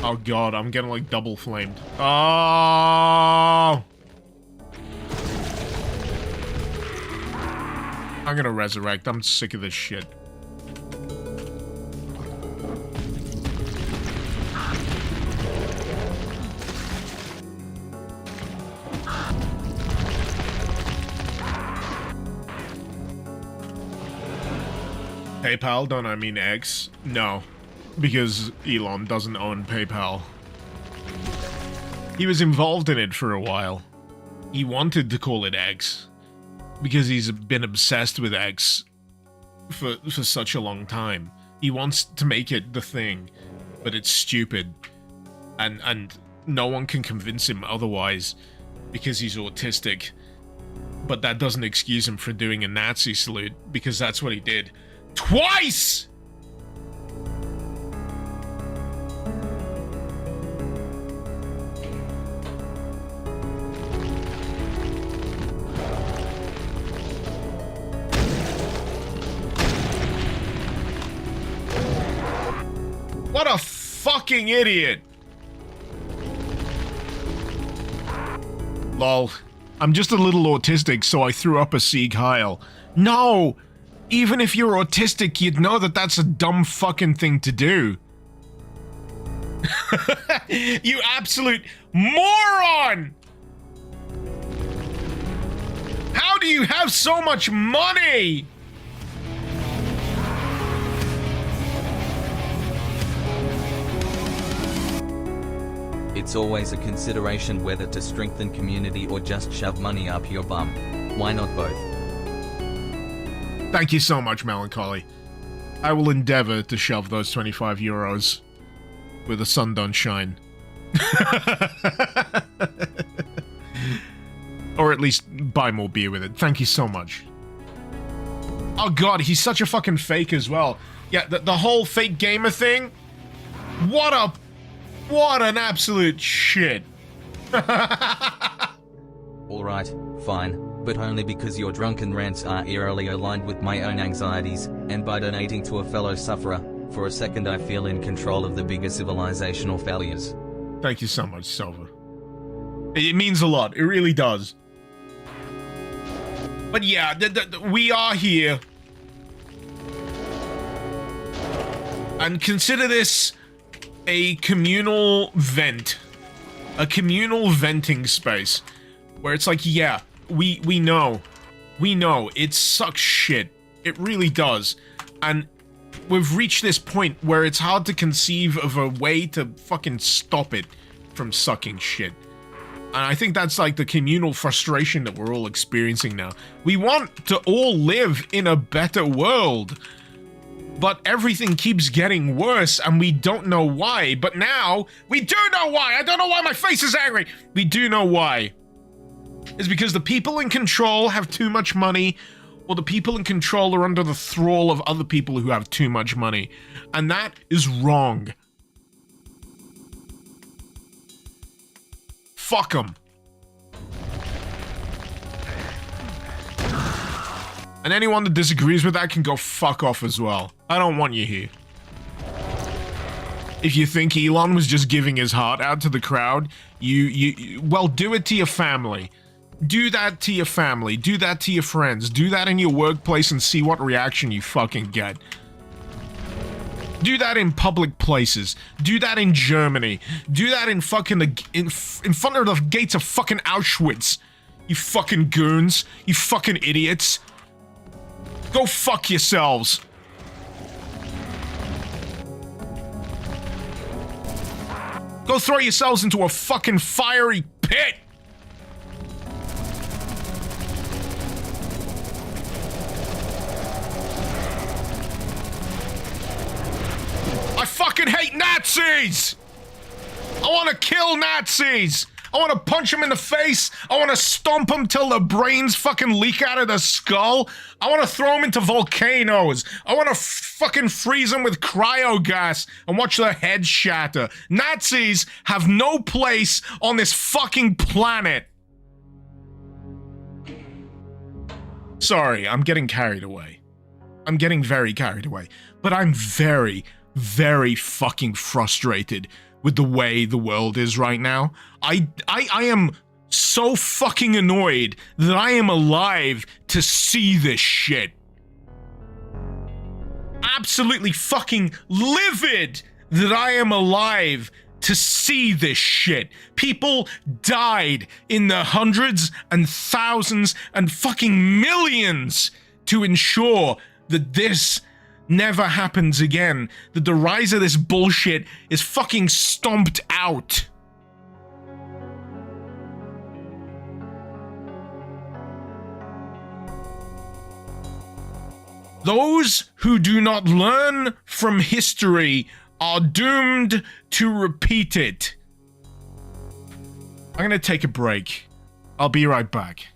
Oh god, I'm getting like double flamed. Oh! I'm gonna resurrect. I'm sick of this shit. PayPal, don't I mean X? No, because Elon doesn't own PayPal. He was involved in it for a while. He wanted to call it X, because he's been obsessed with X for such a long time. He wants to make it the thing, but it's stupid. And no one can convince him otherwise, because he's autistic. But that doesn't excuse him for doing a Nazi salute, because that's what he did. Twice! What a fucking idiot! Lol. I'm just a little autistic, so I threw up a Sieg Heil. No! Even if you're autistic, you'd know that that's a dumb fucking thing to do. You absolute moron! How do you have so much money? It's always a consideration whether to strengthen community or just shove money up your bum. Why not both? Thank you so much, Melancholy. I will endeavor to shove those 25 euros where the sun don't shine. Or at least buy more beer with it. Thank you so much. Oh god, he's such a fucking fake as well. Yeah, the whole fake gamer thing. What an absolute shit. Alright, fine. But only because your drunken rants are eerily aligned with my own anxieties, and by donating to a fellow sufferer, for a second I feel in control of the bigger civilizational failures. Thank you so much, Silver. It means a lot, it really does. But yeah, we are here. And consider this a communal vent. A communal venting space. Where it's like, yeah, we know, it sucks shit. It really does. And we've reached this point where it's hard to conceive of a way to fucking stop it from sucking shit. And I think that's like the communal frustration that we're all experiencing now. We want to all live in a better world. But everything keeps getting worse and we don't know why. But now, we do know why! I don't know why my face is angry! We do know why. It's because the people in control have too much money, or the people in control are under the thrall of other people who have too much money. And that is wrong. Fuck them. And anyone that disagrees with that can go fuck off as well. I don't want you here. If you think Elon was just giving his heart out to the crowd, well, do it to your family. Do that to your family. Do that to your friends. Do that in your workplace and see what reaction you fucking get. Do that in public places. Do that in Germany. Do that in fucking in front of the gates of fucking Auschwitz. You fucking goons. You fucking idiots. Go fuck yourselves. Go throw yourselves into a fucking fiery pit. I fucking hate Nazis! I want to kill Nazis! I want to punch them in the face! I want to stomp them till the brains fucking leak out of their skull! I want to throw them into volcanoes! I want to fucking freeze them with cryogas and watch their heads shatter! Nazis have no place on this fucking planet! Sorry, I'm getting carried away. I'm getting very carried away. But I'm very, very fucking frustrated with the way the world is right now. I am so fucking annoyed that I am alive to see this shit. absolutely fucking livid that I am alive to see this shit. People died in the hundreds and thousands and fucking millions to ensure that this never happens again, that the rise of this bullshit is fucking stomped out. Those who do not learn from history are doomed to repeat it. I'm gonna take a break. I'll be right back.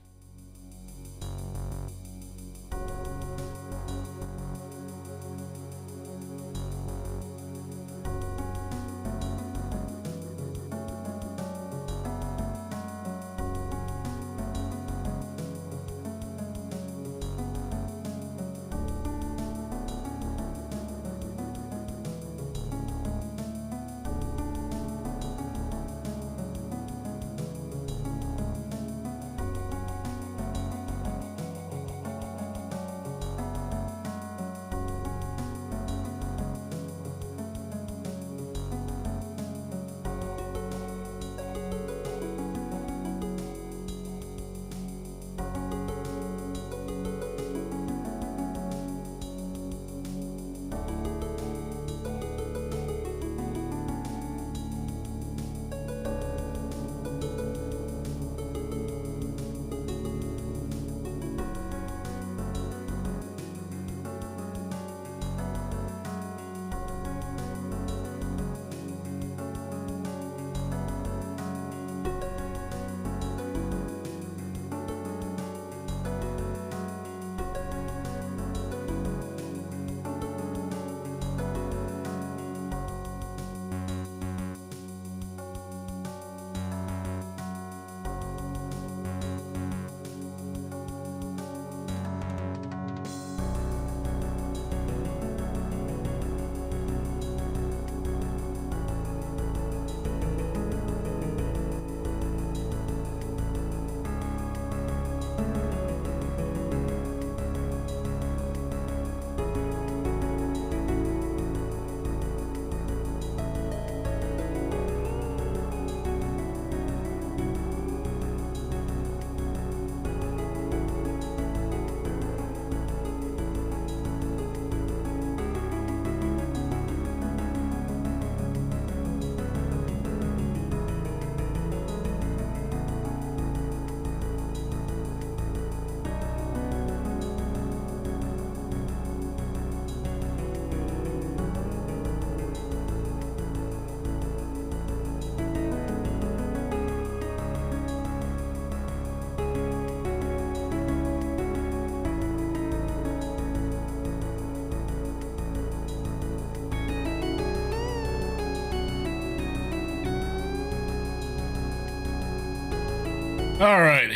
All right.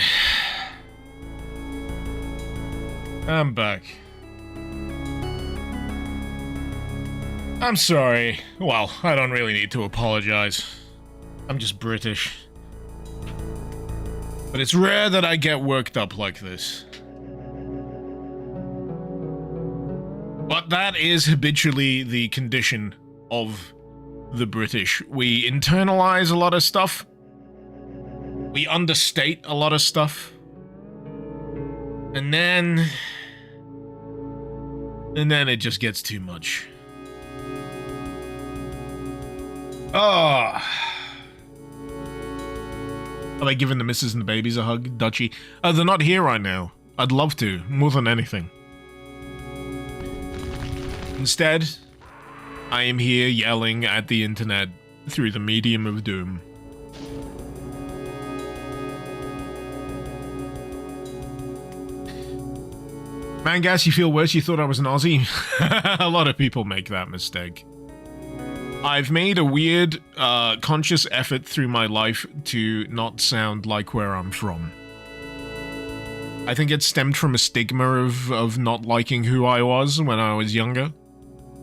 I'm back. I'm sorry. Well, I don't really need to apologize. I'm just British. But it's rare that I get worked up like this. But that is habitually the condition of the British. We internalize a lot of stuff. We understate a lot of stuff. And then it just gets too much. Oh. Are they giving the missus and the babies a hug, Dutchie? They're not here right now. I'd love to, more than anything. Instead, I am here yelling at the internet through the medium of doom. Man, Gas, you feel worse? You thought I was an Aussie? A lot of people make that mistake. I've made a weird, conscious effort through my life to not sound like where I'm from. I think it stemmed from a stigma of not liking who I was when I was younger.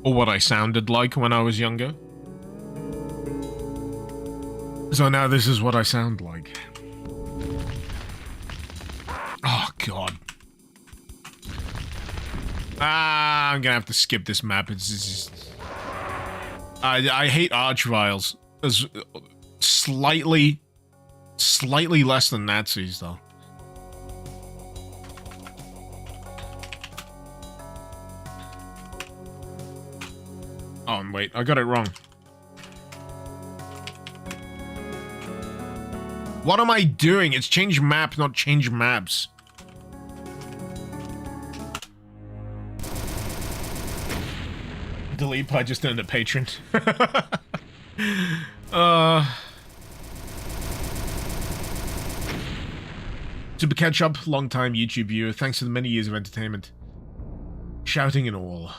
Or what I sounded like when I was younger. So now this is what I sound like. Oh, God. I'm gonna have to skip this map. It's just... I hate Archviles. As slightly less than Nazis, though. Oh, and wait, I got it wrong. What am I doing? It's change map, not change maps. Delete, I just earned a patron. To catch up, long-time YouTube viewer, thanks for the many years of entertainment. Shouting and all.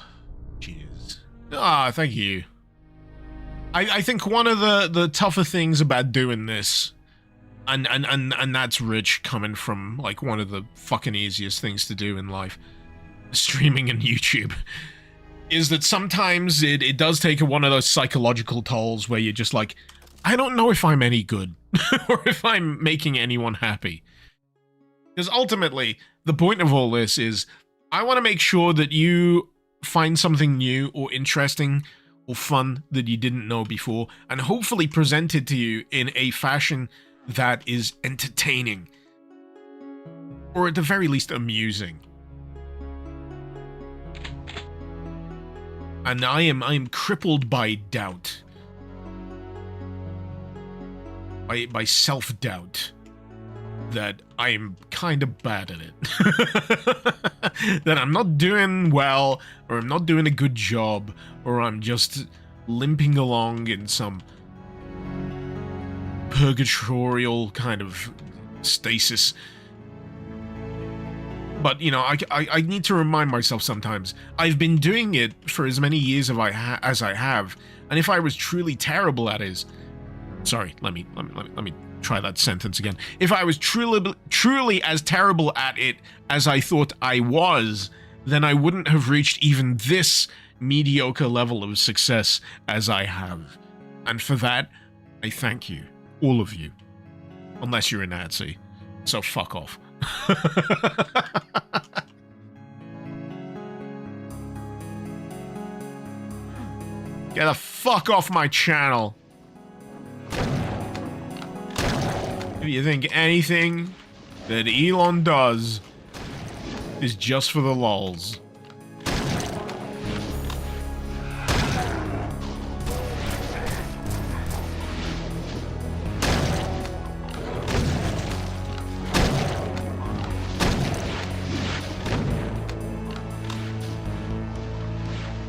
Cheers. Ah, thank you. I think one of the tougher things about doing this, and that's rich coming from, like, one of the fucking easiest things to do in life, streaming and YouTube, is that sometimes it does take one of those psychological tolls where you're just like, I don't know if I'm any good, or if I'm making anyone happy. Because ultimately, the point of all this is, I want to make sure that you find something new or interesting or fun that you didn't know before, and hopefully present it to you in a fashion that is entertaining. Or at the very least, amusing. And I am crippled by doubt. By self-doubt. That I am kind of bad at it. That I'm not doing well, or I'm not doing a good job, or I'm just limping along in some purgatorial kind of stasis. But, you know, I need to remind myself sometimes, I've been doing it for as many years as I have, and if I was truly terrible at it, sorry, let me try that sentence again. If I was truly as terrible at it as I thought I was, then I wouldn't have reached even this mediocre level of success as I have. And for that, I thank you. All of you. Unless you're a Nazi. So fuck off. Get the fuck off my channel. If you think anything that Elon does is just for the lulz.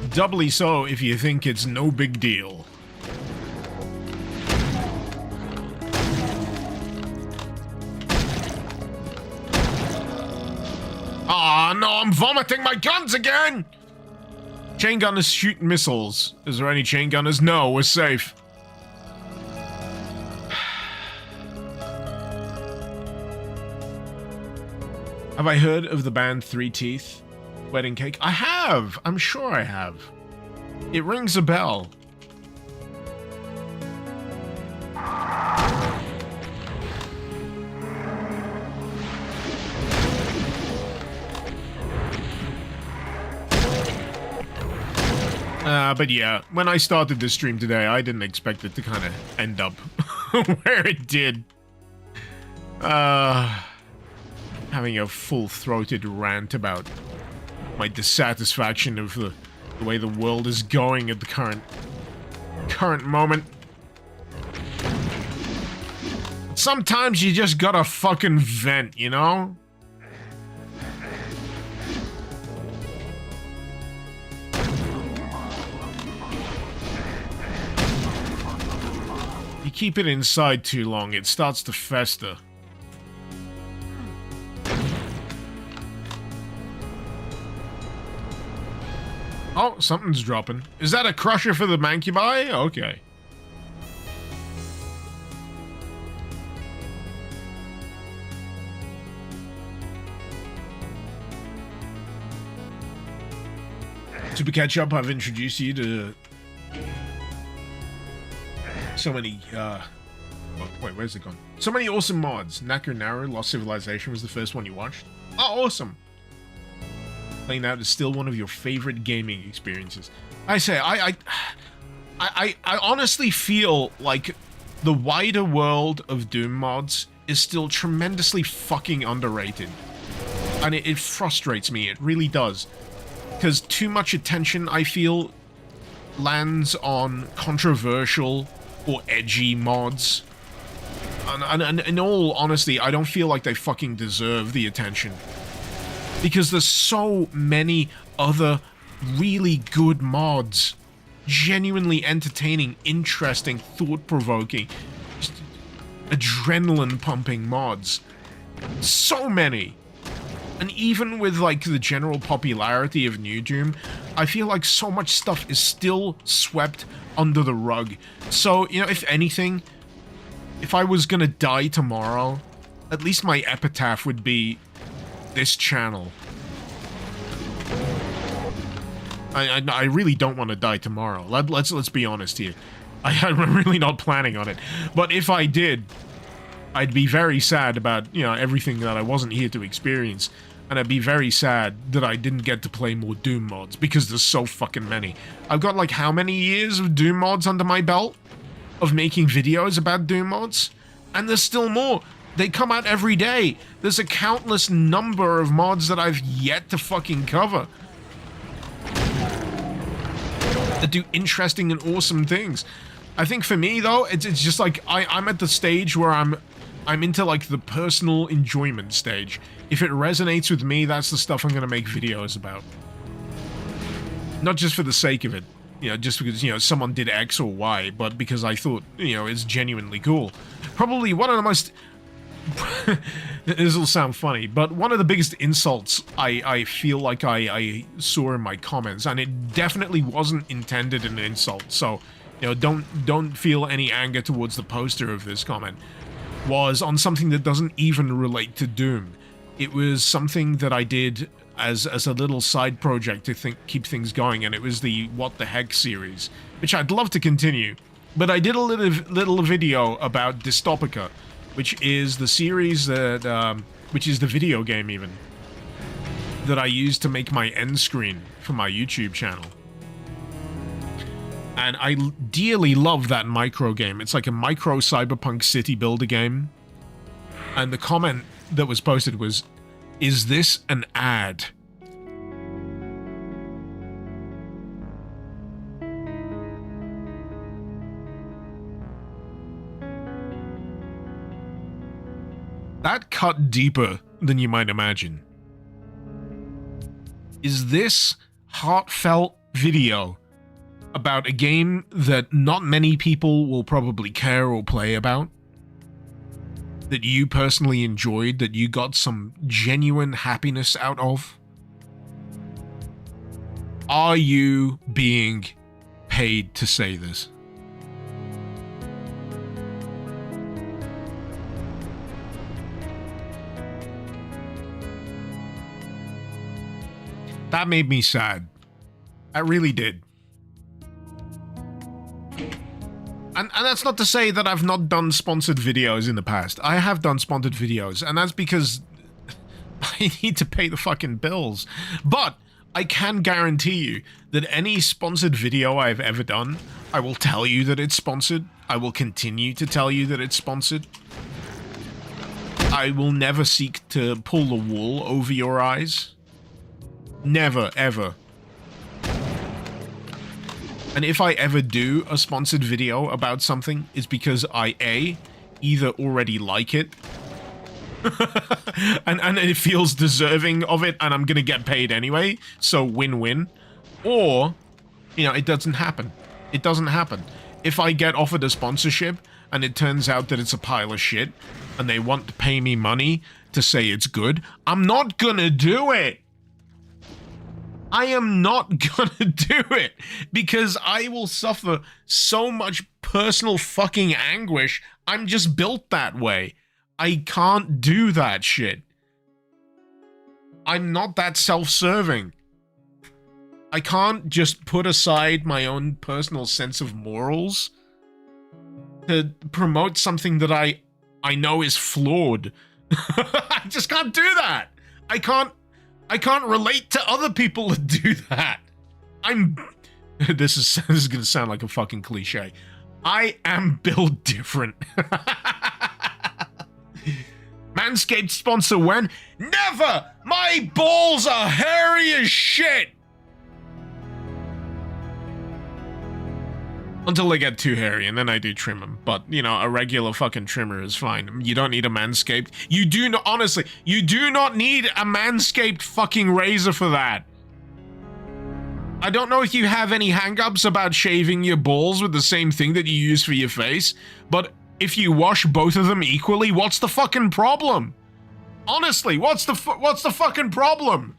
Doubly so if you think it's no big deal. Ah, no, I'm vomiting my guns again! Chain gunners shoot missiles. Is there any chain gunners? No, we're safe. Have I heard of the band Three Teeth? Wedding Cake? I have! I'm sure I have. It rings a bell. But yeah, when I started this stream today, I didn't expect it to kind of end up where it did. Having a full-throated rant about my dissatisfaction of the way the world is going at the current moment. Sometimes you just gotta fucking vent, you know? You keep it inside too long, it starts to fester. Oh, something's dropping. Is that a crusher for the mancubi? Okay. To catch up, I've introduced you to so many, oh, wait, where's it gone? So many awesome mods. Naku Naru, Lost Civilization was the first one you watched. Oh, awesome. playing that is still one of your favorite gaming experiences. I say, I honestly feel like the wider world of Doom mods is still tremendously fucking underrated. And it frustrates me, it really does. Because too much attention, I feel, lands on controversial or edgy mods. And in all honesty, I don't feel like they fucking deserve the attention. Because there's so many other really good mods. Genuinely entertaining, interesting, thought-provoking, adrenaline-pumping mods. So many. And even with, like, the general popularity of New Doom, I feel like so much stuff is still swept under the rug. So, you know, if anything, if I was gonna die tomorrow, at least my epitaph would be this channel. I really don't want to die tomorrow. Let's be honest here. I'm really not planning on it. But if I did, I'd be very sad about, you know, everything that I wasn't here to experience. And I'd be very sad that I didn't get to play more Doom mods, because there's so fucking many. I've got, like, how many years of Doom mods under my belt? Of making videos about Doom mods? And there's still more. They come out every day. There's a countless number of mods that I've yet to fucking cover. That do interesting and awesome things. I think for me, though, it's just like, I'm at the stage where I'm into, like, the personal enjoyment stage. If it resonates with me, that's the stuff I'm gonna make videos about. Not just for the sake of it. You know, just because, you know, someone did X or Y, but because I thought, you know, it's genuinely cool. Probably one of the most... This will sound funny, but one of the biggest insults I feel like I saw in my comments, and it definitely wasn't intended an insult, so, you know, don't feel any anger towards the poster of this comment, was on something that doesn't even relate to Doom. It was something that I did as a little side project to keep things going, and it was the What the Heck series, which I'd love to continue, but I did a little video about Dystopica, which is the series that, which is the video game even, that I used to make my end screen for my YouTube channel. And I dearly love that micro game. It's like a micro cyberpunk city builder game. And the comment that was posted was, "Is this an ad?" That cut deeper than you might imagine. Is this heartfelt video about a game that not many people will probably care or play about? That you personally enjoyed, that you got some genuine happiness out of? Are you being paid to say this? That made me sad. That really did. And that's not to say that I've not done sponsored videos in the past. I have done sponsored videos, and that's because I need to pay the fucking bills. But I can guarantee you that any sponsored video I've ever done, I will tell you that it's sponsored. I will continue to tell you that it's sponsored. I will never seek to pull the wool over your eyes. Never, ever. And if I ever do a sponsored video about something, it's because I, A, either already like it, and it feels deserving of it, and I'm gonna get paid anyway, so win-win, or, you know, it doesn't happen. It doesn't happen. If I get offered a sponsorship, and it turns out that it's a pile of shit, and they want to pay me money to say it's good, I'm not gonna do it! I am not gonna do it, because I will suffer so much personal fucking anguish. I'm just built that way. I can't do that shit. I'm not that self-serving. I can't just put aside my own personal sense of morals to promote something that I know is flawed. I just can't do that. I can't I can't relate to other people that do that. This is gonna sound like a fucking cliche. I am built different. Manscaped sponsor when? Never! My balls are hairy as shit! Until they get too hairy, and then I do trim them. But, you know, a regular fucking trimmer is fine. You don't need a Manscaped. You do not, honestly, you do not need a Manscaped fucking razor for that. I don't know if you have any hang-ups about shaving your balls with the same thing that you use for your face, but if you wash both of them equally, what's the fucking problem? Honestly, what's the fucking problem?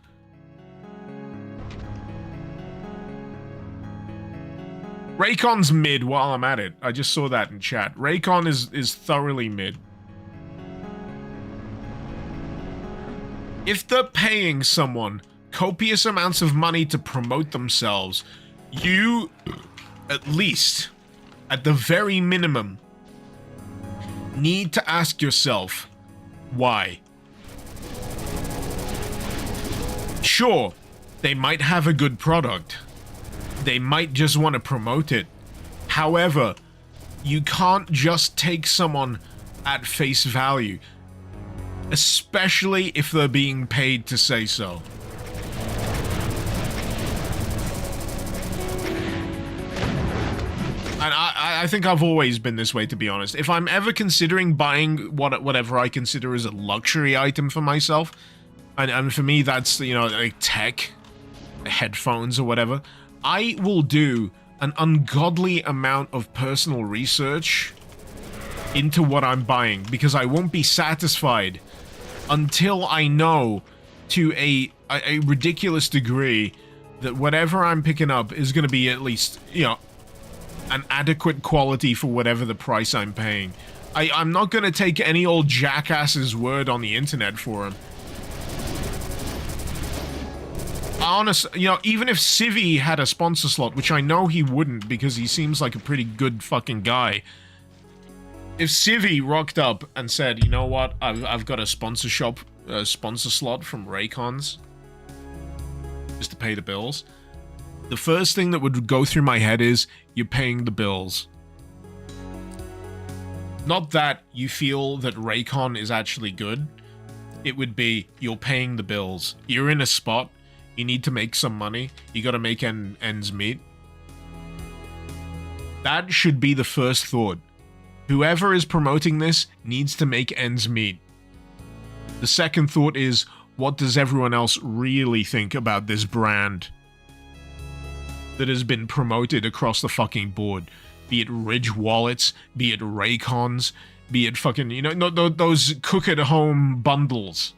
Raycon's mid while I'm at it. I just saw that in chat. Raycon is thoroughly mid. If they're paying someone copious amounts of money to promote themselves, you, at least, at the very minimum, need to ask yourself, why? Sure, they might have a good product. They might just want to promote it. However, you can't just take someone at face value, especially if they're being paid to say so. And I think I've always been this way, to be honest. If I'm ever considering buying whatever I consider as a luxury item for myself, and for me that's, you know, like tech, headphones or whatever, I will do an ungodly amount of personal research into what I'm buying, because I won't be satisfied until I know to a ridiculous degree that whatever I'm picking up is going to be at least, you know, an adequate quality for whatever the price I'm paying. I'm not going to take any old jackass's word on the internet for him. Honestly, you know, even if Civi had a sponsor slot, which I know he wouldn't because he seems like a pretty good fucking guy. If Civi rocked up and said, you know what, I've got a sponsor slot from Raycons just to pay the bills, the first thing that would go through my head is, you're paying the bills. Not that you feel that Raycon is actually good. It would be, you're paying the bills. You're in a spot. You need to make some money. You gotta make ends meet. That should be the first thought. Whoever is promoting this needs to make ends meet. The second thought is, what does everyone else really think about this brand that has been promoted across the fucking board? Be it Ridge wallets, be it Raycons, be it fucking, you know, those cook-at-home bundles.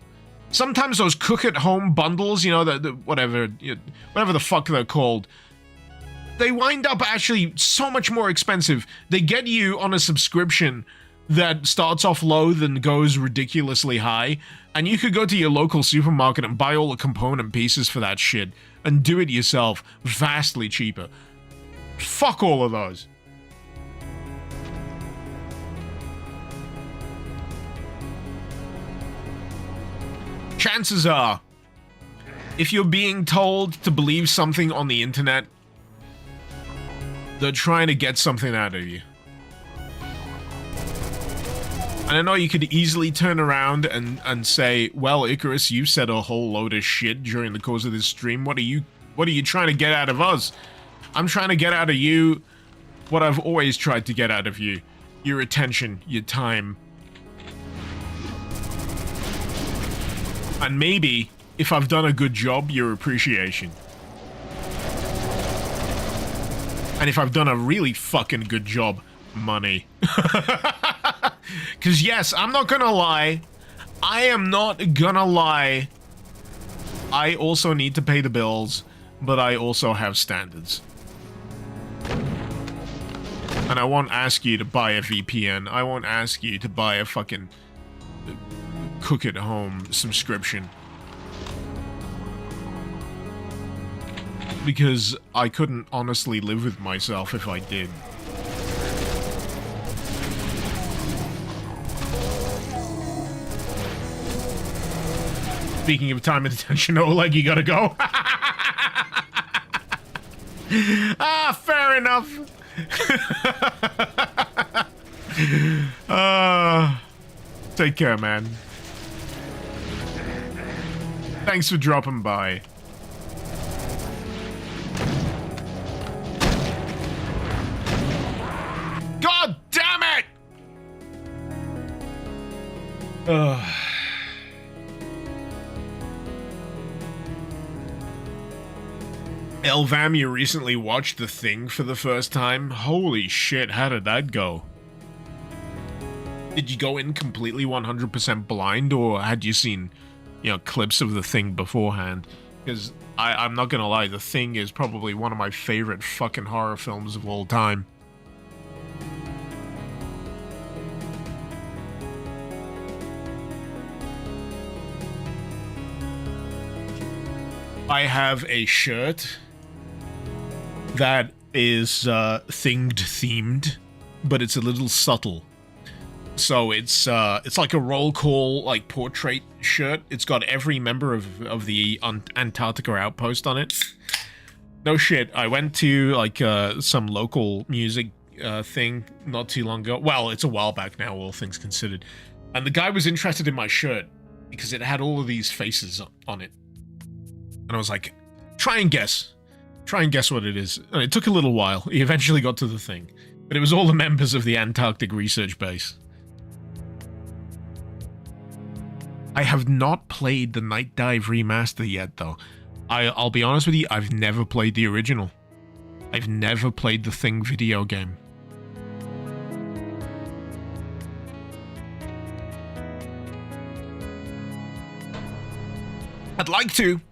Sometimes those cook-at-home bundles, you know, whatever the fuck they're called, they wind up actually so much more expensive. They get you on a subscription that starts off low then goes ridiculously high, and you could go to your local supermarket and buy all the component pieces for that shit and do it yourself vastly cheaper. Fuck all of those. Chances are, if you're being told to believe something on the internet, they're trying to get something out of you. And I know you could easily turn around and say, well, Icarus, you've said a whole load of shit during the course of this stream. What are you trying to get out of us? I'm trying to get out of you what I've always tried to get out of you. Your attention, your time. And maybe, if I've done a good job, your appreciation. And if I've done a really fucking good job, money. Because yes, I'm not gonna lie. I am not gonna lie. I also need to pay the bills, but I also have standards. And I won't ask you to buy a VPN. I won't ask you to buy a fucking cook-at-home subscription. Because I couldn't honestly live with myself if I did. Speaking of time and attention, Oleg, you gotta go. Ah, fair enough. Take care, man. Thanks for dropping by. God damn it! Elvam, you recently watched The Thing for the first time. Holy shit, how did that go? Did you go in completely 100% blind, or had you seen, you know, clips of The Thing beforehand? Because I'm not gonna lie, The Thing is probably one of my favorite fucking horror films of all time. I have a shirt that is Thinged themed, but it's a little subtle. So it's like a roll call, like portrait shirt. It's got every member of the Antarctica outpost on it. No shit. I went to like some local music thing not too long ago. Well, it's a while back now, all things considered. And the guy was interested in my shirt because it had all of these faces on it. And I was like, try and guess what it is. And it took a little while. He eventually got to the thing. But it was all the members of the Antarctic Research Base. I have not played the Night Dive remaster yet, though. I'll be honest with you, I've never played the original. I've never played the Thing video game. I'd like to.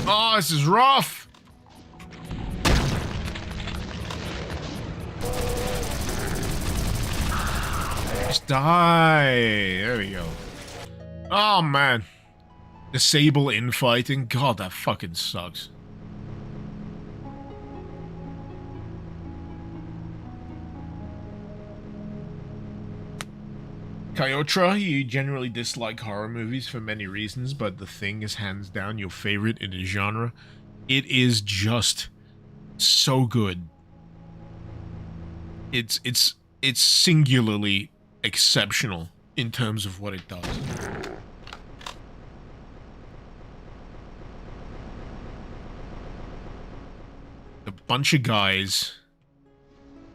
Oh, this is rough. Just die. There we go. Oh, man. Disable infighting. God, that fucking sucks. Kyotra, you generally dislike horror movies for many reasons, but The Thing is hands down your favorite in the genre. It is just so good. It's singularly exceptional in terms of what it does. A bunch of guys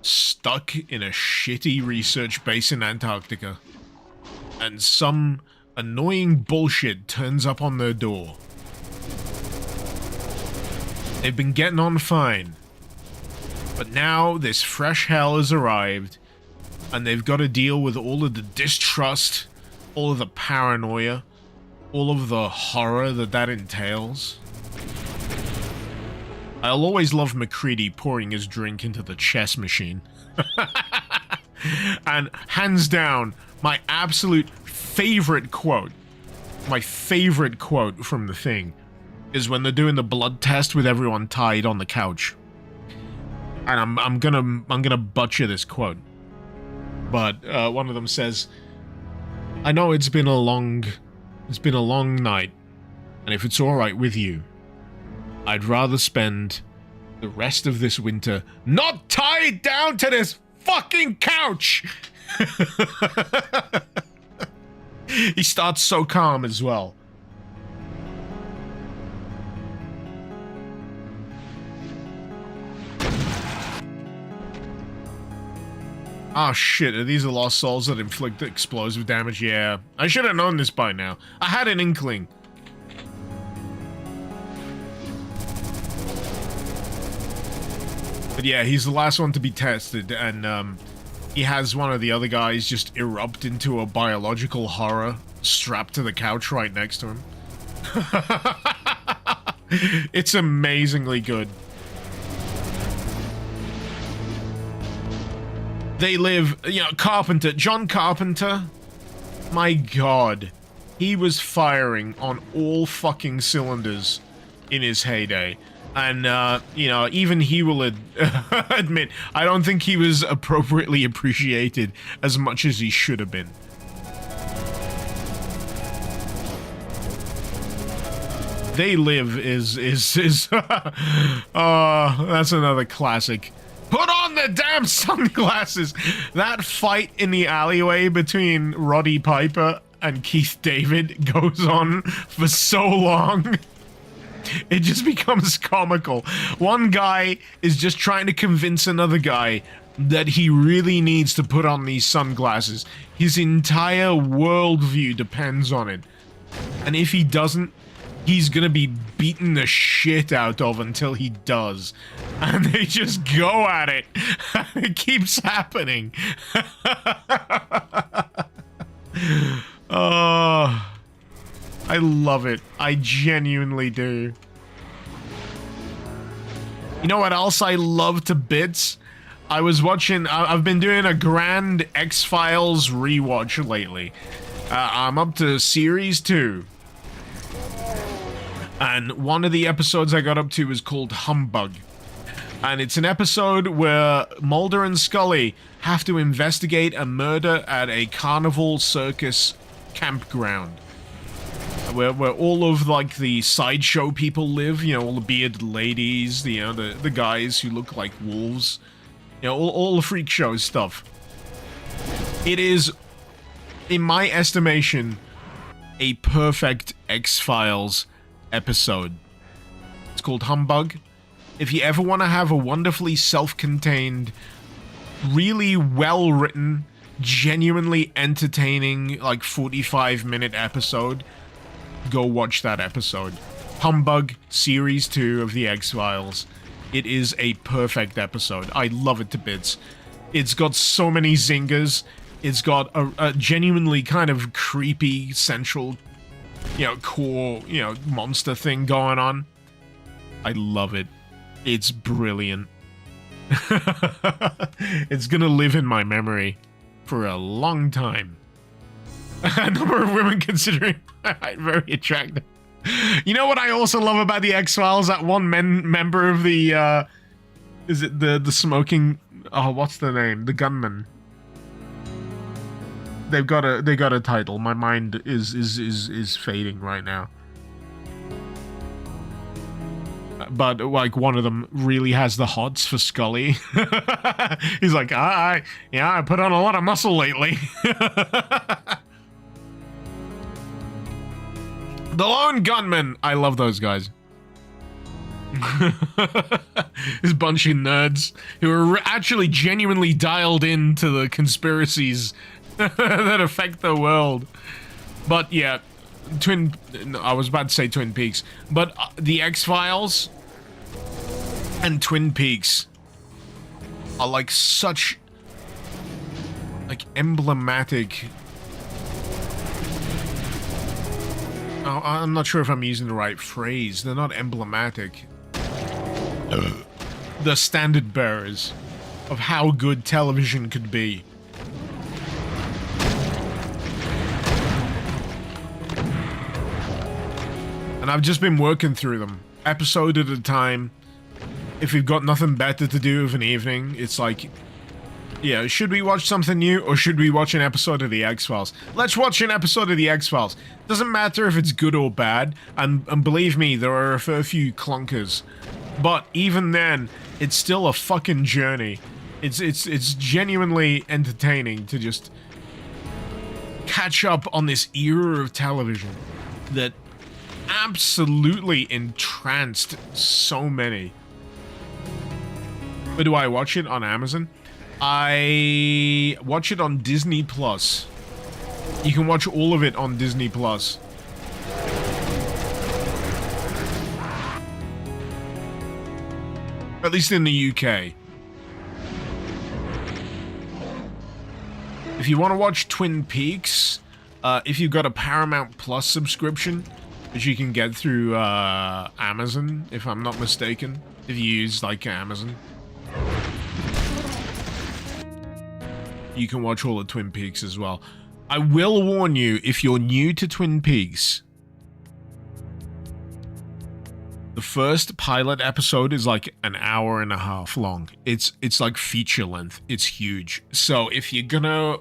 stuck in a shitty research base in Antarctica, and some annoying bullshit turns up on their door. They've been getting on fine, but now this fresh hell has arrived, and they've got to deal with all of the distrust, all of the paranoia, all of the horror that entails. I'll always love McCready pouring his drink into the chess machine. And hands down, my absolute favorite quote, my favorite quote from The Thing, is when they're doing the blood test with everyone tied on the couch. And I'm gonna butcher this quote, but one of them says, "I know it's been a long night, and if it's all right with you, I'd rather spend the rest of this winter not tied down to this fucking couch." He starts so calm as well. Oh shit, are these the lost souls that inflict explosive damage? Yeah, I should have known this by now. I had an inkling. But yeah, he's the last one to be tested, and he has one of the other guys just erupt into a biological horror strapped to the couch right next to him. It's amazingly good. They live, you know, Carpenter, John Carpenter, my god, he was firing on all fucking cylinders in his heyday. And, you know, even he will admit, I don't think he was appropriately appreciated as much as he should have been. They Live is oh, that's another classic. Put on the damn sunglasses! That fight in the alleyway between Roddy Piper and Keith David goes on for so long. It just becomes comical. One guy is just trying to convince another guy that he really needs to put on these sunglasses. His entire worldview depends on it. And if he doesn't, he's gonna be beaten the shit out of until he does. And they just go at it. It keeps happening. Oh, I love it. I genuinely do. You know what else I love to bits? I was watching, I've been doing a grand X-Files rewatch lately. I'm up to series 2. And one of the episodes I got up to was called Humbug. And it's an episode where Mulder and Scully have to investigate a murder at a carnival circus campground. Where all of, like, the sideshow people live, you know, all the bearded ladies, you know, the guys who look like wolves. You know, all the freak show stuff. It is, in my estimation, a perfect X-Files episode. It's called Humbug. If you ever want to have a wonderfully self-contained, really well-written, genuinely entertaining, like 45-minute episode, go watch that episode. Humbug, Series 2 of the X-Files. It is a perfect episode. I love it to bits. It's got so many zingers. It's got a genuinely kind of creepy central, you know, core, you know, monster thing going on. I love it. It's brilliant. It's gonna live in my memory for a long time. A number of women considering my height very attractive. You know what I also love about the X-Files? That one member of the, is it the smoking, oh, what's the name? The gunman. They got a title. My mind is fading right now. But, like, one of them really has the hots for Scully. He's like, I put on a lot of muscle lately. The Lone Gunman. I love those guys. This bunch of nerds who are actually genuinely dialed into the conspiracies that affect the world. But yeah, I was about to say Twin Peaks, but the X-Files and Twin Peaks are like such like emblematic. Oh, I'm not sure if I'm using the right phrase. They're not emblematic. The standard bearers of how good television could be. And I've just been working through them, episode at a time. If we've got nothing better to do of an evening, it's like, yeah, should we watch something new or should we watch an episode of The X-Files? Let's watch an episode of The X-Files. Doesn't matter if it's good or bad, and believe me, there are a fair few clunkers. But even then, it's still a fucking journey. It's genuinely entertaining to just catch up on this era of television that absolutely entranced so many. Where do I watch it? On Amazon? I watch it on Disney Plus. You can watch all of it on Disney Plus. At least in the UK. If you want to watch Twin Peaks, if you've got a Paramount Plus subscription, which you can get through Amazon, if I'm not mistaken, if you use like Amazon. you can watch all of Twin Peaks as well. I will warn you, if you're new to Twin Peaks, the first pilot episode is like an hour and a half long. It's like feature length. It's huge. So if you're gonna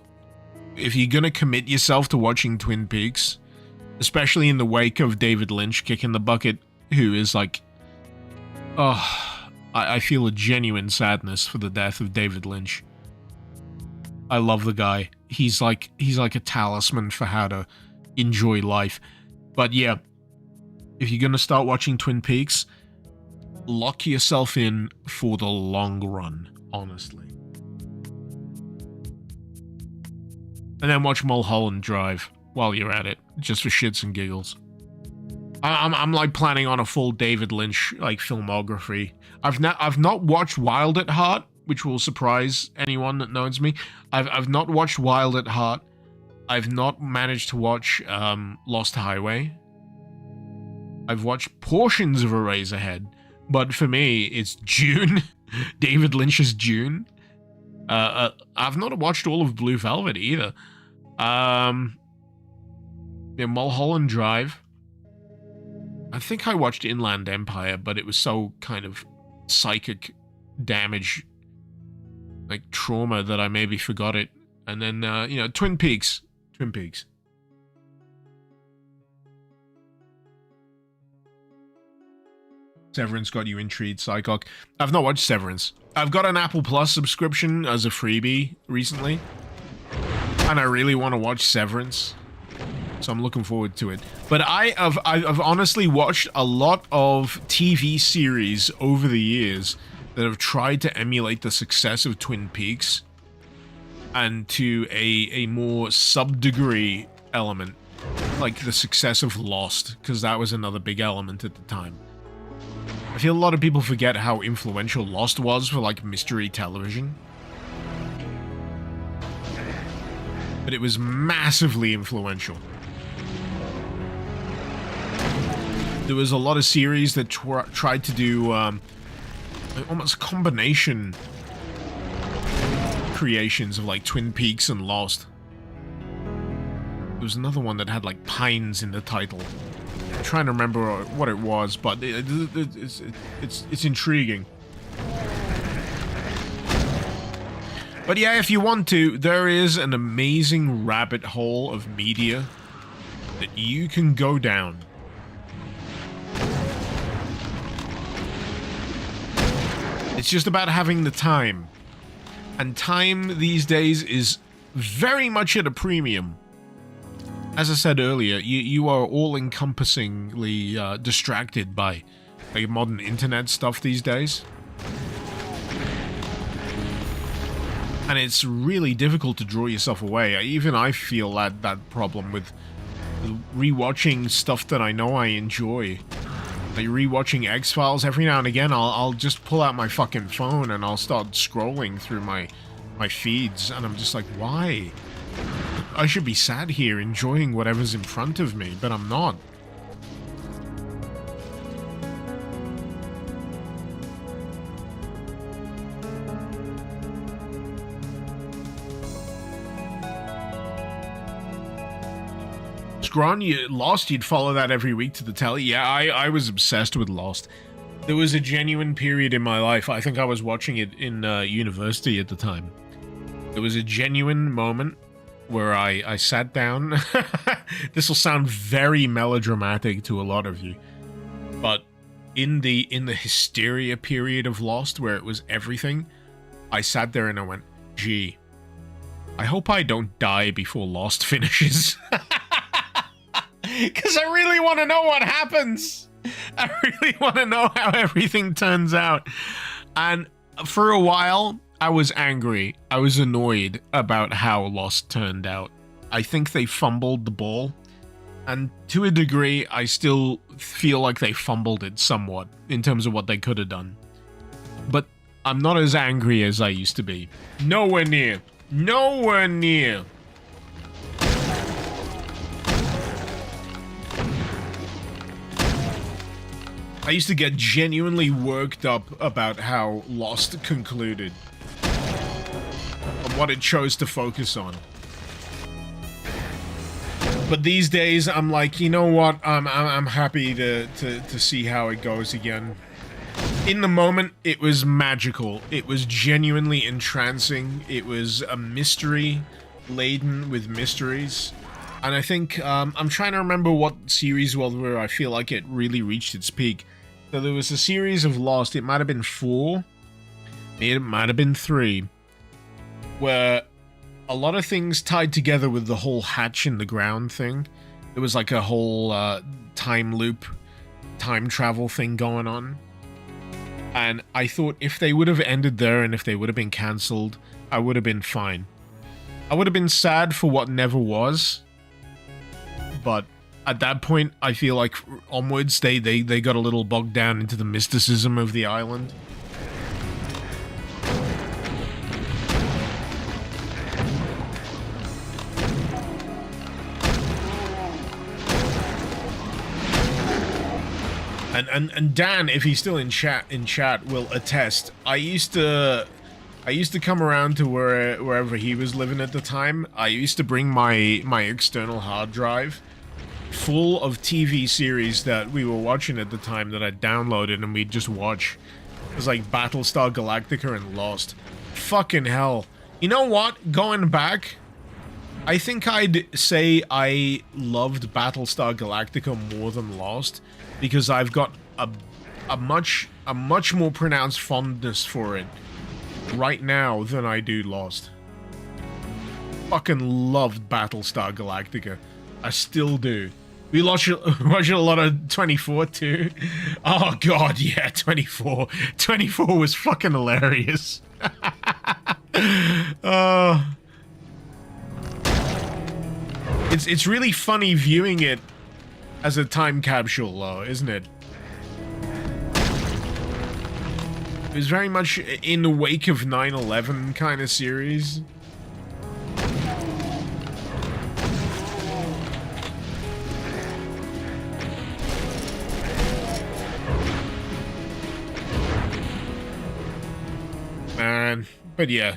commit yourself to watching Twin Peaks, especially in the wake of David Lynch kicking the bucket, who is like, I feel a genuine sadness for the death of David Lynch. I love the guy. He's like a talisman for how to enjoy life. But yeah, if you're gonna start watching Twin Peaks, lock yourself in for the long run, honestly. And then watch Mulholland Drive while you're at it, just for shits and giggles. I'm like planning on a full David Lynch like filmography. I've not watched Wild at Heart, which will surprise anyone that knows me. I've not watched Wild at Heart. I've not managed to watch Lost Highway. I've watched portions of Eraserhead, but for me, it's June. David Lynch's June. I've not watched all of Blue Velvet either. Yeah, Mulholland Drive. I think I watched Inland Empire, but it was so kind of psychic damage, like trauma, that I maybe forgot it. And then, you know, Twin Peaks. Twin Peaks. Severance got you intrigued, Psychoc. I've not watched Severance. I've got an Apple Plus subscription as a freebie recently, and I really want to watch Severance, so I'm looking forward to it. But I've honestly watched a lot of TV series over the years that have tried to emulate the success of Twin Peaks, and to a more sub-degree element, like the success of Lost, because that was another big element at the time. I feel a lot of people forget how influential Lost was for, like, mystery television. But it was massively influential. There was a lot of series that tried to do almost combination creations of, like, Twin Peaks and Lost. There was another one that had, like, pines in the title. I'm trying to remember what it was, but it's intriguing. But yeah, if you want to, there is an amazing rabbit hole of media that you can go down. It's just about having the time. And time these days is very much at a premium. As I said earlier, you are all-encompassingly distracted by like modern internet stuff these days. And it's really difficult to draw yourself away. Even I feel that problem with rewatching stuff that I know I enjoy. Like rewatching X-Files, every now and again I'll just pull out my fucking phone and I'll start scrolling through my feeds, and I'm just like, why? I should be sat here enjoying whatever's in front of me, but I'm not. Scron, you Lost, you'd follow that every week to the telly? Yeah, I was obsessed with Lost. There was a genuine period in my life, I think I was watching it in university at the time. There was a genuine moment where I sat down. This will sound very melodramatic to a lot of you, but in the hysteria period of Lost, where it was everything, I sat there and I went, gee, I hope I don't die before Lost finishes. Because I really want to know what happens. I really want to know how everything turns out. And for a while, I was angry. I was annoyed about how Lost turned out. I think they fumbled the ball. And to a degree, I still feel like they fumbled it somewhat in terms of what they could have done. But I'm not as angry as I used to be. Nowhere near. Nowhere near. I used to get genuinely worked up about how Lost concluded. But what it chose to focus on. But these days, I'm like, you know what? I'm happy to see how it goes again. In the moment, it was magical. It was genuinely entrancing. It was a mystery laden with mysteries. And I think, I'm trying to remember what series where I feel like it really reached its peak. So there was a series of Lost, it might have been 4, it might have been 3, where a lot of things tied together with the whole hatch in the ground thing. There was like a whole time loop, time travel thing going on. And I thought if they would have ended there and if they would have been cancelled, I would have been fine. I would have been sad for what never was. But at that point, I feel like onwards, they got a little bogged down into the mysticism of the island. And Dan, if he's still in chat, will attest. I used to come around to wherever he was living at the time. I used to bring my external hard drive full of TV series that we were watching at the time that I downloaded, and we'd just watch. It was like Battlestar Galactica and Lost. Fucking hell. You know what? Going back, I think I'd say I loved Battlestar Galactica more than Lost, because I've got a much more pronounced fondness for it right now than I do Lost. Fucking loved Battlestar Galactica. I still do. We watch a lot of 24 too. Oh god, yeah, 24. 24 was fucking hilarious. It's really funny viewing it as a time capsule, though, isn't it? It was very much in the wake of 9/11 kind of series. Man, but yeah,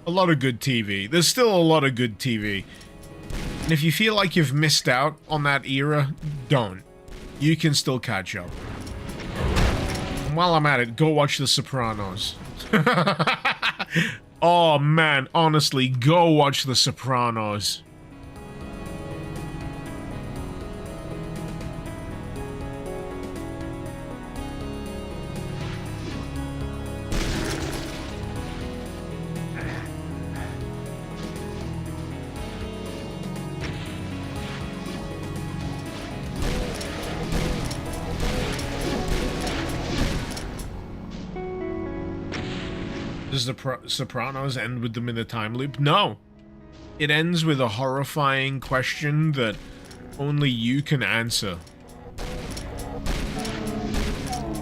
a lot of good TV. There's still a lot of good TV. And if you feel like you've missed out on that era, don't. You can still catch up. And while I'm at it, go watch The Sopranos. Oh man, honestly, go watch The Sopranos. Does the Sopranos end with them in a time loop? No. It ends with a horrifying question that only you can answer.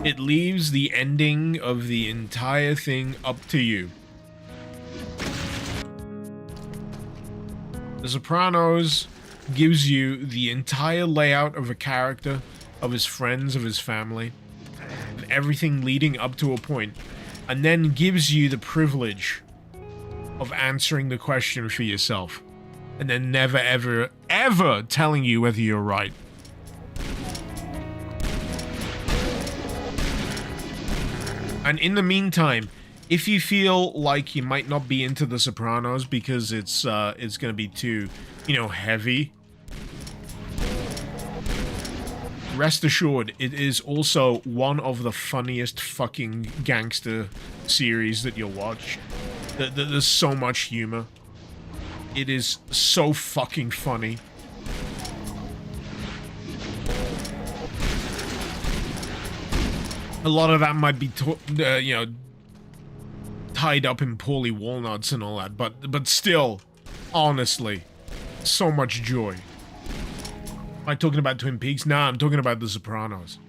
It leaves the ending of the entire thing up to you. The Sopranos gives you the entire layout of a character, of his friends, of his family, and everything leading up to a point. And then gives you the privilege of answering the question for yourself. And then never, ever, ever telling you whether you're right. And in the meantime, if you feel like you might not be into The Sopranos because it's gonna be too, heavy, rest assured, it is also one of the funniest fucking gangster series that you'll watch. There's so much humor. It is so fucking funny. A lot of that might be, tied up in Paulie Walnuts and all that, but still, honestly, so much joy. Am I talking about Twin Peaks? Nah, I'm talking about The Sopranos.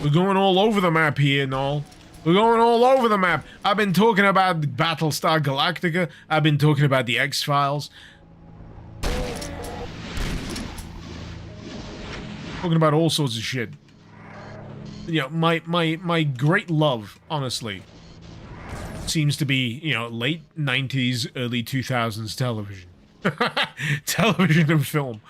We're going all over the map here, Noel. We're going all over the map. I've been talking about Battlestar Galactica. I've been talking about the X-Files. Talking about all sorts of shit. My great love, honestly, seems to be, you know, late 90s, early 2000s television. Television and film.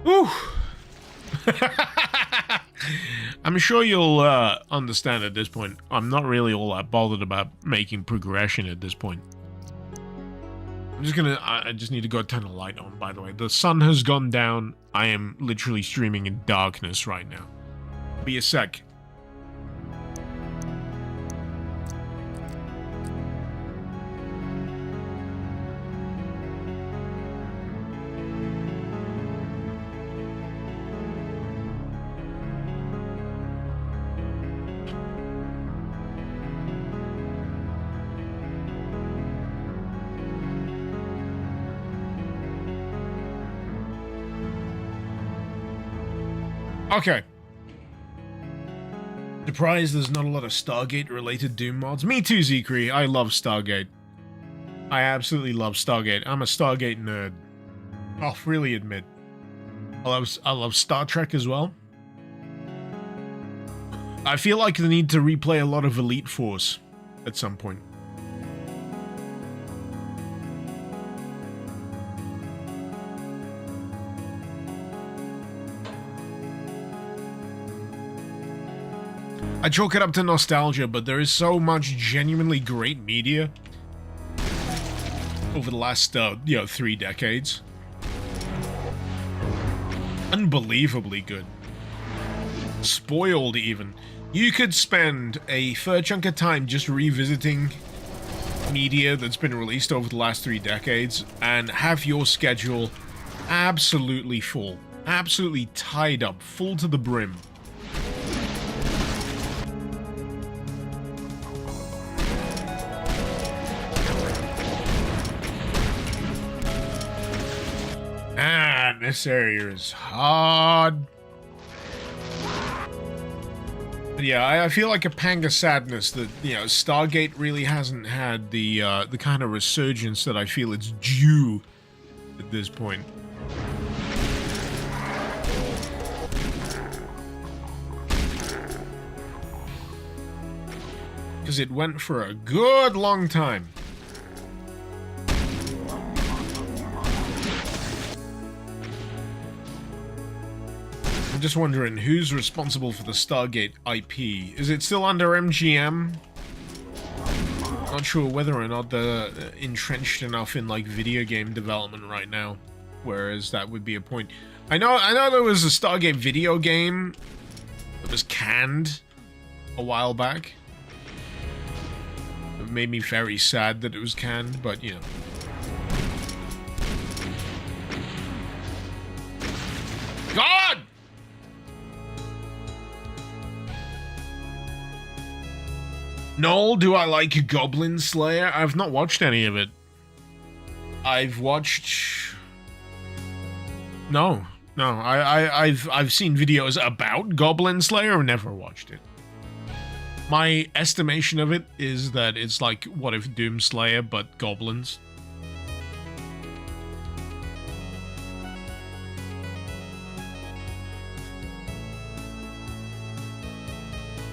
Ooh. I'm sure you'll understand at this point. I'm not really all that bothered about making progression at this point. I just need to go turn the light on, by the way. The sun has gone down. I am literally streaming in darkness right now. Be a sec. Okay. Surprised there's not a lot of Stargate-related Doom mods. Me too, Zekri. I love Stargate. I absolutely love Stargate. I'm a Stargate nerd. I'll really admit. I love Star Trek as well. I feel like they need to replay a lot of Elite Force at some point. I chalk it up to nostalgia, but there is so much genuinely great media over the last, 3 decades. Unbelievably good. Spoiled, even. You could spend a fair chunk of time just revisiting media that's been released over the last 3 decades and have your schedule absolutely full. Absolutely tied up, full to the brim. Man, this area is hard. But yeah, I feel like a pang of sadness that, Stargate really hasn't had the kind of resurgence that I feel it's due at this point. Because it went for a good long time. I'm just wondering, who's responsible for the Stargate IP? Is it still under MGM? Not sure whether or not they're entrenched enough in, like, video game development right now. Whereas that would be a point. I know there was a Stargate video game that was canned a while back. It made me very sad that it was canned, but, God! Noel, do I like Goblin Slayer? I've not watched any of it. I've watched... No. I've seen videos about Goblin Slayer. I've never watched it. My estimation of it is that it's like, what if Doom Slayer, but goblins?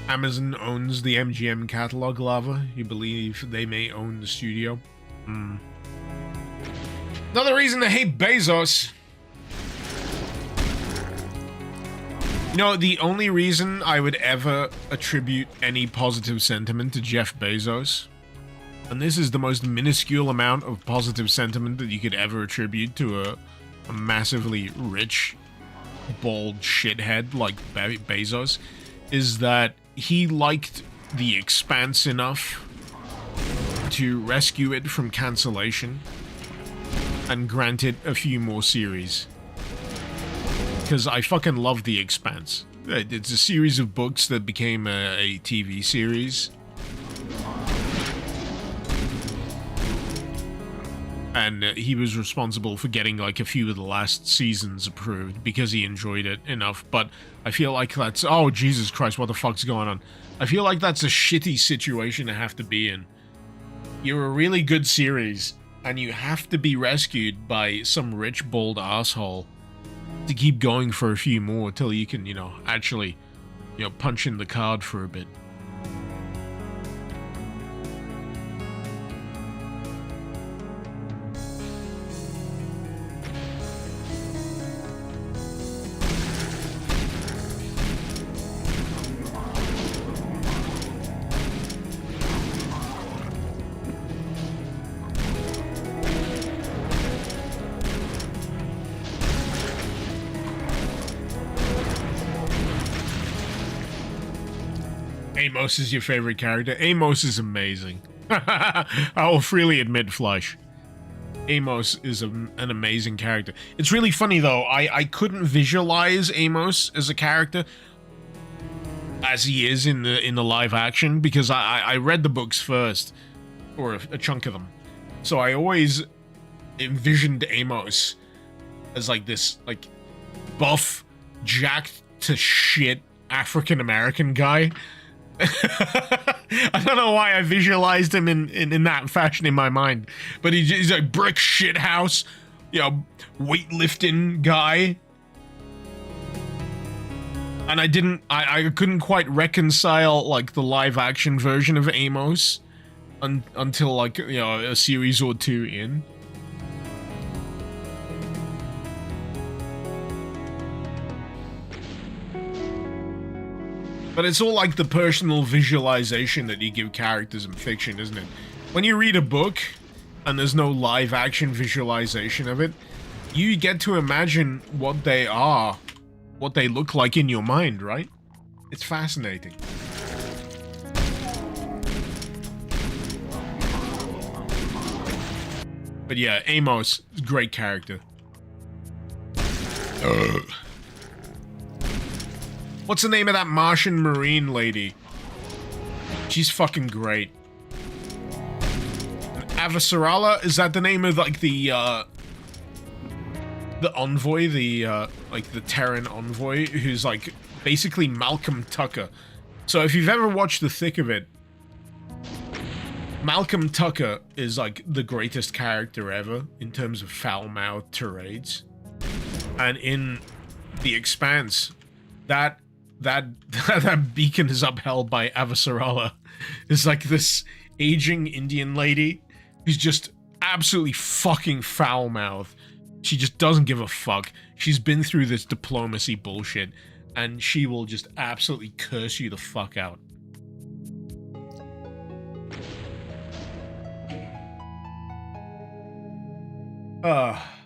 Amazon owns the MGM catalog, Lava. You believe they may own the studio? Another reason to hate Bezos. The only reason I would ever attribute any positive sentiment to Jeff Bezos, and this is the most minuscule amount of positive sentiment that you could ever attribute to a massively rich, bald shithead like Bezos, is that he liked The Expanse enough to rescue it from cancellation and grant it a few more series. Because I fucking love The Expanse. It's a series of books that became a TV series. And he was responsible for getting like a few of the last seasons approved because he enjoyed it enough. But I feel like that's, oh Jesus Christ, what the fuck's going on? I feel like that's a shitty situation to have to be in. You're a really good series and you have to be rescued by some rich bald asshole to keep going for a few more till you can, you know, actually, you know, punch in the card for a bit. Amos is your favorite character. Amos is amazing. I will freely admit, Flush. Amos is an amazing character. It's really funny though. I couldn't visualize Amos as a character as he is in the live action because I read the books first, or a chunk of them. So I always envisioned Amos as like this like buff, jacked to shit African American guy. I don't know why I visualized him in that fashion in my mind, but he's a brick shit house, you know, weightlifting guy. And I couldn't quite reconcile like the live action version of Amos until like, you know, a series or two in. But it's all like the personal visualization that you give characters in fiction, isn't it? When you read a book and there's no live action visualization of it, you get to imagine what they are, what they look like in your mind, right? It's fascinating. But yeah, Amos, great character. What's the name of that Martian Marine lady? She's fucking great. Avasarala, is that the name of like the envoy, like the Terran envoy, who's like basically Malcolm Tucker. So if you've ever watched The Thick of It, Malcolm Tucker is like the greatest character ever in terms of foul-mouthed tirades. And in The Expanse, that beacon is upheld by Avasarala. It's like this aging Indian lady who's just absolutely fucking foul-mouthed. She just doesn't give a fuck. She's been through this diplomacy bullshit, and she will just absolutely curse you the fuck out.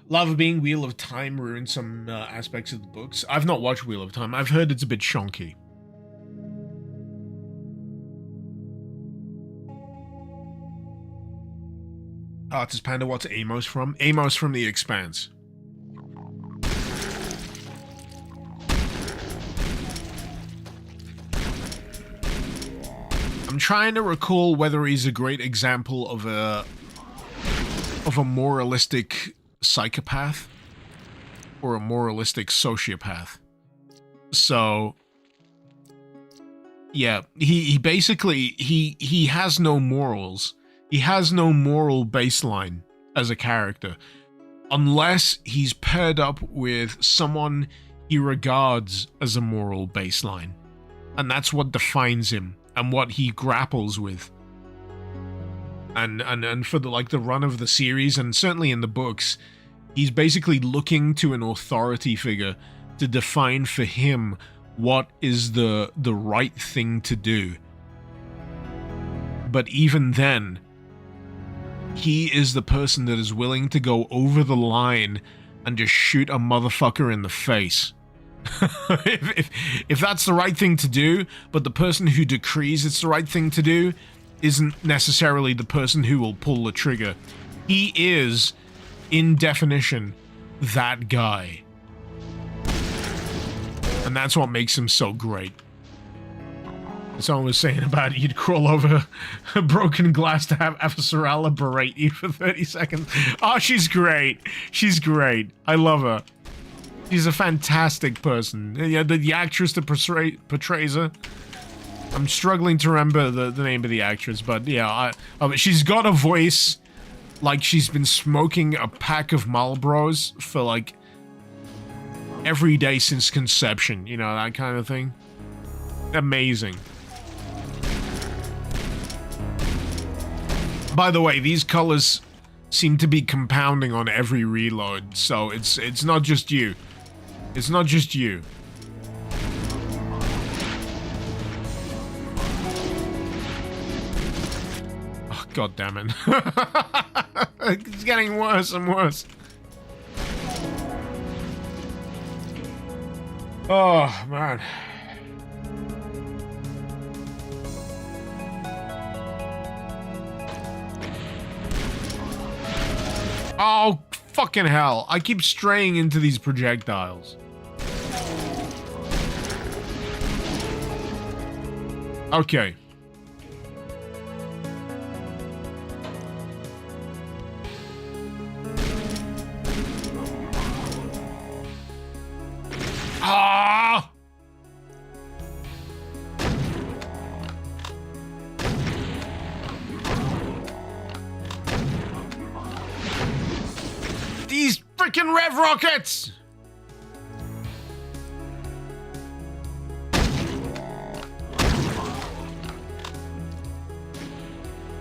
Lava Being Wheel of Time ruined some aspects of the books. I've not watched Wheel of Time. I've heard it's a bit shonky. Artist Panda, what's Amos from? Amos from The Expanse. I'm trying to recall whether he's a great example of a moralistic psychopath or a moralistic sociopath. So yeah, he basically he has no morals. He has no moral baseline as a character unless he's paired up with someone he regards as a moral baseline. And that's what defines him and what he grapples with. And for the run of the series, and certainly in the books, he's basically looking to an authority figure to define for him what is the right thing to do. But even then, he is the person that is willing to go over the line and just shoot a motherfucker in the face. if that's the right thing to do, but the person who decrees it's the right thing to do isn't necessarily the person who will pull the trigger. He is, in definition, that guy. And that's what makes him so great. Someone was saying about it, you'd crawl over a broken glass to have Avasarala berate you for 30 seconds. Oh, she's great. She's great. I love her. She's a fantastic person. Yeah, the actress that portrays her. I'm struggling to remember the name of the actress, but yeah, she's got a voice like she's been smoking a pack of Marlboros for like every day since conception. You know, that kind of thing. Amazing. By the way, these colors seem to be compounding on every reload, so it's not just you. It's not just you. Oh, God damn it. It's getting worse and worse. Oh, man. Oh, fucking hell. I keep straying into these projectiles. Okay. Ah! These freaking rev rockets!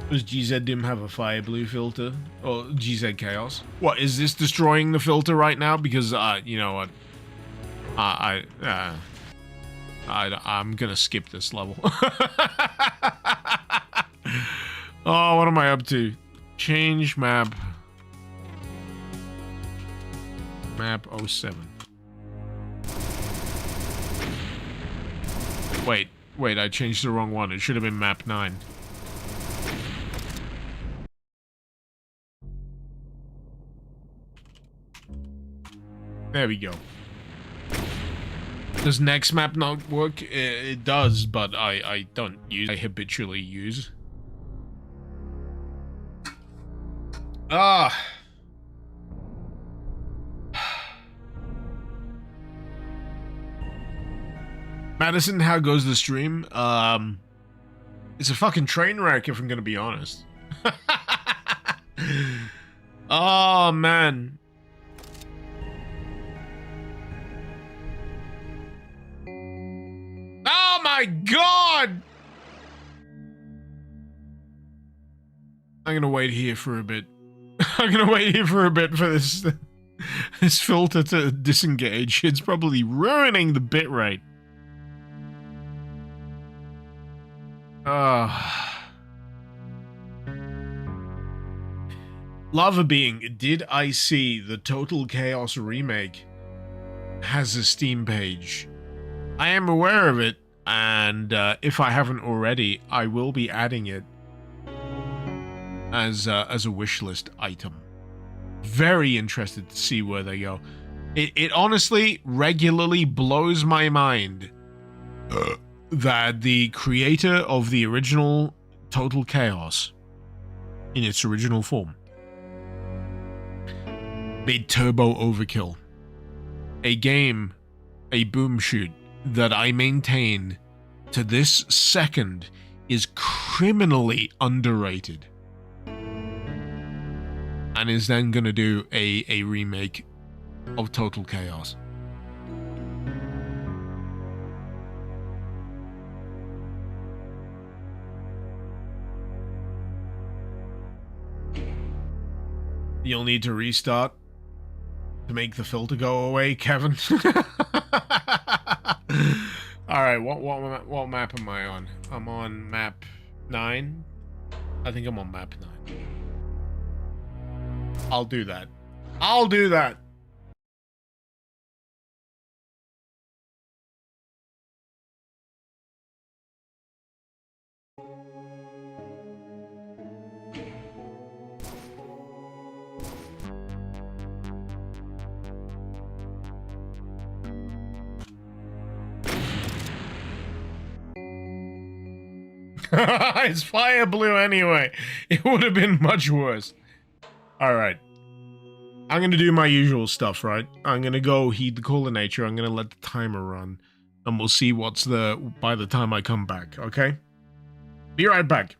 Does GZDim have a fire blue filter? Or GZCHAOS? What, is this destroying the filter right now? Because, you know what? I'm gonna skip this level. Oh, what am I up to? Change map. Map 07. Wait, I changed the wrong one. It should have been map 9. There we go. Does next map not work? It does, but I don't use. I habitually use. Ah. Madison, how goes the stream? It's a fucking train wreck if I'm gonna be honest. Oh man. Oh my god! I'm gonna wait here for a bit. I'm gonna wait here for a bit for this this filter to disengage. It's probably ruining the bitrate. Lava Being, did I see the Total Chaos remake has a Steam page? I am aware of it, and if I haven't already, I will be adding it as a wishlist item. Very interested to see where they go. It honestly regularly blows my mind that the creator of the original Total Chaos, in its original form, made Turbo Overkill, a game, a boom shoot, that I maintain to this second is criminally underrated, and is then gonna do a remake of Total Chaos. You'll need to restart to make the filter go away, Kevin. Alright, what map am I on? I'm on map 9. I think I'm on map 9. I'll do that. I'll do that! It's fire blue anyway. It would have been much worse. Alright. I'm gonna do my usual stuff, right? I'm gonna go heed the call of nature. I'm gonna let the timer run. And we'll see what's by the time I come back, okay? Be right back.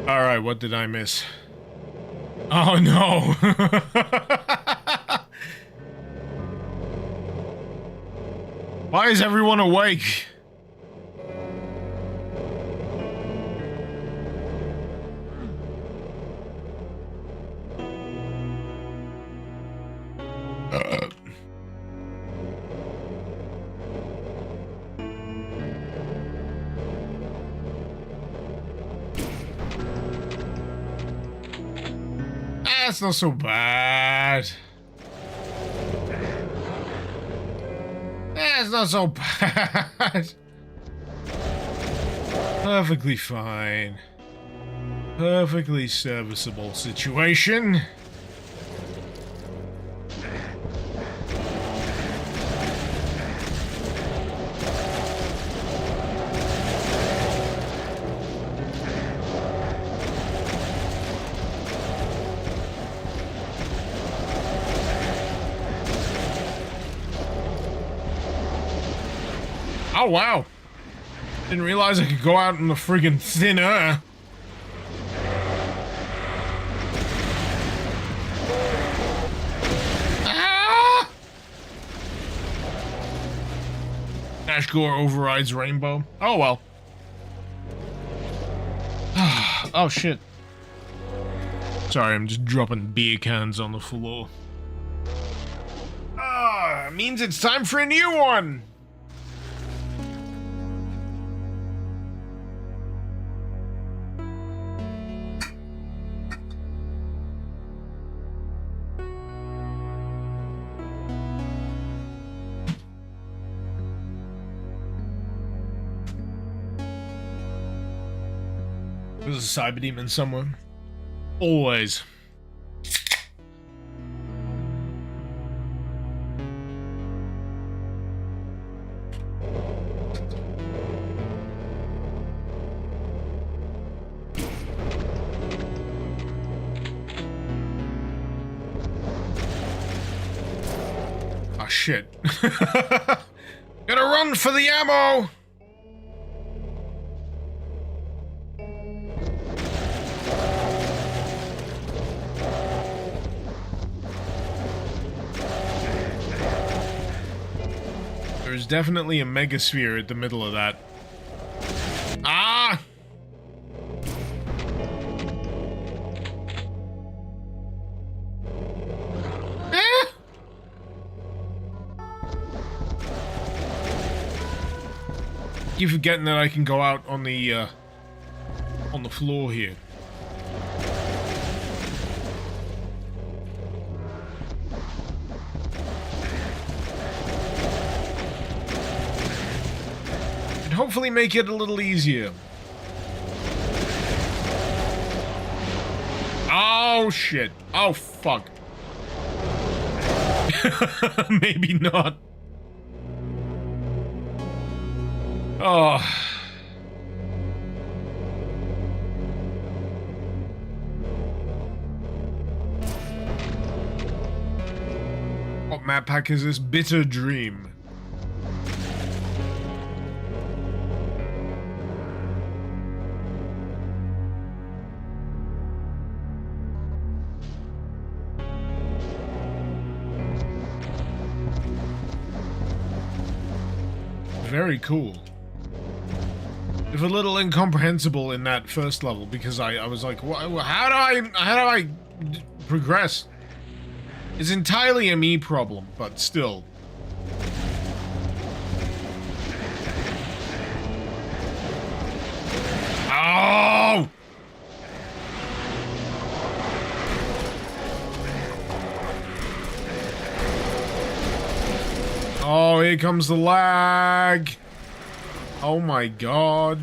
Alright, what did I miss? Oh no! Why is everyone awake? That's not so bad. That's not so bad. Perfectly fine. Perfectly serviceable situation. Oh, wow. Didn't realize I could go out in the friggin' thin air. Ah! Ashgore overrides Rainbow. Oh, well. Oh, shit. Sorry, I'm just dropping beer cans on the floor. Ah, means it's time for a new one! There's a cyber demon somewhere. Always. Oh shit. Gotta run for the ammo! There's definitely a megasphere at the middle of that. Ah! Eh? Keep forgetting that I can go out on the floor here. Hopefully make it a little easier. Oh shit. Oh fuck. Maybe not. Oh. What map pack is this? Bitter Dream. Very cool. If a little incomprehensible in that first level because I was like, how do I progress? It's entirely a me problem, but still. Oh! Oh, here comes the lag. Oh my god.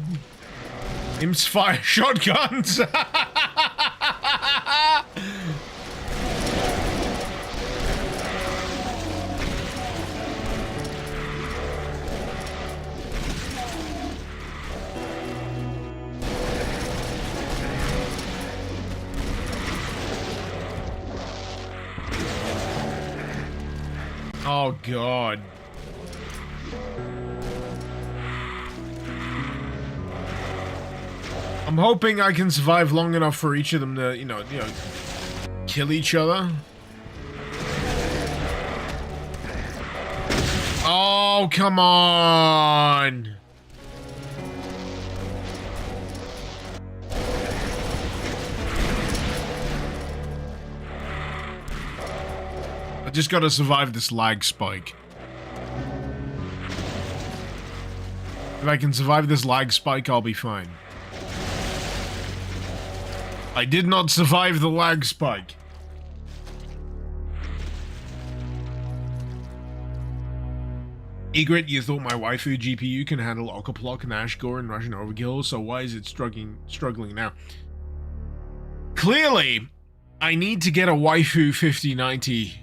Imps fire shotguns. Oh god. I'm hoping I can survive long enough for each of them to, you know, kill each other. Oh, come on. I just gotta survive this lag spike. If I can survive this lag spike, I'll be fine. I did not survive the lag spike. Egret, you thought my waifu GPU can handle Octoplok and Ashgore and Russian Overkill, so why is it struggling now? Clearly, I need to get a waifu 5090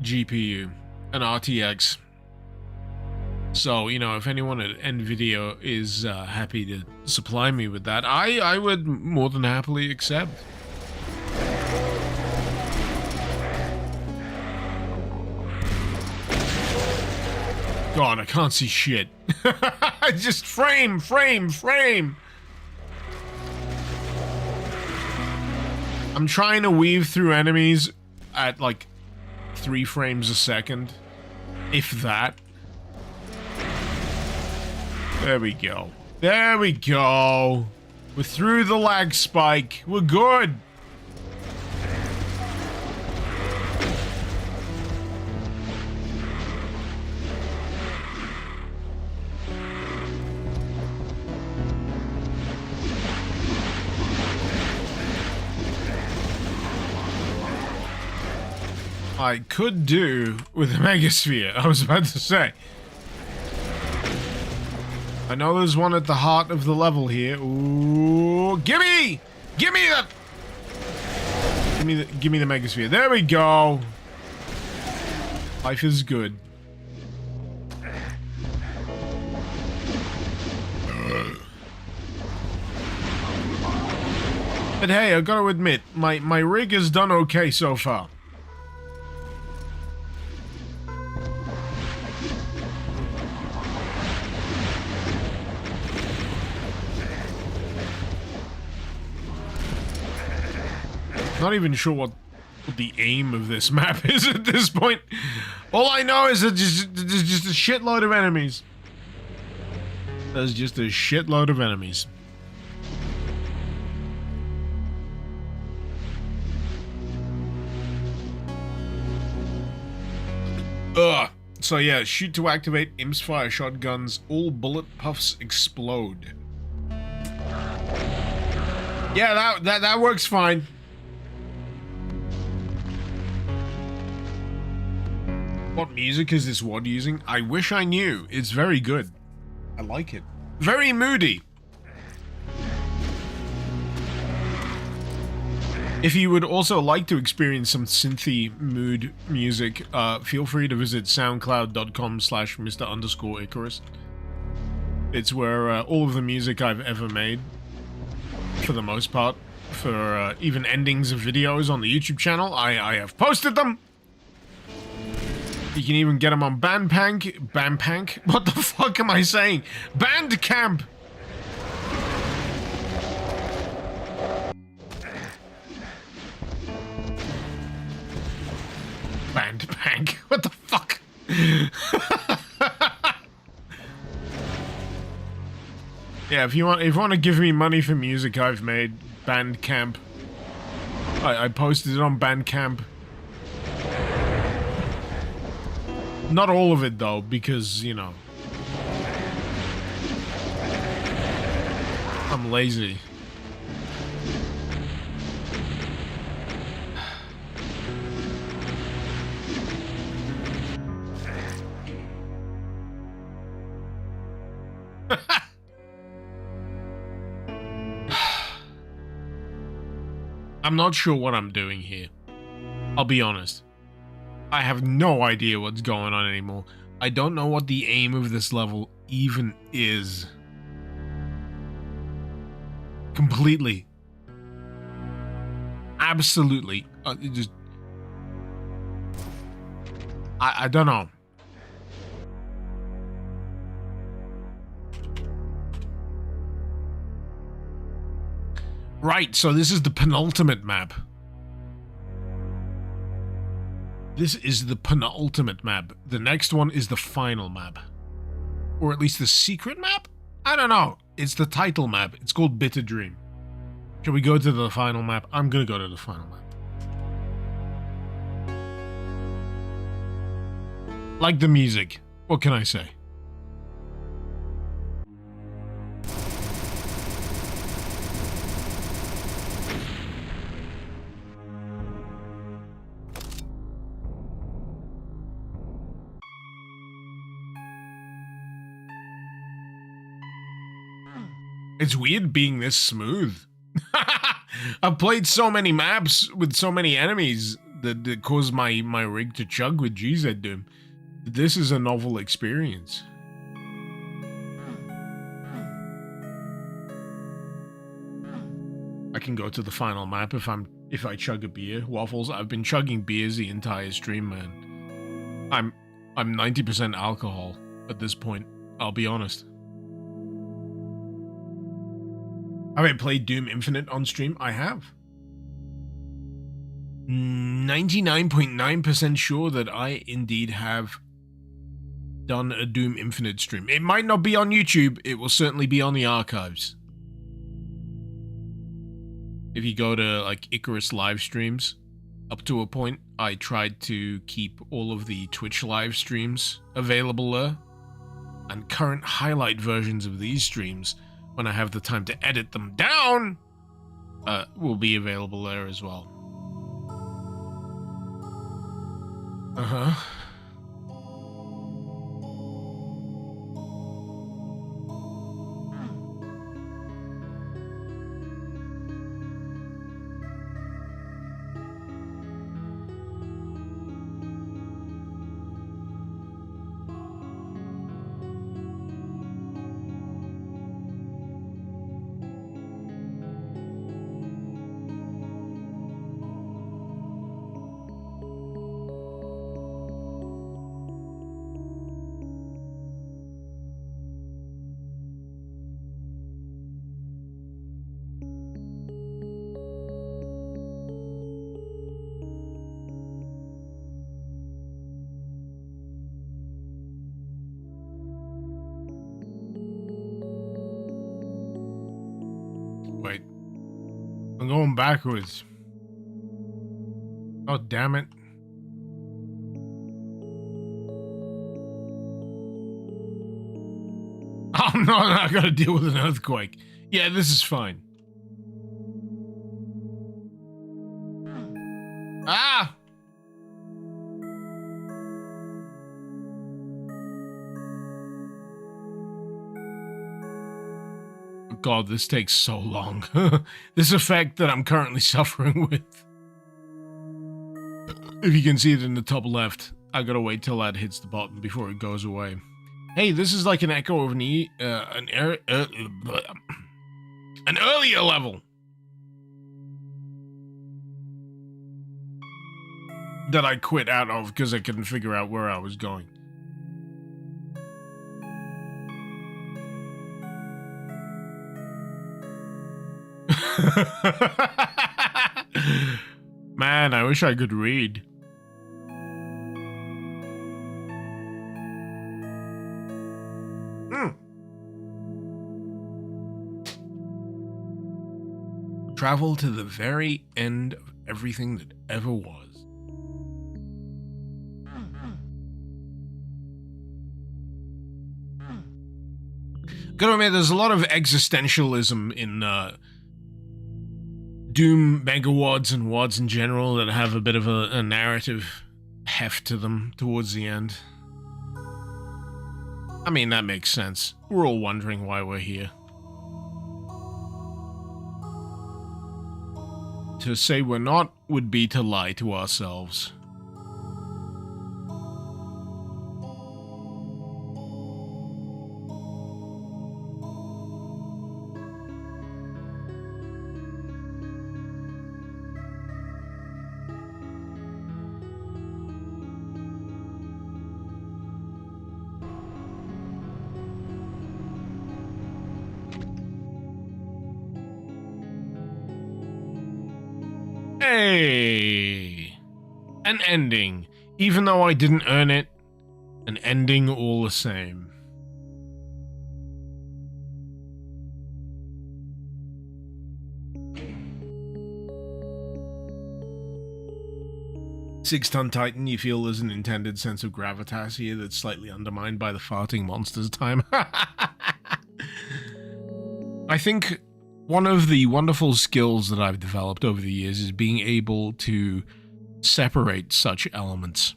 GPU, an RTX. So, you know, if anyone at NVIDIA is happy to supply me with that, I would more than happily accept. God, I can't see shit. Just frame. I'm trying to weave through enemies at like 3 frames a second, if that. There we go. There we go. We're through the lag spike. We're good. I could do with a Megasphere, I was about to say. I know there's one at the heart of the level here. Ooh, gimme! Gimme that! Gimme the Megasphere. There we go! Life is good. But hey, I gotta admit, my rig has done okay so far. Not even sure what the aim of this map is at this point. All I know is that there's just a shitload of enemies. There's just a shitload of enemies. Ugh. So yeah, shoot to activate, imps fire shotguns, all bullet puffs explode. Yeah, that works fine. What music is this WAD using? I wish I knew. It's very good. I like it. Very moody. If you would also like to experience some synthy mood music, feel free to visit soundcloud.com/Mr_Icarus. It's where all of the music I've ever made, for the most part, for even endings of videos on the YouTube channel, I have posted them. You can even get them on Bandcamp. What the fuck am I saying? Bandcamp. Bandcamp. What the fuck? Yeah, if you want to give me money for music I've made, Bandcamp. I posted it on Bandcamp. Not all of it, though, because, you know, I'm lazy. I'm not sure what I'm doing here. I'll be honest. I have no idea what's going on anymore. I don't know what the aim of this level even is. Completely. Absolutely. I don't know. Right, so this is the penultimate map. This is the penultimate map. The next one is the final map. Or at least the secret map? I don't know. It's the title map. It's called Bitter Dream. Shall we go to the final map? I'm gonna go to the final map. Like the music. What can I say? It's weird being this smooth. I've played so many maps with so many enemies that caused my rig to chug with GZ Doom. This is a novel experience. I can go to the final map if I chug a beer. Waffles, I've been chugging beers the entire stream, man. I'm 90% alcohol at this point, I'll be honest. Have I played Doom Infinite on stream? I have. 99.9% sure that I indeed have done a Doom Infinite stream. It might not be on YouTube, it will certainly be on the archives. If you go to like Icarus live streams, up to a point, I tried to keep all of the Twitch live streams available there. And current highlight versions of these streams, when I have the time to edit them down, will be available there as well. Uh-huh. Wait. I'm going backwards. Oh, damn it. Oh, no, I gotta deal with an earthquake. Yeah, this is fine. Ah! God, this takes so long. This effect that I'm currently suffering with. If you can see it in the top left, I gotta wait till that hits the bottom before it goes away. Hey, this is like an echo of an earlier level that I quit out of because I couldn't figure out where I was going. Man, I wish I could read. Travel to the very end of everything that ever was. Gotta admit, there's a lot of existentialism in Doom megawads and wads in general that have a bit of a narrative heft to them towards the end. I mean, that makes sense. We're all wondering why we're here. To say we're not would be to lie to ourselves. Hey! An ending. Even though I didn't earn it, an ending all the same. Six-ton Titan, you feel there's an intended sense of gravitas here that's slightly undermined by the farting monsters time. I think one of the wonderful skills that I've developed over the years is being able to separate such elements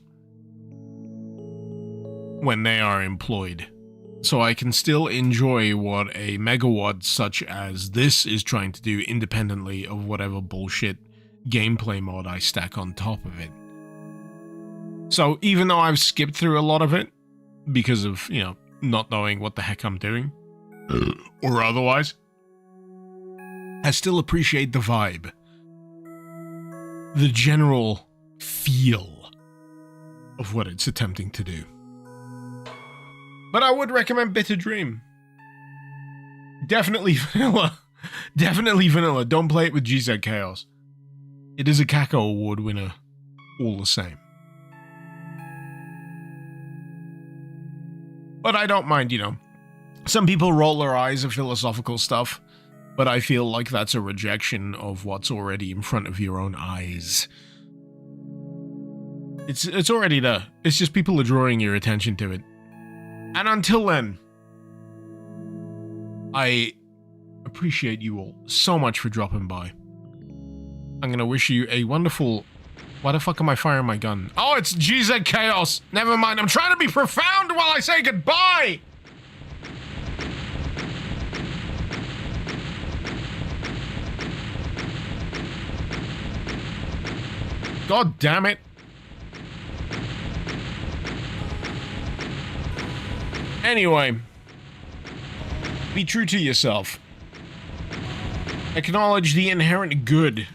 when they are employed. so I can still enjoy what a megawatt such as this is trying to do independently of whatever bullshit gameplay mod I stack on top of it. So even though I've skipped through a lot of it, because of, you know, not knowing what the heck I'm doing, or otherwise, I still appreciate the vibe. The general feel of what it's attempting to do. But I would recommend Bitter Dream. Definitely vanilla. Definitely vanilla. Don't play it with GZCHAOS. It is a Cacoward winner all the same. But I don't mind, you know. Some people roll their eyes at philosophical stuff, but I feel like that's a rejection of what's already in front of your own eyes. It's already there. It's just people are drawing your attention to it. And until then, I appreciate you all so much for dropping by. I'm gonna wish you a wonderful... Why the fuck am I firing my gun? Oh, it's GZCHAOS! Never mind, I'm trying to be profound while I say goodbye! God damn it. Anyway, be true to yourself. Acknowledge the inherent good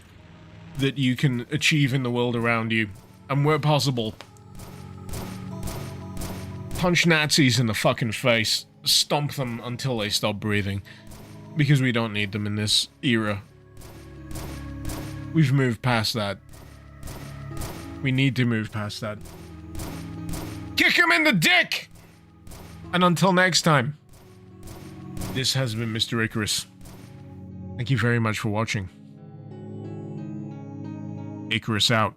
that you can achieve in the world around you, and where possible, punch Nazis in the fucking face, stomp them until they stop breathing, because we don't need them in this era. We've moved past that. We need to move past that. Kick him in the dick! And until next time, this has been Mr. Icarus. Thank you very much for watching. Icarus out.